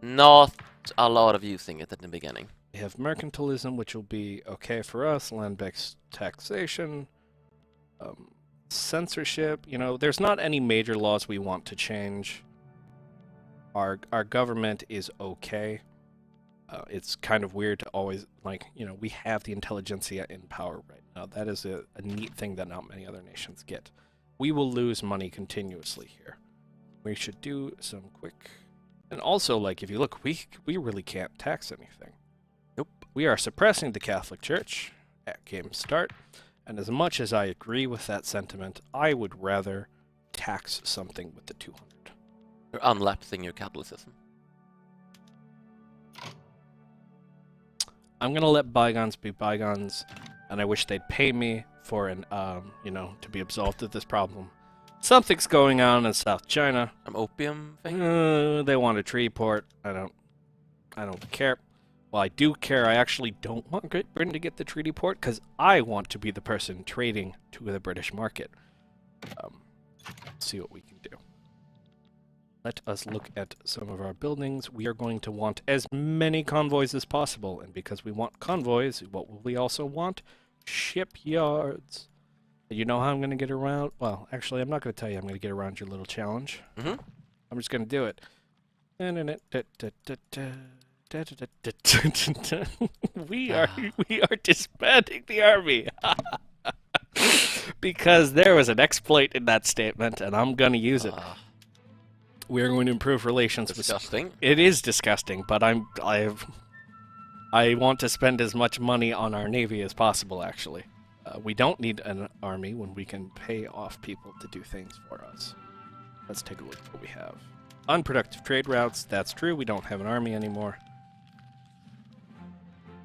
not a lot of using it at the beginning. We have mercantilism, which will be okay for us, land-based taxation, censorship. You know, there's not any major laws we want to change. Our government is okay. It's kind of weird to always, like, you know, we have the intelligentsia in power right now. That is a neat thing that not many other nations get. We will lose money continuously here. We should do some quick And also, like, if you look, we really can't tax anything. Nope. We are suppressing the Catholic Church at game start, and as much as I agree with that sentiment, I would rather tax something with the 200. You're unlapsing your Catholicism. I'm gonna let bygones be bygones, and I wish they'd pay me for an, to be absolved of this problem. Something's going on in South China. Some opium thing? They want a treaty port. I don't care. Well, I do care. I actually don't want Great Britain to get the treaty port because I want to be the person trading to the British market. See what we can do. Let us look at some of our buildings. We are going to want as many convoys as possible, and because we want convoys, what will we also want? Shipyards. You know how I'm going to get around? Well, actually, I'm not going to tell you I'm going to get around your little challenge. Mm-hmm. I'm just going to do it. We are disbanding the army. Because there was an exploit in that statement, and I'm going to use it. We are going to improve relations. Disgusting. It is disgusting, but I want to spend as much money on our navy as possible, actually. We don't need an army when we can pay off people to do things for us. Let's take a look at what we have. Unproductive trade routes, that's true. We don't have an army anymore.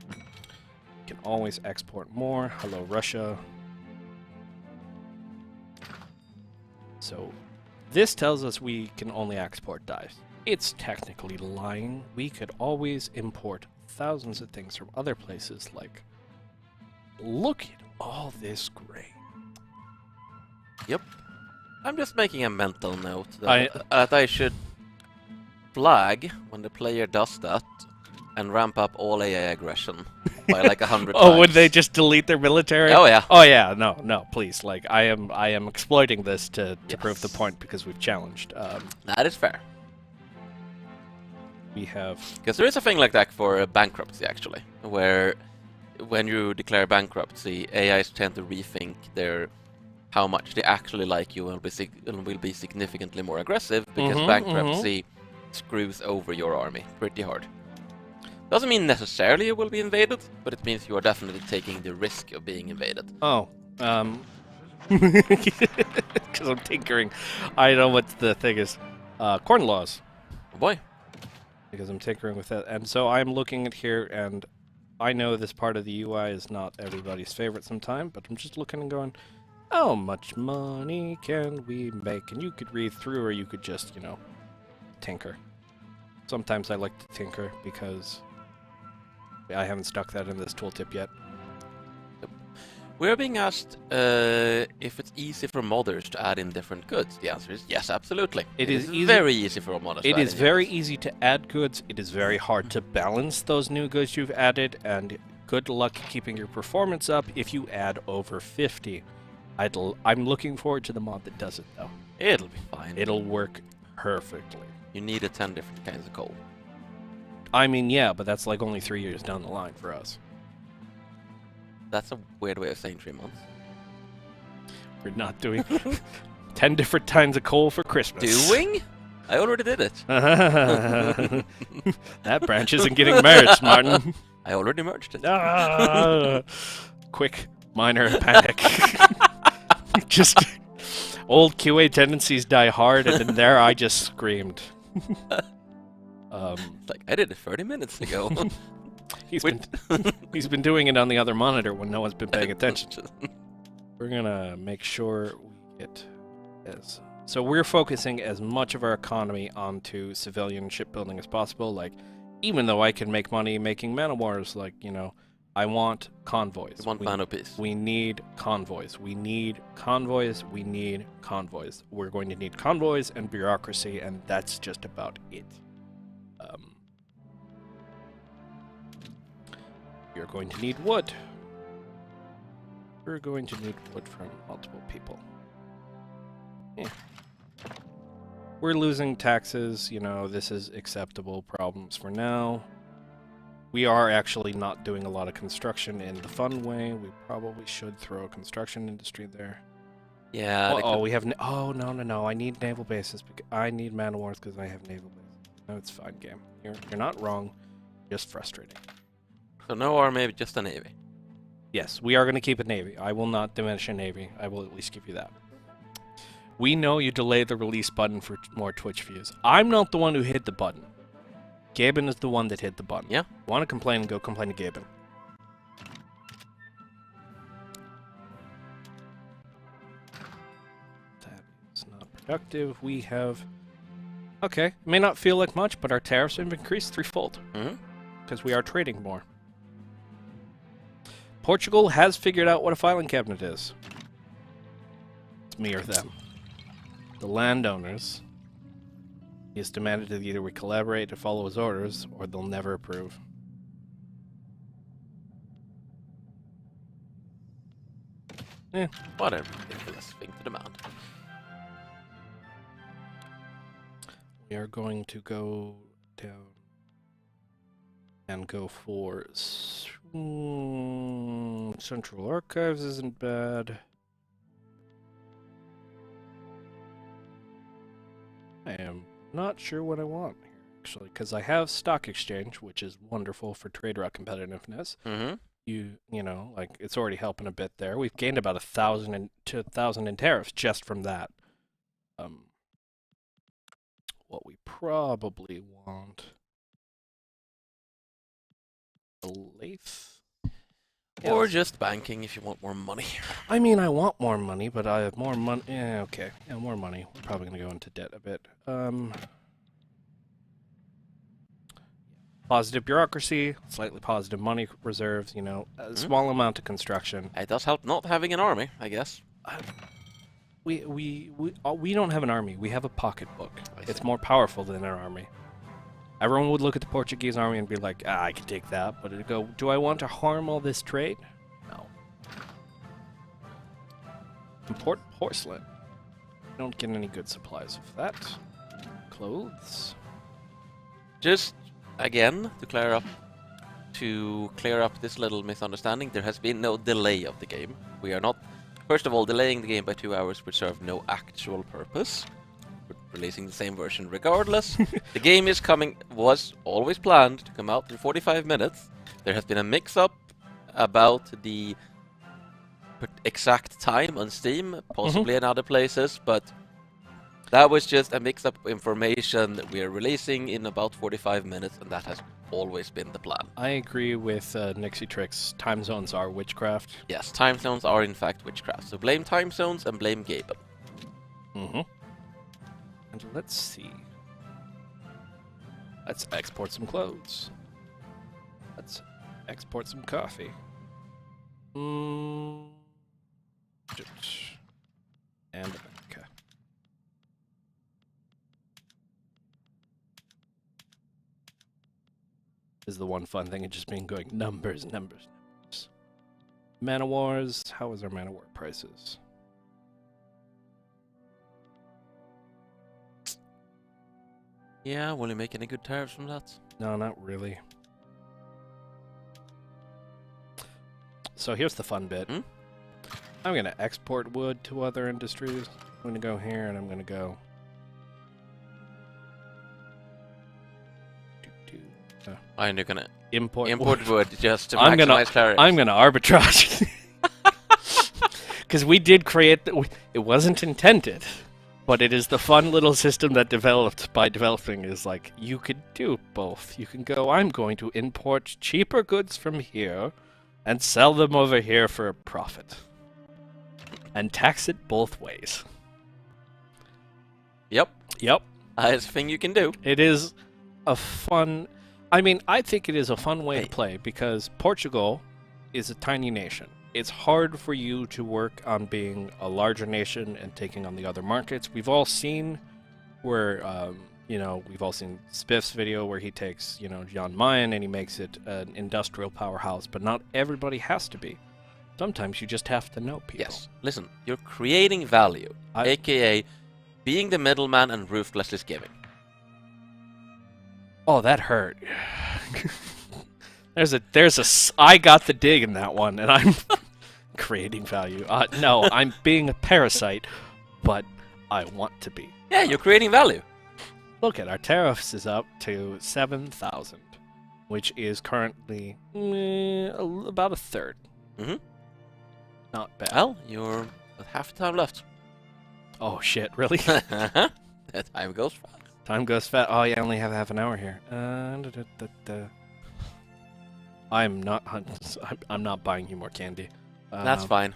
We can always export more. Hello, Russia. So, this tells us we can only export dyes. It's technically lying. We could always import thousands of things from other places, like, look at all this grain. Yep. I'm just making a mental note that I should flag when the player does that and ramp up all AI aggression by like 100 times. Oh, would they just delete their military? Oh yeah. Oh yeah, no, please. Like I am exploiting this to prove the point because we've challenged. That is fair. We have Because there is a thing like that for bankruptcy actually, where when you declare bankruptcy, AIs tend to rethink how much they actually like you and will be significantly more aggressive because bankruptcy screws over your army pretty hard. Doesn't mean necessarily you will be invaded, but it means you are definitely taking the risk of being invaded. because I'm tinkering. I know what the thing is. Corn laws. Oh boy. Because I'm tinkering with that, and so I'm looking at here, and I know this part of the UI is not everybody's favorite sometime, but I'm just looking and going, how much money can we make? And you could read through, or you could just, tinker. Sometimes I like to tinker because I haven't stuck that in this tooltip yet. We're being asked if it's easy for modders to add in different goods. The answer is yes, absolutely. It is very easy for modders. It is very easy to add goods. It is very hard to balance those new goods you've added, and good luck keeping your performance up if you add over 50. I'm looking forward to the mod that does it, though. It'll be fine. It'll work perfectly. You need 10 different kinds of coal. I mean, yeah, but that's like only 3 years down the line for us. That's a weird way of saying 3 months. We're not doing 10 different kinds of coal for Christmas. Doing? I already did it. That branch isn't getting merged, Martin. I already merged it. Quick, minor panic. Just old QA tendencies die hard, and in there I just screamed. Like, I did it 30 minutes ago. He's been doing it on the other monitor when no one's been paying attention. We're gonna make sure we get as... So we're focusing as much of our economy onto civilian shipbuilding as possible. Like, even though I can make money making man of wars, like, I want convoys. You want man peace. We need convoys. We need convoys. We need convoys. We're going to need convoys and bureaucracy, and that's just about it. We're going to need wood. We're going to need wood from multiple people. Yeah. We're losing taxes, this is acceptable problems for now. We are actually not doing a lot of construction in the fun way. We probably should throw a construction industry there. Yeah. Oh, we have... Oh, no. I need naval bases. I need man of wars because I have naval bases. No, it's fine, game. You're not wrong. Just frustrating. So no army, just a navy. Yes, we are going to keep a navy. I will not diminish a navy. I will at least give you that. We know you delayed the release button for more Twitch views. I'm not the one who hit the button. Gaben is the one that hit the button. Yeah. Want to complain, go complain to Gaben. That is not productive. We have... Okay, it may not feel like much, but our tariffs have increased threefold. Because we are trading more. Portugal has figured out what a filing cabinet is. It's me or them. The landowners. He has demanded that either we collaborate to follow his orders, or they'll never approve. What a ridiculous thing to demand. We are going to go down and go for Central Archives isn't bad. I am not sure what I want here, actually, because I have Stock Exchange, which is wonderful for trade route competitiveness. You know, like, it's already helping a bit there. We've gained about 1,000 to 1,000 in tariffs just from that. What we probably want... a lathe? Or just banking if you want more money. I mean, I want more money, but I have more money. Yeah, okay. Yeah, more money. We're probably going to go into debt a bit. Positive bureaucracy, slightly positive money reserves, you know, a small amount of construction. It does help not having an army, I guess. We don't have an army. We have a pocketbook. It's more powerful than an army. Everyone would look at the Portuguese army and be like, I can take that. But it'd go, do I want to harm all this trade? No. Import porcelain. Don't get any good supplies of that. Clothes. Just, again, to clear up this little misunderstanding, there has been no delay of the game. We are not, first of all, delaying the game by 2 hours would serve no actual purpose. Releasing the same version regardless. The game was always planned to come out in 45 minutes. There has been a mix-up about the exact time on Steam, possibly in other places, but that was just a mix-up information that we are releasing in about 45 minutes, and that has always been the plan. I agree with Nixie Tricks. Time zones are witchcraft. Yes, time zones are in fact witchcraft. So blame time zones and blame Gaben. And let's see. Let's export some clothes. Let's export some coffee. And okay. Is the one fun thing of just being going numbers. Mana Wars. How is our Mana War prices? Yeah, will you make any good tariffs from that? No, not really. So here's the fun bit. I'm going to export wood to other industries. I'm going to go here and I'm going to go... I'm going to import wood just to maximize tariffs. I'm going to arbitrage. Because we did create... It wasn't intended. But it is the fun little system that developed by developing is like, you could do both. You can go, I'm going to import cheaper goods from here and sell them over here for a profit. And tax it both ways. Yep. Yep. That's a thing you can do. It is a fun... I mean, I think it is a fun way to play because Portugal is a tiny nation. It's hard for you to work on being a larger nation and taking on the other markets. We've all seen where, we've all seen Spiff's video where he takes, Jan Mayen and he makes it an industrial powerhouse, but not everybody has to be. Sometimes you just have to know people. Yes. Listen, you're creating value, aka being the middleman and ruthlessly giving. Oh, that hurt. I got the dig in that one, and I'm creating value. No, I'm being a parasite, but I want to be. Yeah, you're creating value. Look at our tariffs is up to 7,000, which is currently about a third. Mm-hmm. Not bad. Well, you're with half the time left. Oh shit! Really? That time goes fast. Time goes fast. Oh yeah, I only have half an hour here. I'm not. I'm not buying you more candy. That's fine.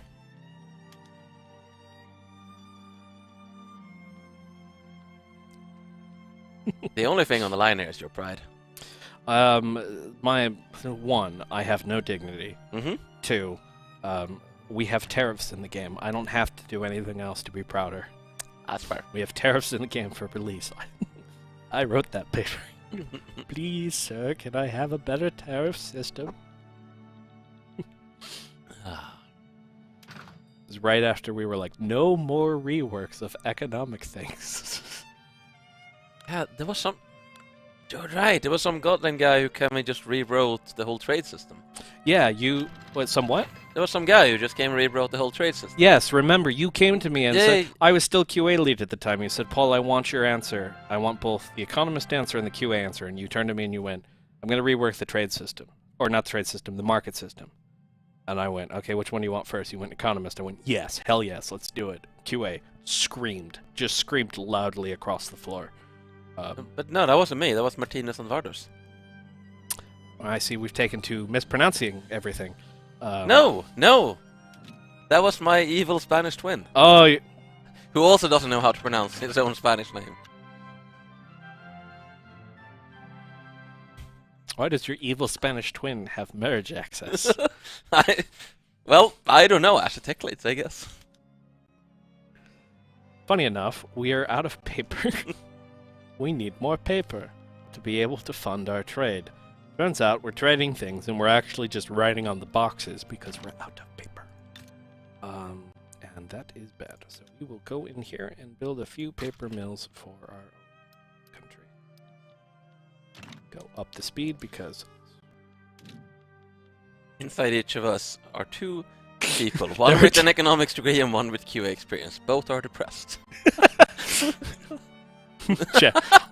The only thing on the line here is your pride. My one, I have no dignity. Mm-hmm. Two, we have tariffs in the game. I don't have to do anything else to be prouder. That's fair. We have tariffs in the game for release. I wrote that paper. Please, sir, can I have a better tariff system? It was right after we were like, no more reworks of economic things. Yeah, there was some... You're right, there was some Gotland guy who came and just rewrote the whole trade system. Yeah, you... What, some what? There was some guy who just came and rewrote the whole trade system. Yes, remember, you came to me and said... Yeah. I was still QA lead at the time. You said, Paul, I want your answer. I want both the economist answer and the QA answer. And you turned to me and you went, I'm going to rework the trade system. Or not the trade system, the market system. And I went, okay, which one do you want first? You went economist. I went, yes, hell yes, let's do it. QA screamed. Just screamed loudly across the floor. But no, that wasn't me. That was Martinez and Vardos. I see we've taken to mispronouncing everything. No! That was my evil Spanish twin, Oh, who also doesn't know how to pronounce his own Spanish name. why does your evil Spanish twin have marriage access? Well, I don't know. Asher Techlates, I guess. Funny enough, we are out of paper. We need more paper to be able to fund our trade. Turns out we're trading things and we're actually just writing on the boxes because we're out of paper. And that is bad. So we will go in here and build a few paper mills for our own country. Go up the speed because... Inside each of us are two people, one with an economics degree and one with QA experience. Both are depressed.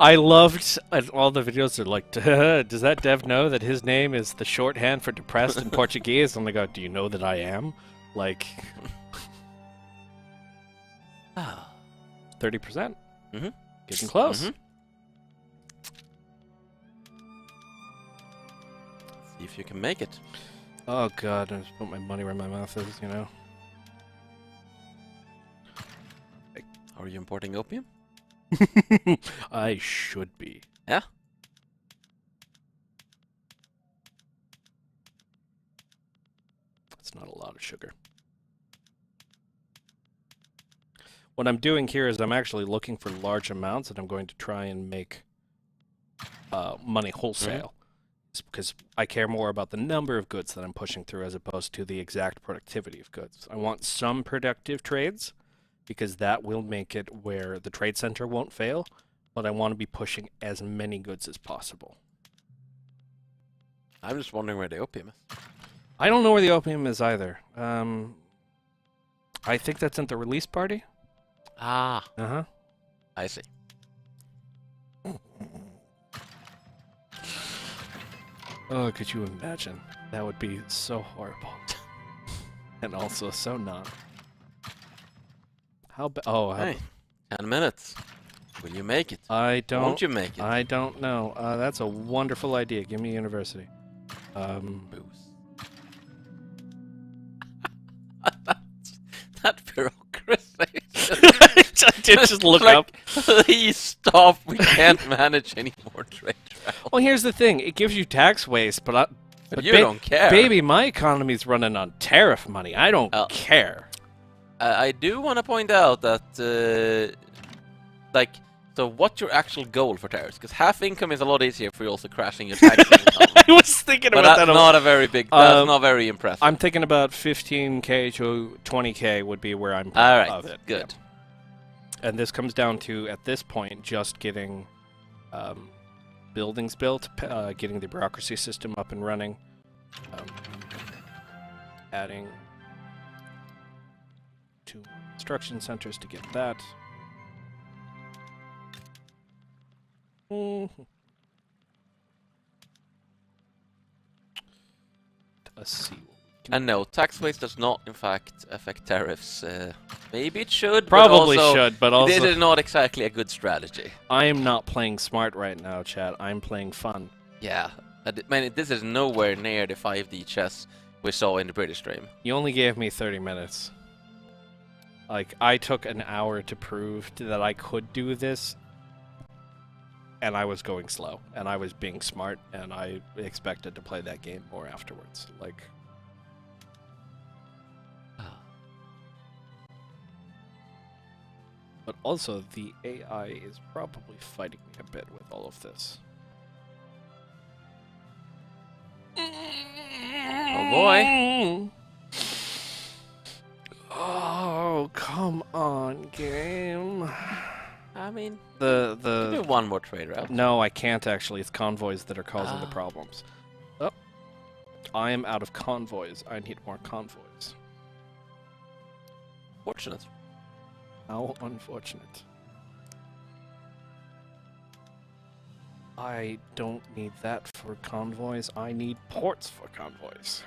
I loved all the videos are like, does that dev know that his name is the shorthand for depressed in Portuguese? And I go, do you know that I am? Like, 30%. Mm-hmm. Getting close. Mm-hmm. See if you can make it. Oh god, I just put my money where my mouth is, you know? Are you importing opium? I should be. Yeah? It's not a lot of sugar. What I'm doing here is I'm actually looking for large amounts and I'm going to try and make money wholesale. It's because I care more about the number of goods that I'm pushing through as opposed to the exact productivity of goods. I want some productive trades because that will make it where the trade center won't fail, but I want to be pushing as many goods as possible. I'm just wondering where the opium is. I don't know where the opium is either. I think that's at the release party. Ah, Uh-huh. I see. Oh, could you imagine? That would be so horrible. And also so not. How Hey, 10 minutes. Will you make it? I don't... Won't you make it? I don't know. That's a wonderful idea. Give me a university. Booze. That bureaucracy. I did just look up. Please stop. We can't manage any more trade travel. Well, here's the thing. It gives you tax waste, but you don't care. Baby, my economy's running on tariff money. I don't care. I do want to point out that, so what's your actual goal for tariffs? Because half income is a lot easier for you also crashing your tax income. I was thinking But about that's that. not a very big, that's not very impressive. I'm thinking about 15k to 20k would be where I'm All right, of it. good. Yeah. And this comes down to, at this point, just getting buildings built, getting the bureaucracy system up and running, adding 2 instruction centers to get that. Let's see. And no, tax rates does not, in fact, affect tariffs. Maybe it should, Probably but also, should, but also this is not exactly a good strategy. I am not playing smart right now, chat. I'm playing fun. Yeah, man, this is nowhere near the 5D chess we saw in the British stream. You only gave me 30 minutes. Like, I took an hour to prove that I could do this, and I was going slow, and I was being smart, and I expected to play that game more afterwards. Like, but also the AI is probably fighting me a bit with all of this. Oh boy. Oh, come on, game. I mean, The do one more trade route. No, I can't actually. It's convoys that are causing the Ah. problems. Oh. I am out of convoys. I need more convoys. Fortunate. How unfortunate. I don't need that for convoys. I need ports for convoys.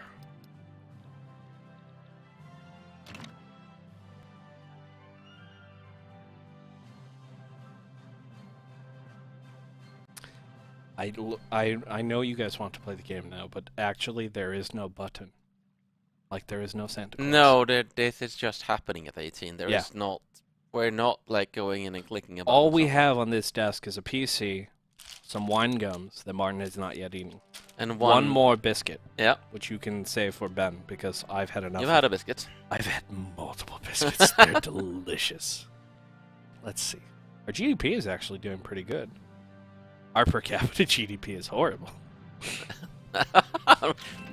I know you guys want to play the game now, but actually there is no button. Like, there is no Santa Claus. No, this is just happening at 18. There Yeah. is not. We're not like going in and clicking a button. All we have on this desk is a PC, some wine gums that Martin has not yet eaten, and one more biscuit, Yeah, which you can save for Ben, because I've had enough. you've had a biscuit. I've had multiple biscuits. They're delicious. Let's see. Our GDP is actually doing pretty good. Our per capita GDP is horrible.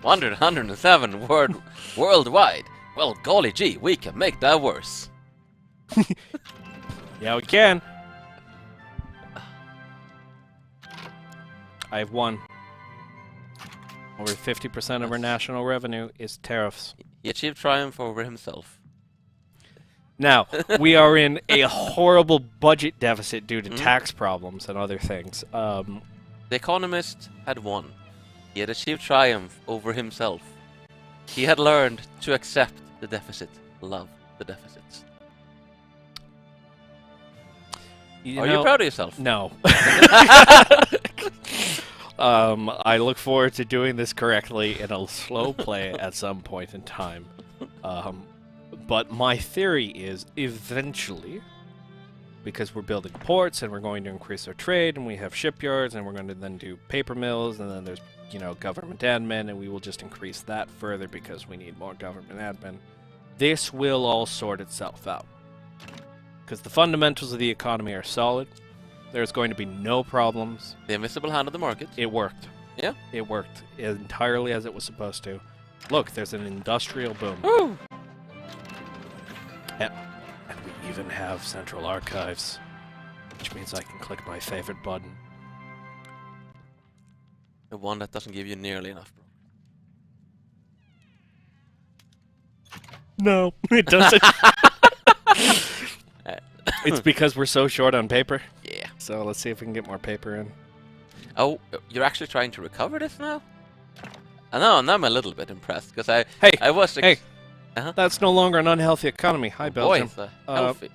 107 worldwide. Well, golly gee, we can make that worse. Yeah, we can. I have one. Over 50% of our national revenue is tariffs. He achieved triumph over himself. Now, we are in a horrible budget deficit due to Mhm. tax problems and other things. The Economist had won. He had achieved triumph over himself. He had learned to accept the deficit, love the deficits. Are you proud of yourself? No. I look forward to doing this correctly in a slow play at some point in time. But my theory is, eventually, because we're building ports and we're going to increase our trade and we have shipyards and we're going to then do paper mills and then there's, government admin, and we will just increase that further because we need more government admin. This will all sort itself out. Because the fundamentals of the economy are solid. There's going to be no problems. The invisible hand of the market. It worked. Yeah. It worked entirely as it was supposed to. Look, there's an industrial boom. Woo! And we even have central archives, which means I can click my favorite button. The one that doesn't give you nearly enough, bro. No, it doesn't. It's because we're so short on paper. Yeah. So let's see if we can get more paper in. Oh, you're actually trying to recover this now? I know, and I'm a little bit impressed, because I was... Hey, that's no longer an unhealthy economy. Hi, Belgium. Boy, healthy.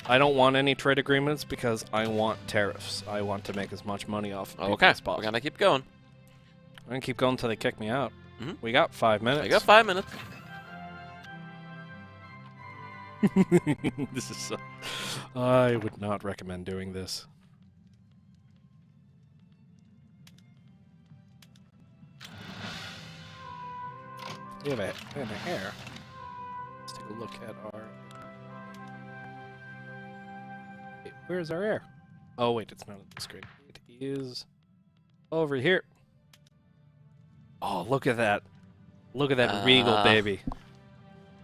I don't want any trade agreements because I want tariffs. I want to make as much money off of people Okay, as possible. we're gonna keep going. I'm going to keep going until they kick me out. Mhm. We got 5 minutes. I got 5 minutes. This is so... I would not recommend doing this. We have an air. Let's take a look at our... Wait, where's our air? Oh, wait, it's not on the screen. It is over here. Oh, look at that. Look at that regal baby.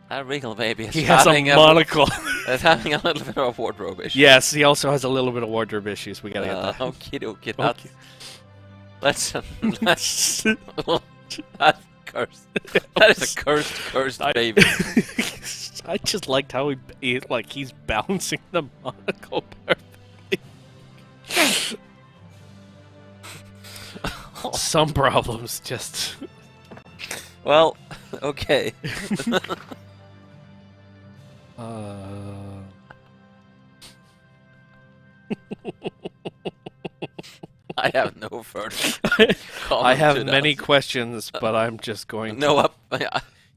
That regal baby is He has a monocle. It's having a little bit of a wardrobe issue. Yes, he also has a little bit of wardrobe issues. We gotta get that. Okie dokie, Okay. let's that's cursed. That is a cursed baby. I just liked how he's balancing the monocle perfectly. some problems. Just Well, okay. I have no further comment I have to that. many questions, but I'm just going. No,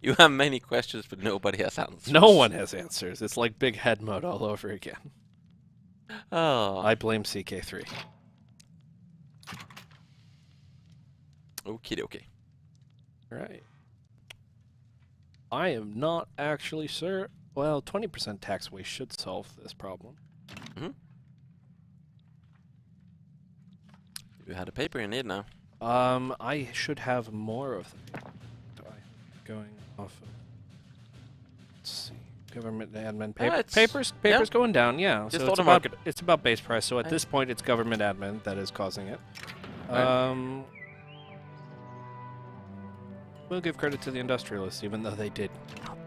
you have many questions, but nobody has answers. No one has answers. It's like big head mode all over again. Oh. I blame CK3. Okie dokie. Right. I am not actually sure. Well, 20% taxway should solve this problem. You had a paper you need now. I should have more of them. Going off of. Let's see. Government admin papers going down. Yeah. Just So it's about base price. So at Right. this point, it's government admin that is causing it. Right. We'll give credit to the industrialists, even though they did nothing.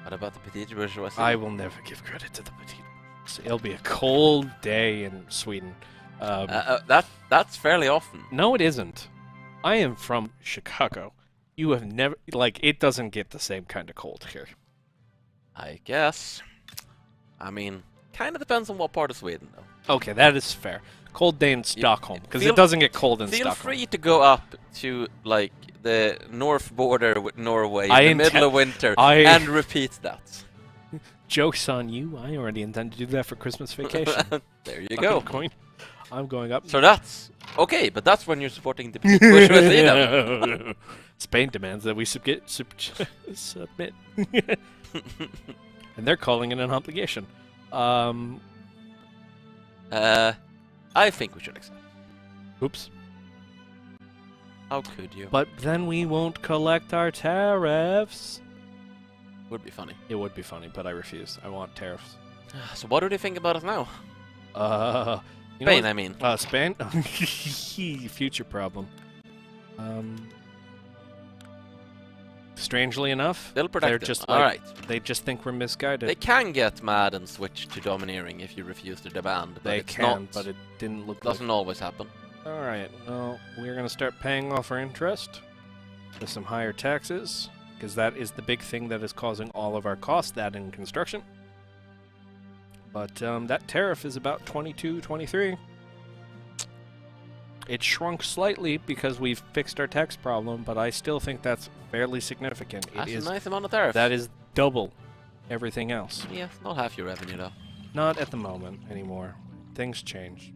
What about the petite bourgeoisie? I will never give credit to the petite. It'll be a cold day in Sweden. That's fairly often. No, it isn't. I am from Chicago. You have never, like, it doesn't get the same kind of cold here. I guess. I mean, kind of depends on what part of Sweden, though. Okay, that is fair. Cold day in Stockholm, because feel- it doesn't get cold in Feel Stockholm. free to go up to, like, the north border with Norway I in the middle of winter I- and repeat that. Joke's on you. I already intend to do that for Christmas vacation. There you go. I'm going up. So that's okay, but that's when you're supporting the petite bourgeoisie. Then. Spain demands that we submit. And they're calling it an obligation. I think we should accept. Oops. How could you? But then we won't collect our tariffs. Would be funny. It would be funny, but I refuse. I want tariffs. So what do they think about us now? You know Spain, what- I mean. Spain? Future problem. Strangely enough, They'll protect they're us. just All right. they just think we're misguided. They can get mad and switch to domineering if you refuse to demand. But They it's can, not, but it didn't look doesn't always happen. like. All right, well, we're gonna start paying off our interest with some higher taxes, because that is the big thing that is causing all of our costs. That in construction. But that tariff is about 22, 23. It shrunk slightly because we've fixed our tax problem, but I still think that's fairly significant. That's It is a nice amount of tariff. that is double everything else. Yeah, not half your revenue though. Not at the moment anymore. Things change.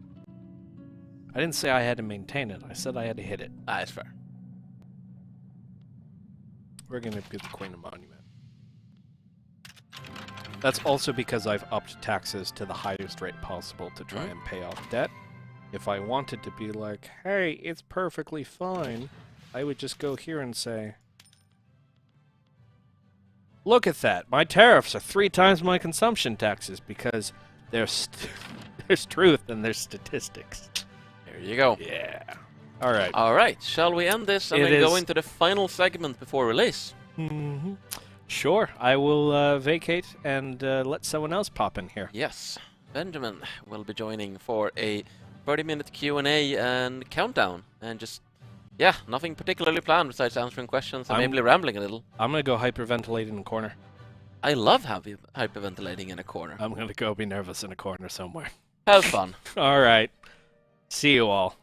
I didn't say I had to maintain it. I said I had to hit it. That's fair. We're gonna get the Queen of Monument. That's also because I've upped taxes to the highest rate possible to try and pay off debt. If I wanted to be like, hey, it's perfectly fine, I would just go here and say, look at that, my tariffs are 3 times my consumption taxes, because there's truth and there's statistics. There you go. Yeah. All right. All right. Shall we end this and It then go is. into the final segment before release? Mm-hmm. Sure. I will vacate and let someone else pop in here. Yes. Benjamin will be joining for a 30-minute Q&A and countdown, and just, yeah, nothing particularly planned besides answering questions and maybe rambling a little. I'm gonna go hyperventilate in a corner. I love hyperventilating in a corner. I'm gonna go be nervous in a corner somewhere. Have fun. All right. See you all.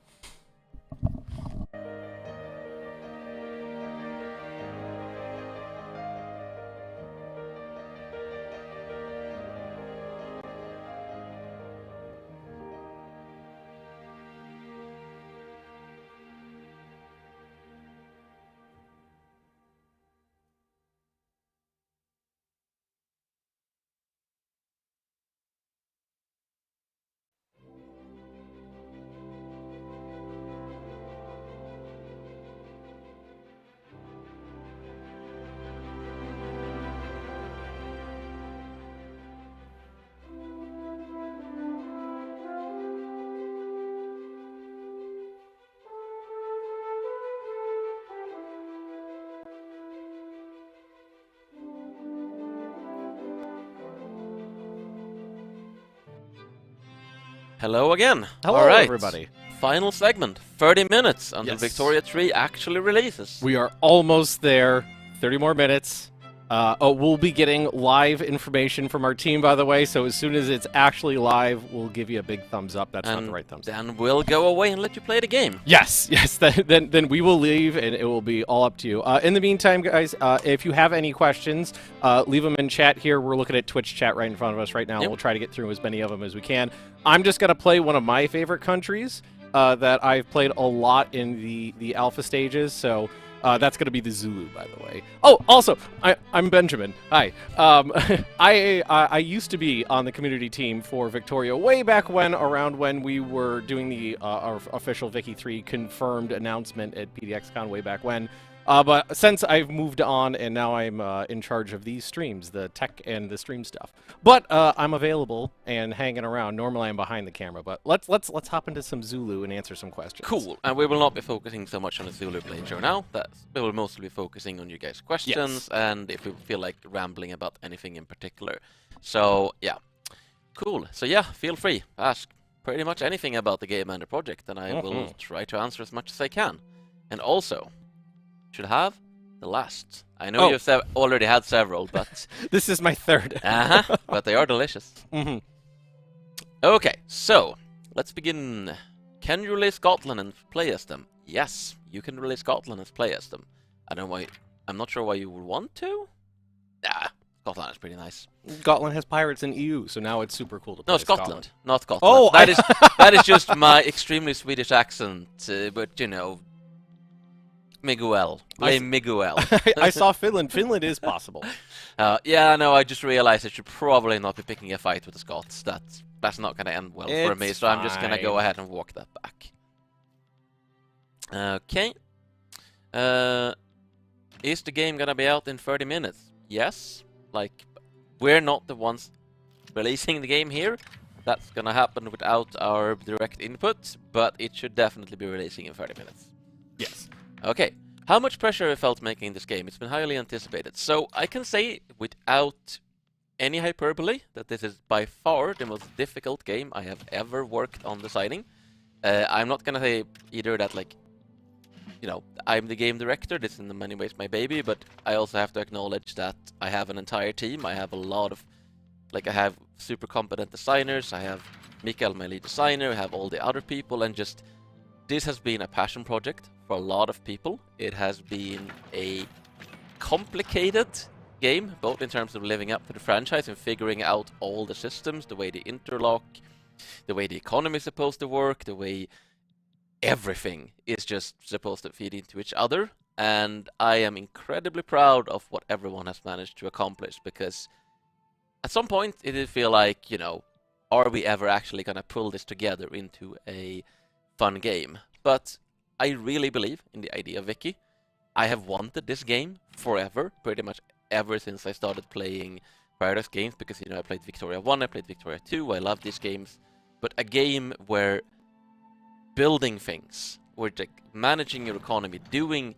Hello again. Hello, All right. everybody. Final segment. 30 minutes until Yes. Victoria 3 actually releases. We are almost there. 30 more minutes. We'll be getting live information from our team, by the way. So as soon as it's actually live, we'll give you a big thumbs up. That's not the right thumbs up. Then we'll go away and let you play the game. Yes. Then we will leave, and it will be all up to you. In the meantime, guys, if you have any questions, leave them in chat here. We're looking at Twitch chat right in front of us right now. Yep. We'll try to get through as many of them as we can. I'm just gonna play one of my favorite countries that I've played a lot in the alpha stages. So. That's going to be the Zulu, by the way. Oh, also, I'm Benjamin. Hi. I used to be on the community team for Victoria way back when, around when we were doing our official Vicky 3 confirmed announcement at PDXCon way back when. But since I've moved on and now I'm in charge of these streams, the tech and the stream stuff. But I'm available and hanging around. Normally I'm behind the camera, but let's hop into some Zulu and answer some questions. Cool. And we will not be focusing so much on the Zulu playthrough now. We will mostly be focusing on you guys' questions and if we feel like rambling about anything in particular. So yeah, cool. So yeah, feel free. Ask pretty much anything about the game and the project, and I will try to answer as much as I can. And also, should have the last. I know you've already had several, but this is my third. But they are delicious. Okay, so let's begin. Can you release Scotland and play as them? Yes, you can release Scotland and play as them. I don't know why. I'm not sure why you would want to. Scotland is pretty nice. Scotland has pirates in EU, so now it's super cool to play. No, Scotland, not Scotland. Oh, that is just my extremely Swedish accent, but you know. Miguel. Blame Miguel. I saw Finland. Finland is possible. Yeah, no, I just realized I should probably not be picking a fight with the Scots. That's not going to end well for me, so I'm just going to go ahead and walk that back. Okay. Is the game going to be out in 30 minutes? Yes. Like, we're not the ones releasing the game here. That's going to happen without our direct input, but it should definitely be releasing in 30 minutes. Yes. Okay, how much pressure have you felt making this game? It's been highly anticipated. So I can say without any hyperbole that this is by far the most difficult game I have ever worked on designing. I'm not gonna say either that, like, you know, I'm the game director, this is in many ways my baby, but I also have to acknowledge that I have an entire team. I have a lot of, like, I have super competent designers, I have Mikael, my lead designer, I have all the other people, and just this has been a passion project for a lot of people. It has been a complicated game, both in terms of living up to the franchise and figuring out all the systems, the way they interlock, the way the economy is supposed to work, the way everything is just supposed to feed into each other. And I am incredibly proud of what everyone has managed to accomplish, because at some point it did feel like, you know, are we ever actually going to pull this together into a fun game? But I really believe in the idea of Vicky. I have wanted this game forever, pretty much ever since I started playing Paradise games, because, you know, I played Victoria 1, I played Victoria 2, I love these games. But a game where building things, where like managing your economy, doing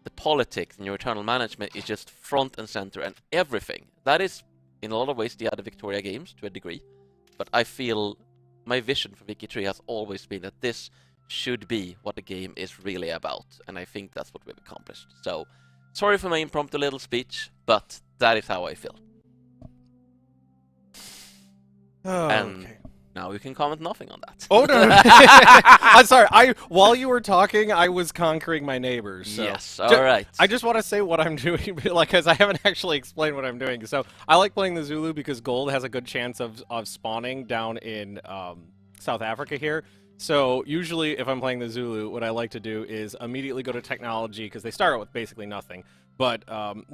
the politics and your internal management is just front and center, and everything. That is, in a lot of ways, the other Victoria games to a degree. But I feel my vision for Vicky 3 has always been that this should be what the game is really about, and I think that's what we've accomplished. So, sorry for my impromptu little speech, but that is how I feel. Oh, and okay. now you can comment nothing on that. Oh no! I'm sorry. While you were talking, I was conquering my neighbors. So. Yes. All right. I just want to say what I'm doing, like, because I haven't actually explained what I'm doing. So I like playing the Zulu because gold has a good chance of spawning down in South Africa here. So usually, if I'm playing the Zulu, what I like to do is immediately go to technology, because they start out with basically nothing. But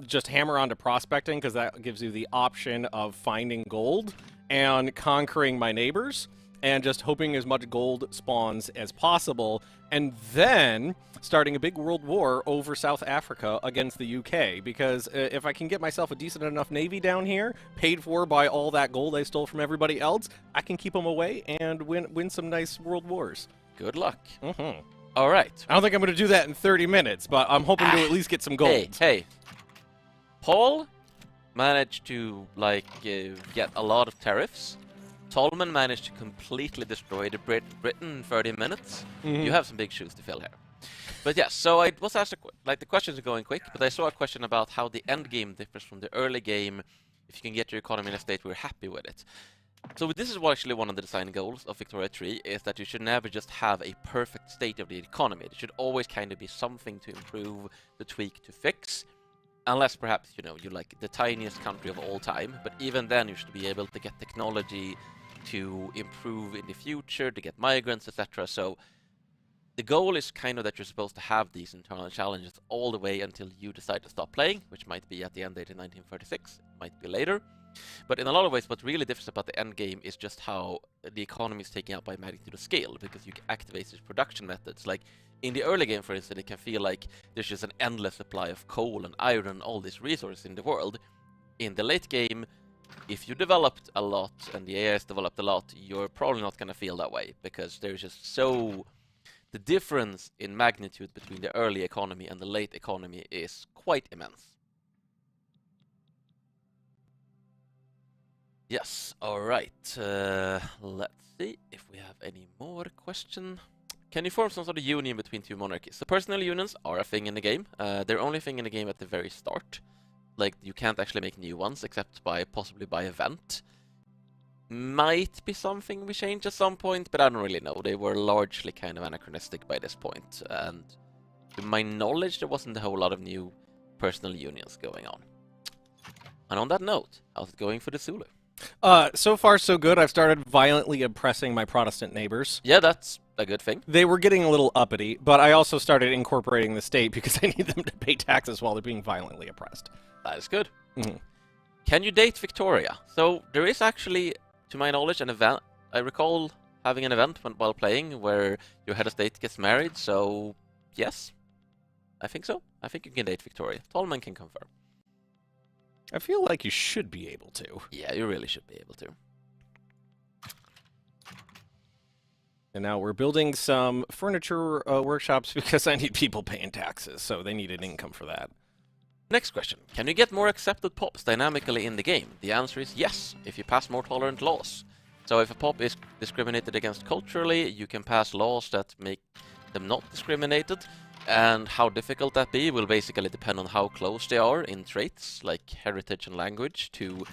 just hammer on to prospecting, because that gives you the option of finding gold and conquering my neighbors, and just hoping as much gold spawns as possible, and then starting a big world war over South Africa against the UK, because if I can get myself a decent enough navy down here, paid for by all that gold I stole from everybody else, I can keep them away and win some nice world wars. Good luck. Mm-hmm. All right. I don't think I'm going to do that in 30 minutes, but I'm hoping to at least get some gold. Hey. Paul managed to, like, get a lot of tariffs Tolman managed to completely destroy the Britain in 30 minutes. You have some big shoes to fill here. But yeah, so I was asked, like the questions are going quick, but I saw a question about how the end game differs from the early game. If you can get your economy in a state where you're happy with it. So this is actually one of the design goals of Victoria 3, is that you should never just have a perfect state of the economy. There should always kind of be something to improve, to tweak, to fix. Unless perhaps, you know, you're like the tiniest country of all time, but even then you should be able to get technology to improve in the future, to get migrants, etc. So the goal is kind of that you're supposed to have these internal challenges all the way until you decide to stop playing, which might be at the end date in 1936, might be later. But in a lot of ways, what really differs about the end game is just how the economy is taken out by magnitude of scale, because you can activate these production methods. Like in the early game, for instance, it can feel like there's just an endless supply of coal and iron and all these resources in the world. In the late game, if you developed a lot and the AI has developed a lot, you're probably not going to feel that way, because there's just so... The difference in magnitude between the early economy and the late economy is quite immense. Yes, alright. Let's see if we have any more question. Can you form some sort of union between two monarchies? So personal unions are a thing in the game. They're only a thing in the game at the very start. Like, you can't actually make new ones except by possibly by event. Might be something we change at some point, but I don't really know. They were largely kind of anachronistic by this point, and to my knowledge, there wasn't a whole lot of new personal unions going on. And on that note, how's it going for the Zulu? So far, so good. I've started violently oppressing my Protestant neighbors. Yeah, that's a good thing. They were getting a little uppity, but I also started incorporating the state because I need them to pay taxes while they're being violently oppressed. That is good. Can you date Victoria? So there is actually, to my knowledge, an event. I recall having an event while playing where your head of state gets married, so yes, I think so. I think you can date Victoria. Tallman can confirm. I feel like you should be able to. Yeah, you really should be able to. And now we're building some furniture workshops because I need people paying taxes, so they need an income for that. Next question. Can you get more accepted pops dynamically in the game? The answer is yes, if you pass more tolerant laws. So if a pop is discriminated against culturally, you can pass laws that make them not discriminated. And how difficult that be will basically depend on how close they are in traits, like heritage and language, to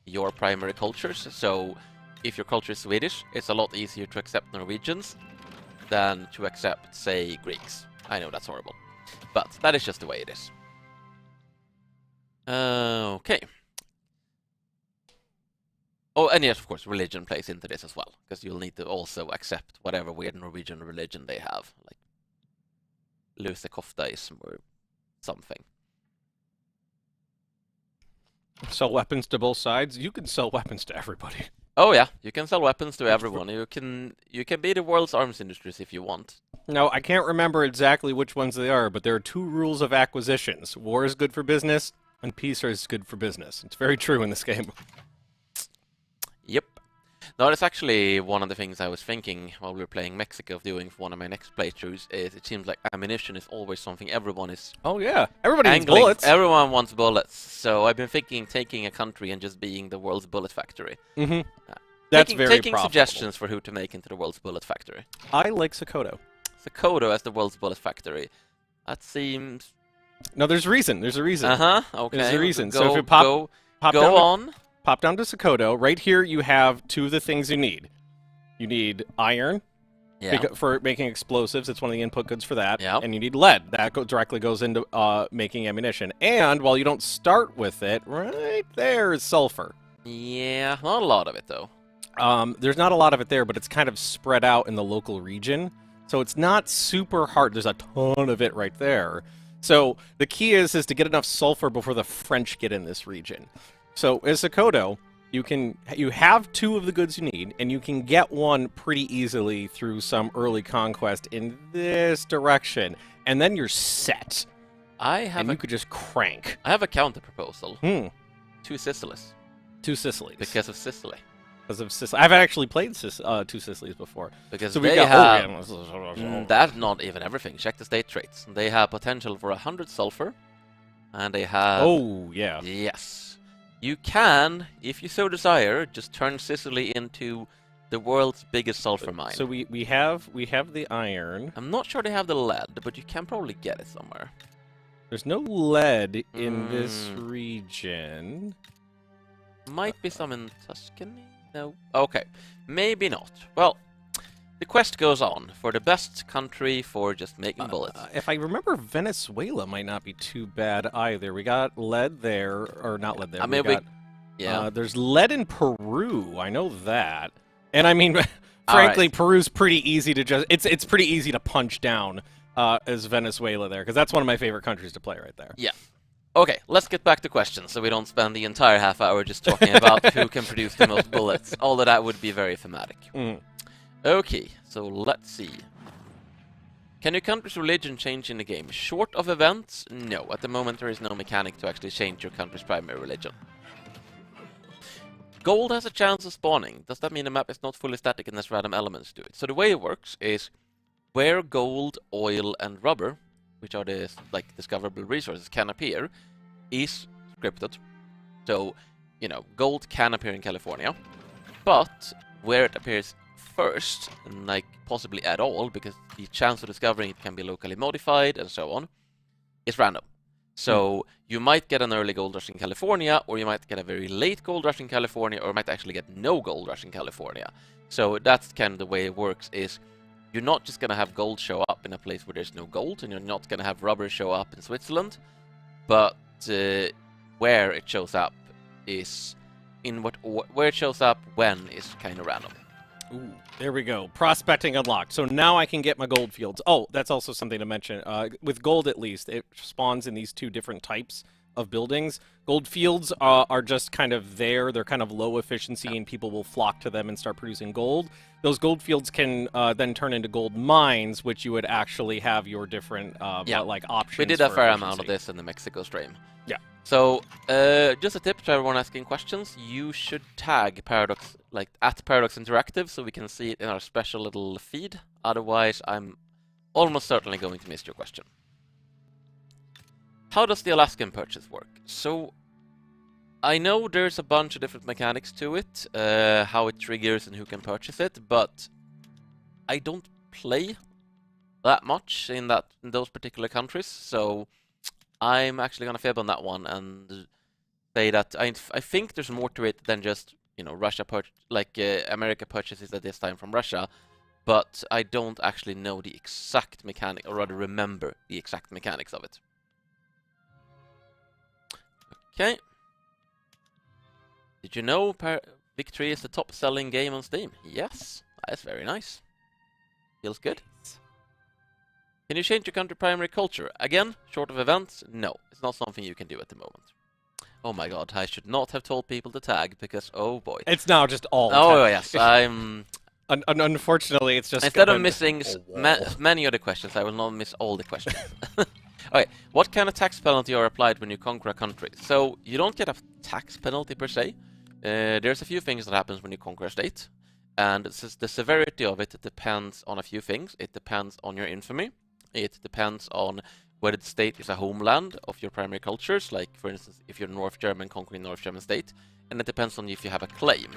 your primary cultures. So if your culture is Swedish, it's a lot easier to accept Norwegians than to accept, say, Greeks. I know that's horrible, but that is just the way it is. Okay. Oh, and yes, of course, religion plays into this as well, because you'll need to also accept whatever weird Norwegian religion they have, like Lusekoftaism or something. Sell weapons to both sides? You can sell weapons to everybody. Oh yeah, you can sell weapons to everyone. You can be the world's arms industries if you want. No, I can't remember exactly which ones they are, but there are two rules of acquisitions. War is good for business, and peace is good for business. It's very true in this game. Yep. No, that's actually one of the things I was thinking while we were playing Mexico of doing for one of my next playthroughs. Is it seems like ammunition is always something everyone is. Oh yeah, everybody needs angling. bullets. Everyone wants bullets. So I've been thinking taking a country and just being the world's bullet factory. Mm-hmm. That's very taking profitable. suggestions for who to make into the world's bullet factory. I like Sokoto. Sokoto as the world's bullet factory. That seems. No, there's a reason. There's a reason. Okay. There's a reason. Go, So if you go pop down to Sokoto. Right here, you have two of the things you need. You need iron for making explosives. It's one of the input goods for that. Yep. And you need lead. That directly goes into making ammunition. And while you don't start with it, right there is sulfur. Yeah, not a lot of it though. There's not a lot of it there, but it's kind of spread out in the local region. So it's not super hard. There's a ton of it right there. So the key is to get enough sulfur before the French get in this region. So as Sokoto, you have two of the goods you need, and you can get one pretty easily through some early conquest in this direction, and then you're set. You could just crank. I have a counter proposal. 2 Sicilies. 2 Sicilies. Because of Sicily. Because of Sicily. I've actually played 2 Sicilies before. Because so they have... that's not even everything. Check the state traits. They have potential for 100 sulfur. And they have... Oh, yeah. Yes. You can, if you so desire, just turn Sicily into the world's biggest sulfur mine. So we have the iron. I'm not sure they have the lead, but you can probably get it somewhere. There's no lead in this region. Might be some in Tuscany? No. Okay. Maybe not. Well, the quest goes on for the best country for just making bullets. If I remember, Venezuela might not be too bad either. We got lead there, or not lead there. I mean, yeah. There's lead in Peru. I know that. And I mean, frankly, right. Peru's pretty easy to just. It's pretty easy to punch down as Venezuela there, because that's one of my favorite countries to play right there. Yeah. Okay, let's get back to questions, so we don't spend the entire half hour just talking about who can produce the most bullets. Although that would be very thematic. Mm. Okay, so let's see. Can your country's religion change in the game? Short of events? No. At the moment, there is no mechanic to actually change your country's primary religion. Gold has a chance of spawning. Does that mean the map is not fully static and there's random elements to it? So the way it works is where gold, oil, and rubber, which are the discoverable resources, can appear, is scripted. So, you know, gold can appear in California, but where it appears first, and possibly at all, because the chance of discovering it can be locally modified and so on, is random. So you might get an early gold rush in California, or you might get a very late gold rush in California, or might actually get no gold rush in California. So that's kind of the way it works, is you're not just going to have gold show up in a place where there's no gold, and you're not going to have rubber show up in Switzerland, but where it shows up is where it shows up when is kind of random. Ooh, there we go. Prospecting unlocked. So now I can get my gold fields. Oh, that's also something to mention. With gold, at least, it spawns in these two different types of buildings. Gold fields are just kind of there. They're kind of low efficiency, and people will flock to them and start producing gold. Those gold fields can then turn into gold mines, which you would actually have your different options. We did a fair efficiency. amount of this in the Mexico stream. Yeah. So, just a tip to everyone asking questions, you should tag Paradox, at Paradox Interactive, so we can see it in our special little feed. Otherwise, I'm almost certainly going to miss your question. How does the Alaskan purchase work? So, I know there's a bunch of different mechanics to it, how it triggers and who can purchase it, but I don't play that much in those particular countries, so I'm actually gonna fib on that one and say that I think there's more to it than just, you know, America purchases at this time from Russia, but I don't actually know the exact mechanic, or rather remember the exact mechanics of it. Okay. Did you know Victory is the top-selling game on Steam? Yes, that's very nice. Feels good. Can you change your country primary culture? Again, short of events, no. It's not something you can do at the moment. Oh my god, I should not have told people to tag, because, oh boy. It's now just all Oh tag. yes, I'm... Unfortunately, it's just... Instead of missing many of the questions, I will not miss all the questions. Okay, what kind of tax penalty are applied when you conquer a country? So, you don't get a tax penalty per se. There's a few things that happens when you conquer a state. And the severity of it depends on a few things. It depends on your infamy. It depends on whether the state is a homeland of your primary cultures, like, for instance, if you're North German conquering North German state. And it depends on if you have a claim.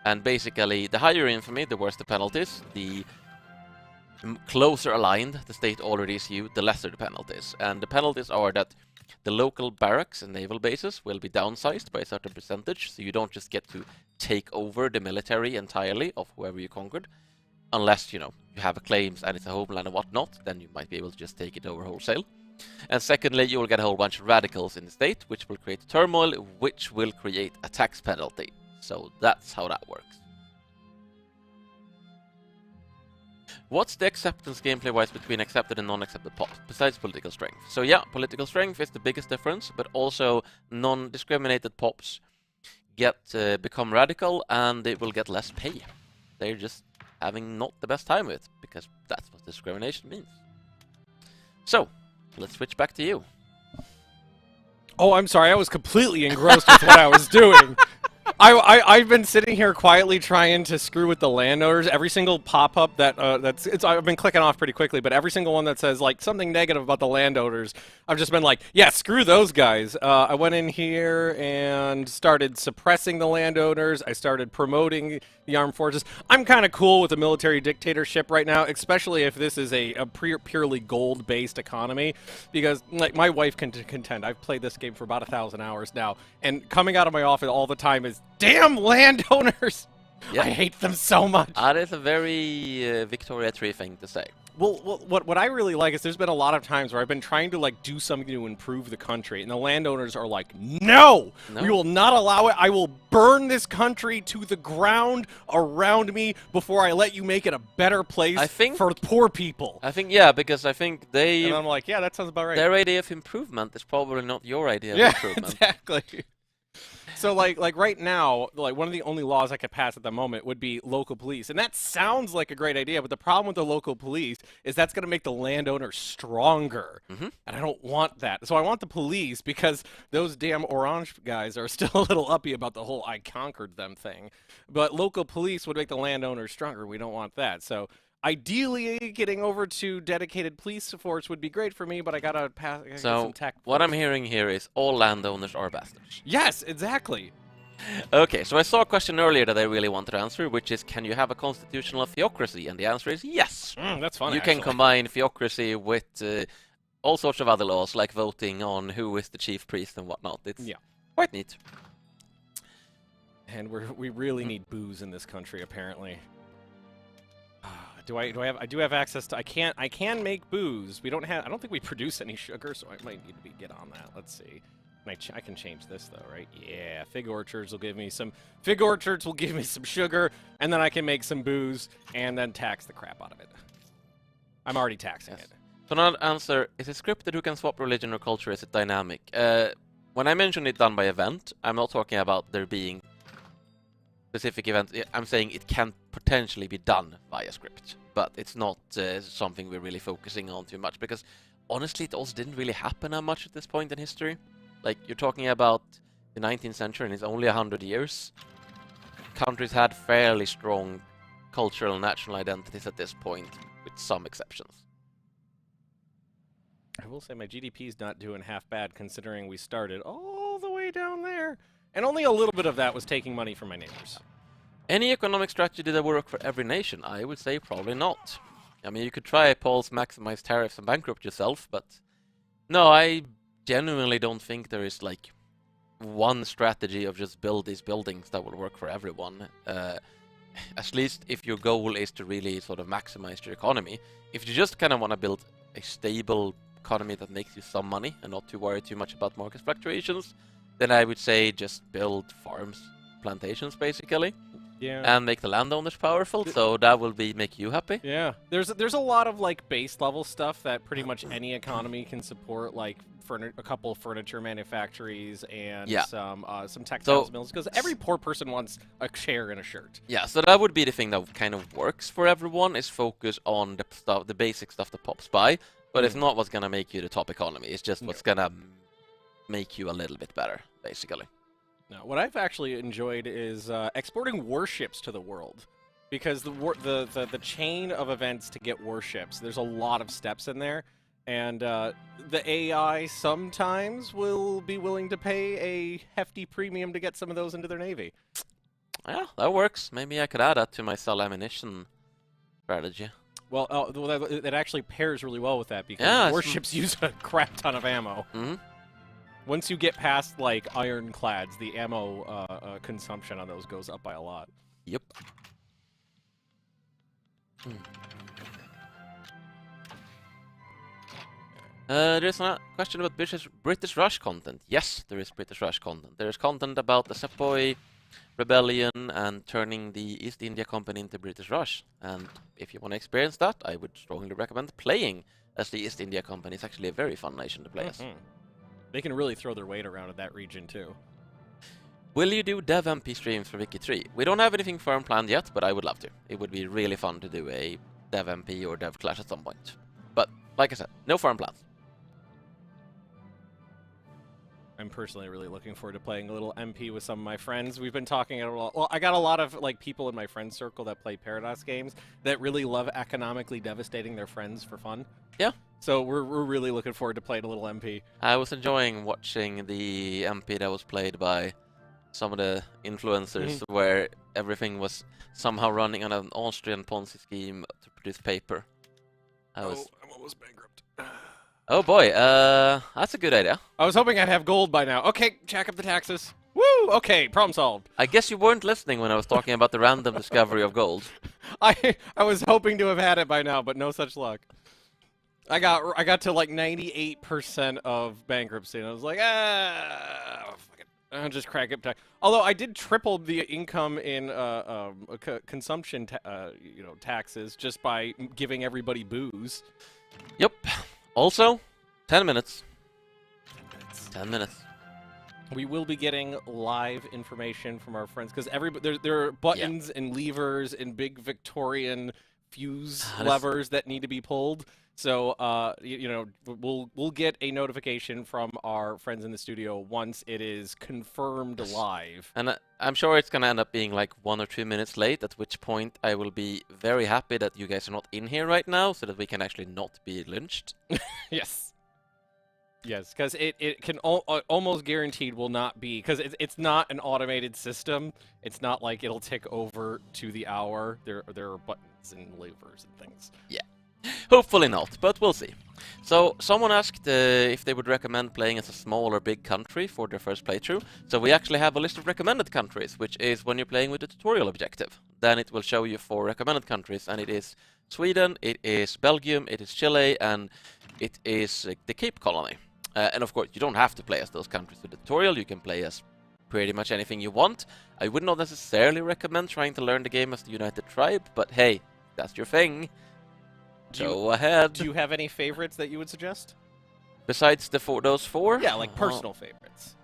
And basically, the higher infamy, the worse the penalties. The closer aligned the state already is you, the lesser the penalties. And the penalties are that the local barracks and naval bases will be downsized by a certain percentage, so you don't just get to take over the military entirely of whoever you conquered. Unless, you know, you have claims and it's a homeland and whatnot, then you might be able to just take it over wholesale. And secondly, you will get a whole bunch of radicals in the state, which will create turmoil, which will create a tax penalty. So that's how that works. What's the acceptance gameplay-wise between accepted and non-accepted pops, besides political strength? So yeah, political strength is the biggest difference, but also non-discriminated pops become radical, and they will get less pay. They're just having not the best time with it, because that's what discrimination means. So, let's switch back to you. Oh, I'm sorry, I was completely engrossed with what I was doing. I've been sitting here quietly trying to screw with the landowners. Every single pop-up that I've been clicking off pretty quickly, but every single one that says like something negative about the landowners, I've just been like, yeah, screw those guys. I went in here and started suppressing the landowners. I started promoting the armed forces. I'm kind of cool with a military dictatorship right now, especially if this is a purely gold-based economy, because like my wife can contend. I've played this game for about 1,000 hours now, and coming out of my office all the time is, damn landowners! Yeah. I hate them so much. That is a very Victoriatory thing to say. Well, what I really like is there's been a lot of times where I've been trying to like do something to improve the country, and the landowners are like, no, we will not allow it. I will burn this country to the ground around me before I let you make it a better place for poor people. I think, yeah, because I think they... And I'm like, yeah, that sounds about right. Their idea of improvement is probably not your idea of improvement. Exactly. So like right now, like one of the only laws I could pass at the moment would be local police. And that sounds like a great idea, but the problem with the local police is that's going to make the landowner stronger. And I don't want that. So I want the police because those damn orange guys are still a little uppy about the whole I conquered them thing. But local police would make the landowner stronger. We don't want that. So ideally, getting over to dedicated police force would be great for me, but I gotta pass some tech. What I'm hearing here is all landowners are bastards. Yes, exactly. Okay, so I saw a question earlier that I really wanted to answer, which is, can you have a constitutional theocracy? And the answer is yes. That's fun. You can combine theocracy with all sorts of other laws, like voting on who is the chief priest and whatnot. It's quite neat. And we really need booze in this country, apparently. I do have access to, I can make booze. I don't think we produce any sugar, so I might need to get on that. Let's see. I can change this though, right? Yeah, fig orchards will give me some sugar, and then I can make some booze and then tax the crap out of it. I'm already taxing it. So now answer, is it scripted who can swap religion or culture? Is it dynamic? When I mention it done by event, I'm not talking about there being specific events. I'm saying it can potentially be done via script, but it's not something we're really focusing on too much, because honestly it also didn't really happen that much at this point in history. Like, you're talking about the 19th century and it's only 100 years. Countries had fairly strong cultural and national identities at this point, with some exceptions. I will say my GDP is not doing half bad, considering we started all the way down there. And only a little bit of that was taking money from my neighbors. Any economic strategy that work for every nation? I would say probably not. I mean, you could try Paul's maximize tariffs and bankrupt yourself, but no, I genuinely don't think there is like one strategy of just build these buildings that will work for everyone. At least if your goal is to really sort of maximize your economy. If you just kind of want to build a stable economy that makes you some money and not to worry too much about market fluctuations, then I would say just build farms, plantations basically, and make the landowners powerful, so that will make you happy. Yeah, there's a lot of like base level stuff that pretty much any economy can support, like a couple of furniture manufactories and some textiles mills, because every poor person wants a chair and a shirt. Yeah, so that would be the thing that kind of works for everyone, is focus on the basic stuff that pops by, but it's not what's gonna make you the top economy. It's just what's gonna make you a little bit better, basically. Now, what I've actually enjoyed is exporting warships to the world, because the chain of events to get warships, there's a lot of steps in there, and the AI sometimes will be willing to pay a hefty premium to get some of those into their navy. Yeah, that works. Maybe I could add that to my cell ammunition strategy. Well, it actually pairs really well with that, because warships use a crap ton of ammo. Once you get past, like, ironclads, the ammo consumption on those goes up by a lot. Yep. There's a question about British Rush content. Yes, there is British Rush content. There is content about the Sepoy Rebellion and turning the East India Company into British Rush. And if you want to experience that, I would strongly recommend playing as the East India Company. It's actually a very fun nation to play as. They can really throw their weight around in that region, too. Will you do Dev MP streams for Wiki 3? We don't have anything firm planned yet, but I would love to. It would be really fun to do a Dev MP or Dev Clash at some point. But, like I said, no firm plans. I'm personally really looking forward to playing a little MP with some of my friends. We've been talking a lot. Well, I got a lot of like people in my friend circle that play Paradox games that really love economically devastating their friends for fun. Yeah. So we're really looking forward to playing a little MP. I was enjoying watching the MP that was played by some of the influencers, where everything was somehow running on an Austrian Ponzi scheme to produce paper. I'm almost bankrupt. Oh boy, that's a good idea. I was hoping I'd have gold by now. Okay, jack up the taxes. Woo! Okay, problem solved. I guess you weren't listening when I was talking about the random discovery of gold. I was hoping to have had it by now, but no such luck. I got to like 98% of bankruptcy, and I was like, fuck it. I'll just crack it back. Although I did triple the income in consumption, taxes just by giving everybody booze. Yep. Also, 10 minutes. 10 minutes. We will be getting live information from our friends because there are buttons and levers and big Victorian fuse levers that need to be pulled. So we'll get a notification from our friends in the studio once it is confirmed live. And I'm sure it's gonna end up being like 1 or 2 minutes late, at which point I will be very happy that you guys are not in here right now, so that we can actually not be lynched. Yes. Yes, because it can almost guaranteed will not be, because it's not an automated system. It's not like it'll tick over to the hour. There are buttons and levers and things. Yeah. Hopefully not, but we'll see. So, someone asked if they would recommend playing as a small or big country for their first playthrough. So we actually have a list of recommended countries, which is when you're playing with the tutorial objective. Then it will show you 4 recommended countries, and it is Sweden, it is Belgium, it is Chile, and it is the Cape Colony. And of course, you don't have to play as those countries with the tutorial. You can play as pretty much anything you want. I would not necessarily recommend trying to learn the game as the United Tribe, but hey, that's your thing. Go ahead. Do you have any favorites that you would suggest? Besides those 4? Yeah, like personal favorites.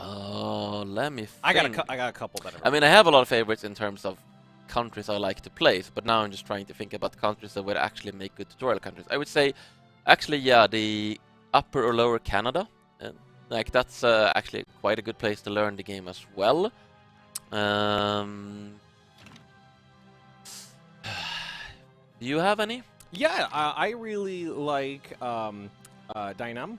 Oh, let me think. I got a couple that I mean, I have a lot of favorites in terms of countries I like to play, but now I'm just trying to think about countries that would actually make good tutorial countries. I would say, actually, yeah, the Upper or Lower Canada. Like, that's actually quite a good place to learn the game as well. Do you have any? Yeah, I really like Dynam.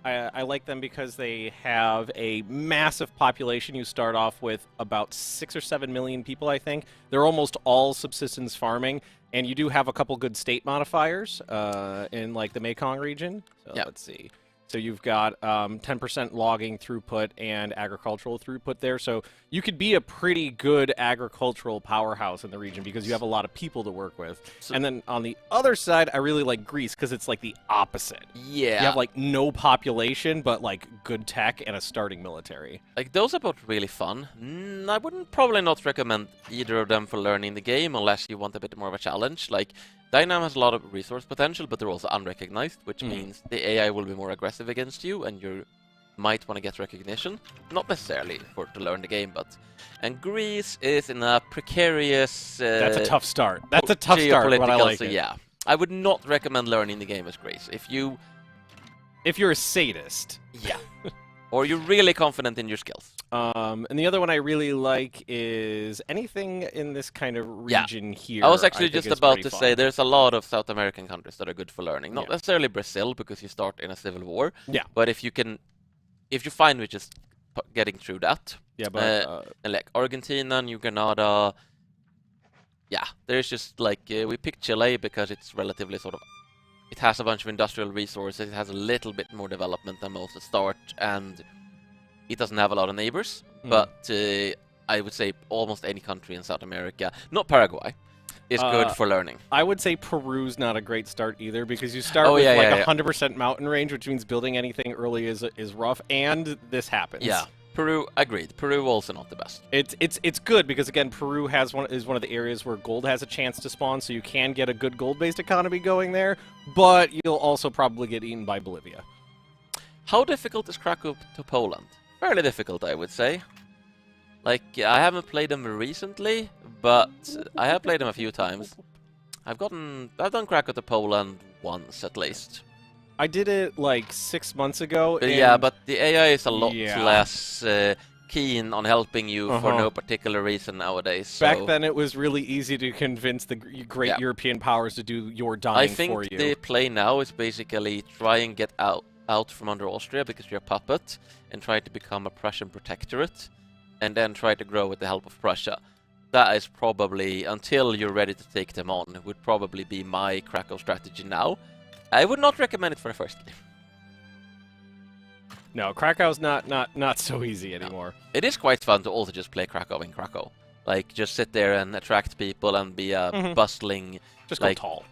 I like them because they have a massive population. You start off with about 6 or 7 million people, I think. They're almost all subsistence farming, and you do have a couple good state modifiers in like the Mekong region. So let's see. So you've got 10% logging throughput and agricultural throughput there. So you could be a pretty good agricultural powerhouse in the region because you have a lot of people to work with. So, and then on the other side, I really like Greece because it's like the opposite. Yeah. You have like no population, but like good tech and a starting military. Like, those are both really fun. I wouldn't probably not recommend either of them for learning the game unless you want a bit more of a challenge. Like, Dynam has a lot of resource potential, but they're also unrecognized, which means the AI will be more aggressive against you, and you might want to get recognition. Not necessarily to learn the game, but... And Greece is in a precarious... That's a tough start. That's a tough start, but I like so it. Yeah. I would not recommend learning the game as Greece. If you're a sadist. Yeah. Or you're really confident in your skills. And the other one I really like is anything in this kind of region here. I was actually just about to say there's a lot of South American countries that are good for learning. Not necessarily Brazil, because you start in a civil war. Yeah. But if you find with just getting through that. Yeah, but and like Argentina, New Granada. Yeah, there's just like we picked Chile because it's relatively sort of. It has a bunch of industrial resources. It has a little bit more development than most at start, and it doesn't have a lot of neighbors. But I would say almost any country in South America, not Paraguay, is good for learning. I would say Peru's not a great start either because you start with 100% mountain range, which means building anything early is rough, and this happens. Yeah. Peru, agreed. Peru also not the best. It's good because again, Peru is one of the areas where gold has a chance to spawn, so you can get a good gold-based economy going there. But you'll also probably get eaten by Bolivia. How difficult is Krakow to Poland? Fairly difficult, I would say. Like, I haven't played them recently, but I have played them a few times. I've done Krakow to Poland once at least. I did it like 6 months ago. Yeah, and but the AI is a lot Yeah. less keen on helping you for no particular reason nowadays. So back then it was really easy to convince the great Yeah. European powers to do your I dying think for you. the play now is basically try and get out from under Austria because you're a puppet, and try to become a Prussian protectorate, and then try to grow with the help of Prussia. That is probably, until you're ready to take them on, would probably be my Krakow strategy now. I would not recommend it for the first game. No, Krakow's not so easy anymore. It is quite fun to also just play Krakow in Krakow. Like, just sit there and attract people and be a bustling, Just like, go tall.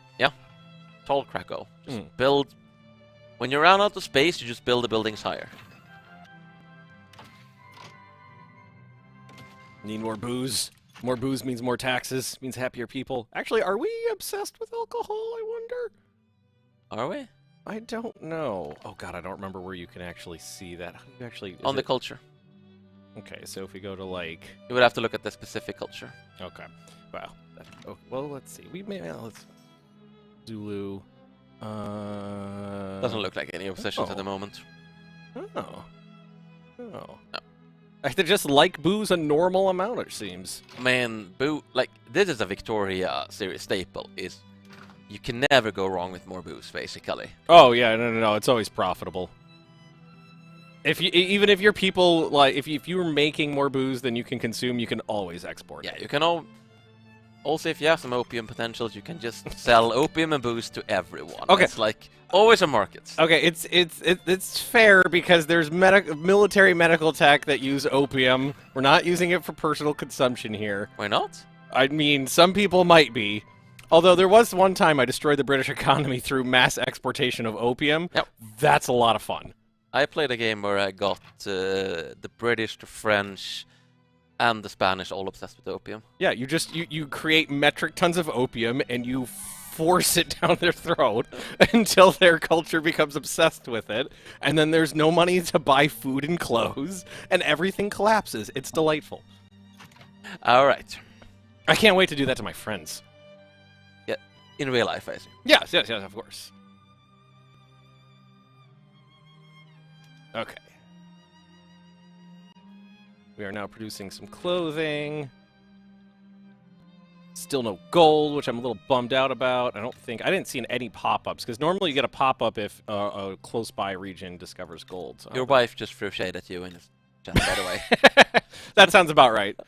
tall Krakow. Just build... When you run out of space, you just build the buildings higher. Need more booze. More booze means more taxes, means happier people. Actually, are we obsessed with alcohol, I wonder? Are we? I don't know. Oh god, I don't remember where you can actually see that. How do you actually... On the culture. Okay, so if we go to like... You would have to look at the specific culture. Okay. Wow. Well, let's see. We may... let's... Zulu... Doesn't look like any obsessions at the moment. Oh. No. They just like booze a normal amount, it seems. Man, like, this is a Victoria series staple, is you can never go wrong with more booze, basically. Oh, yeah, no, it's always profitable. Even if your people, like, if you're making more booze than you can consume, you can always export it. Yeah, you can also, if you have some opium potentials, you can just sell opium and booze to everyone. Okay. It's like, always a market. Okay, it's fair because there's military medical tech that use opium. We're not using it for personal consumption here. Why not? I mean, some people might be. Although there was one time I destroyed the British economy through mass exportation of opium. Yep. That's a lot of fun. I played a game where I got the British, the French, and the Spanish all obsessed with opium. Yeah, you create metric tons of opium and you force it down their throat until their culture becomes obsessed with it, and then there's no money to buy food and clothes, and everything collapses. It's delightful. All right. I can't wait to do that to my friends. Yeah, in real life, I assume. Yes, of course. Okay. We are now producing some clothing. Still no gold, which I'm a little bummed out about. I didn't see any pop-ups, because normally you get a pop-up if a close-by region discovers gold. So Your wife just threw shade at you in his chat, by the way. That sounds about right.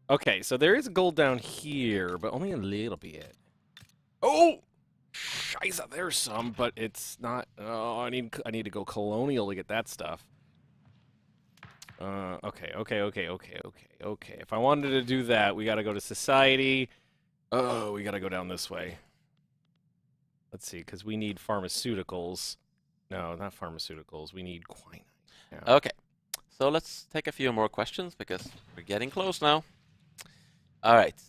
Okay, so there is gold down here, but only a little bit. Oh! Scheiße, there's some, but it's not... Oh, I need to go Colonial to get that stuff. Okay. If I wanted to do that, we gotta go to Society. Oh, we gotta go down this way. Let's see, because we need pharmaceuticals. No, not pharmaceuticals. We need quinine. Yeah. Okay, so let's take a few more questions, because we're getting close now. Alright,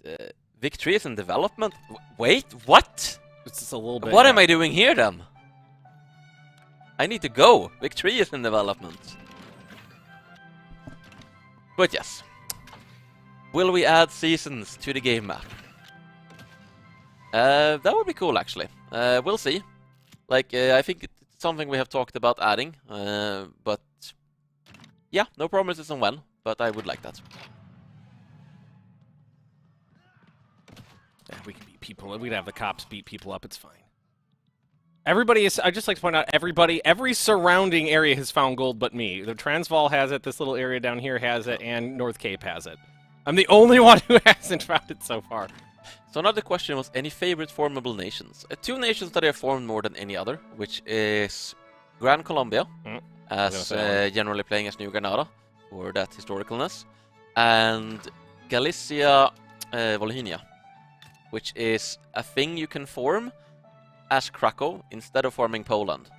Victory is in development? Wait, what? It's just a little bit... What am I doing here, then? I need to go. Victory is in development. But yes. Will we add seasons to the game map? That would be cool, actually. We'll see. Like, I think it's something we have talked about adding. But yeah, no promises on when. But I would like that. Yeah, we can beat people. We'd have the cops beat people up. It's fine. Everybody is... I'd just like to point out, every surrounding area has found gold but me. The Transvaal has it, this little area down here has it, and North Cape has it. I'm the only one who hasn't found it so far. So another question was, any favorite formable nations? Two nations that are formed more than any other, which is Gran Colombia, as generally playing as New Granada, for that historicalness, and Galicia Volhynia, which is a thing you can form as Krakow instead of forming Poland.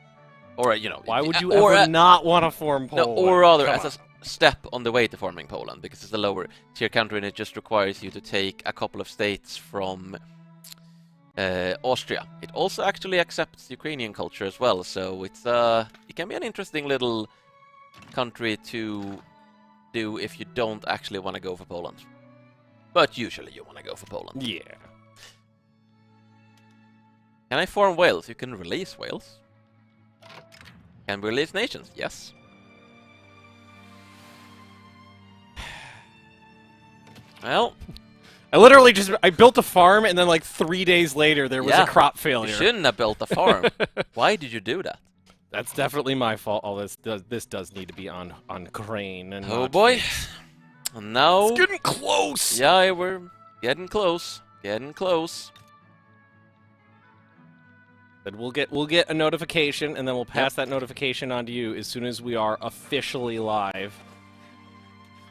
Or, you know... Why would you ever not want to form Poland? No, or rather, as a step on the way to forming Poland, because it's a lower tier country and it just requires you to take a couple of states from Austria. It also actually accepts Ukrainian culture as well, so it's it can be an interesting little country to do if you don't actually want to go for Poland. But usually you want to go for Poland. Yeah. Can I form Wales? You can release Wales. Can we release nations? Yes. Well, I built a farm, and then like 3 days later, there was a crop you failure. shouldn't have built a farm. Why did you do that? That's definitely my fault. All this does need to be on crane and. Oh not boy. fixed. And now... It's getting close. Yeah, we're getting close. Getting close. Then we'll get a notification, and then we'll pass that notification on to you as soon as we are officially live.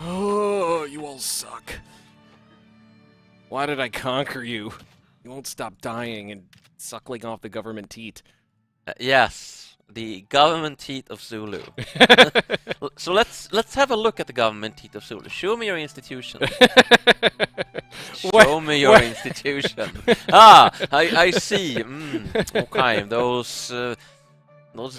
Oh, you all suck. Why did I conquer you? You won't stop dying and suckling off the government teat. Yes, the government teeth of Zulu. So let's have a look at the government teeth of Zulu. Show me your institution. Show me your institution. I see. Okay, those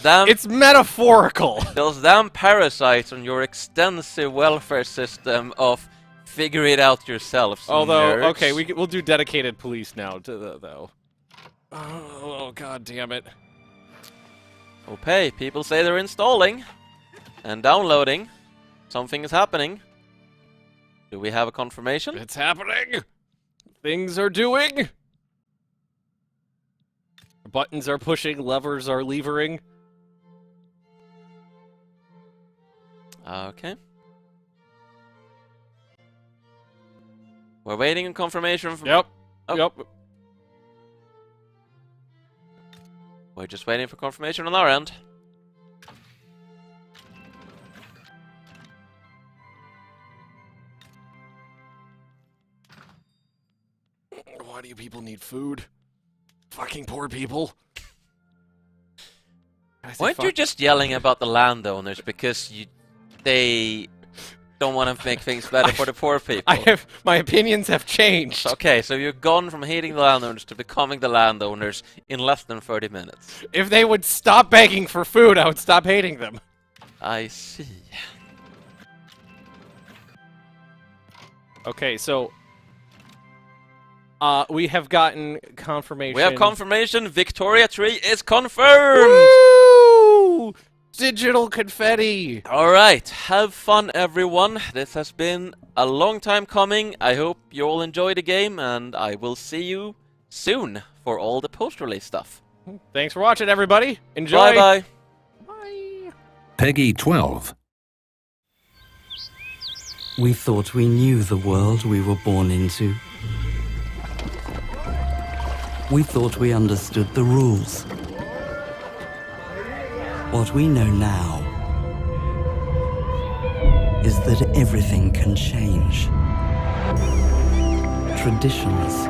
damn... It's metaphorical! Those damn parasites on your extensive welfare system of figure it out yourselves. Although, nerds. okay, we'll do dedicated police now, though. Oh, god damn it. Okay, people say they're installing and downloading. Something is happening. Do we have a confirmation? It's happening! Things are doing! Buttons are pushing, levers are levering. Okay. We're waiting on confirmation from... Yep. Oh. Yep. We're just waiting for confirmation on our end. Why do you people need food? Fucking poor people. Weren't you just yelling about the landowners because they don't want to make things better for the poor people? My opinions have changed. Okay, so you've gone from hating the landowners to becoming the landowners in less than 30 minutes. If they would stop begging for food, I would stop hating them. I see. Okay, so we have gotten confirmation. We have confirmation. Victoria Tree is confirmed. Woo! Digital confetti. All right, have fun, everyone. This has been a long time coming. I hope you all enjoy the game, and I will see you soon for all the post-release stuff. Thanks for watching, everybody. Enjoy. Bye-bye. Bye. Peggy 12. We thought we knew the world we were born into. We thought we understood the rules. What we know now is that everything can change. Traditions,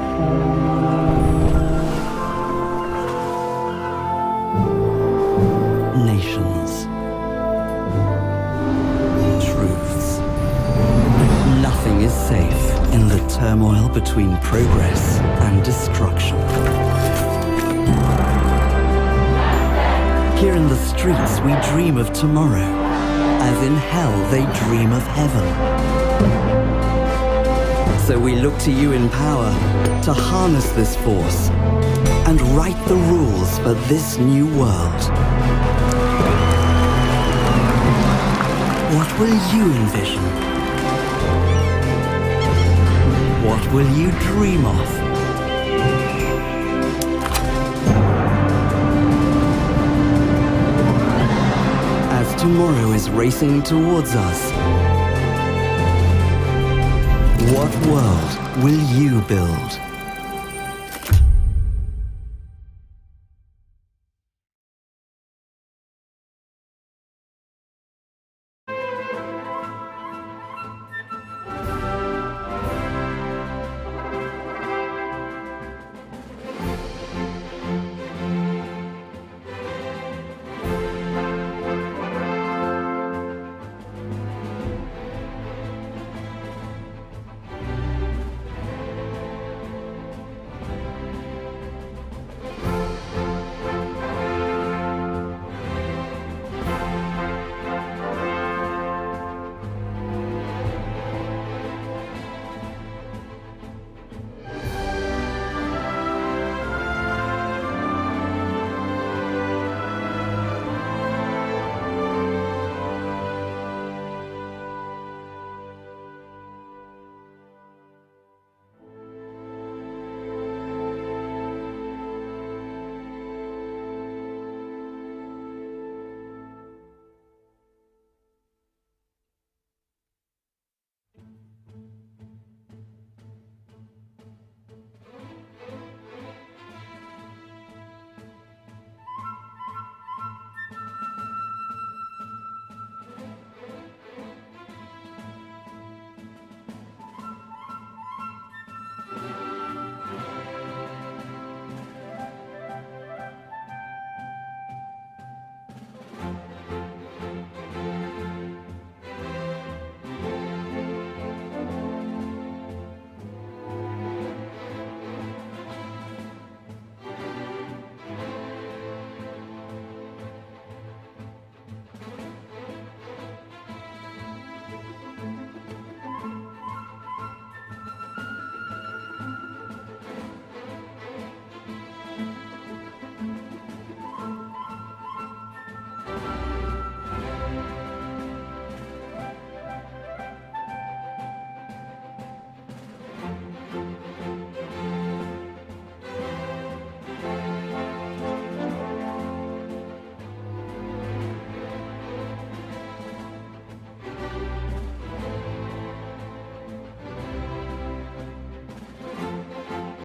nations, truths. Nothing is safe in the turmoil between progress and destruction. Here in the streets, we dream of tomorrow, as in hell they dream of heaven. So we look to you in power to harness this force and write the rules for this new world. What will you envision? What will you dream of? Tomorrow is racing towards us. What world will you build?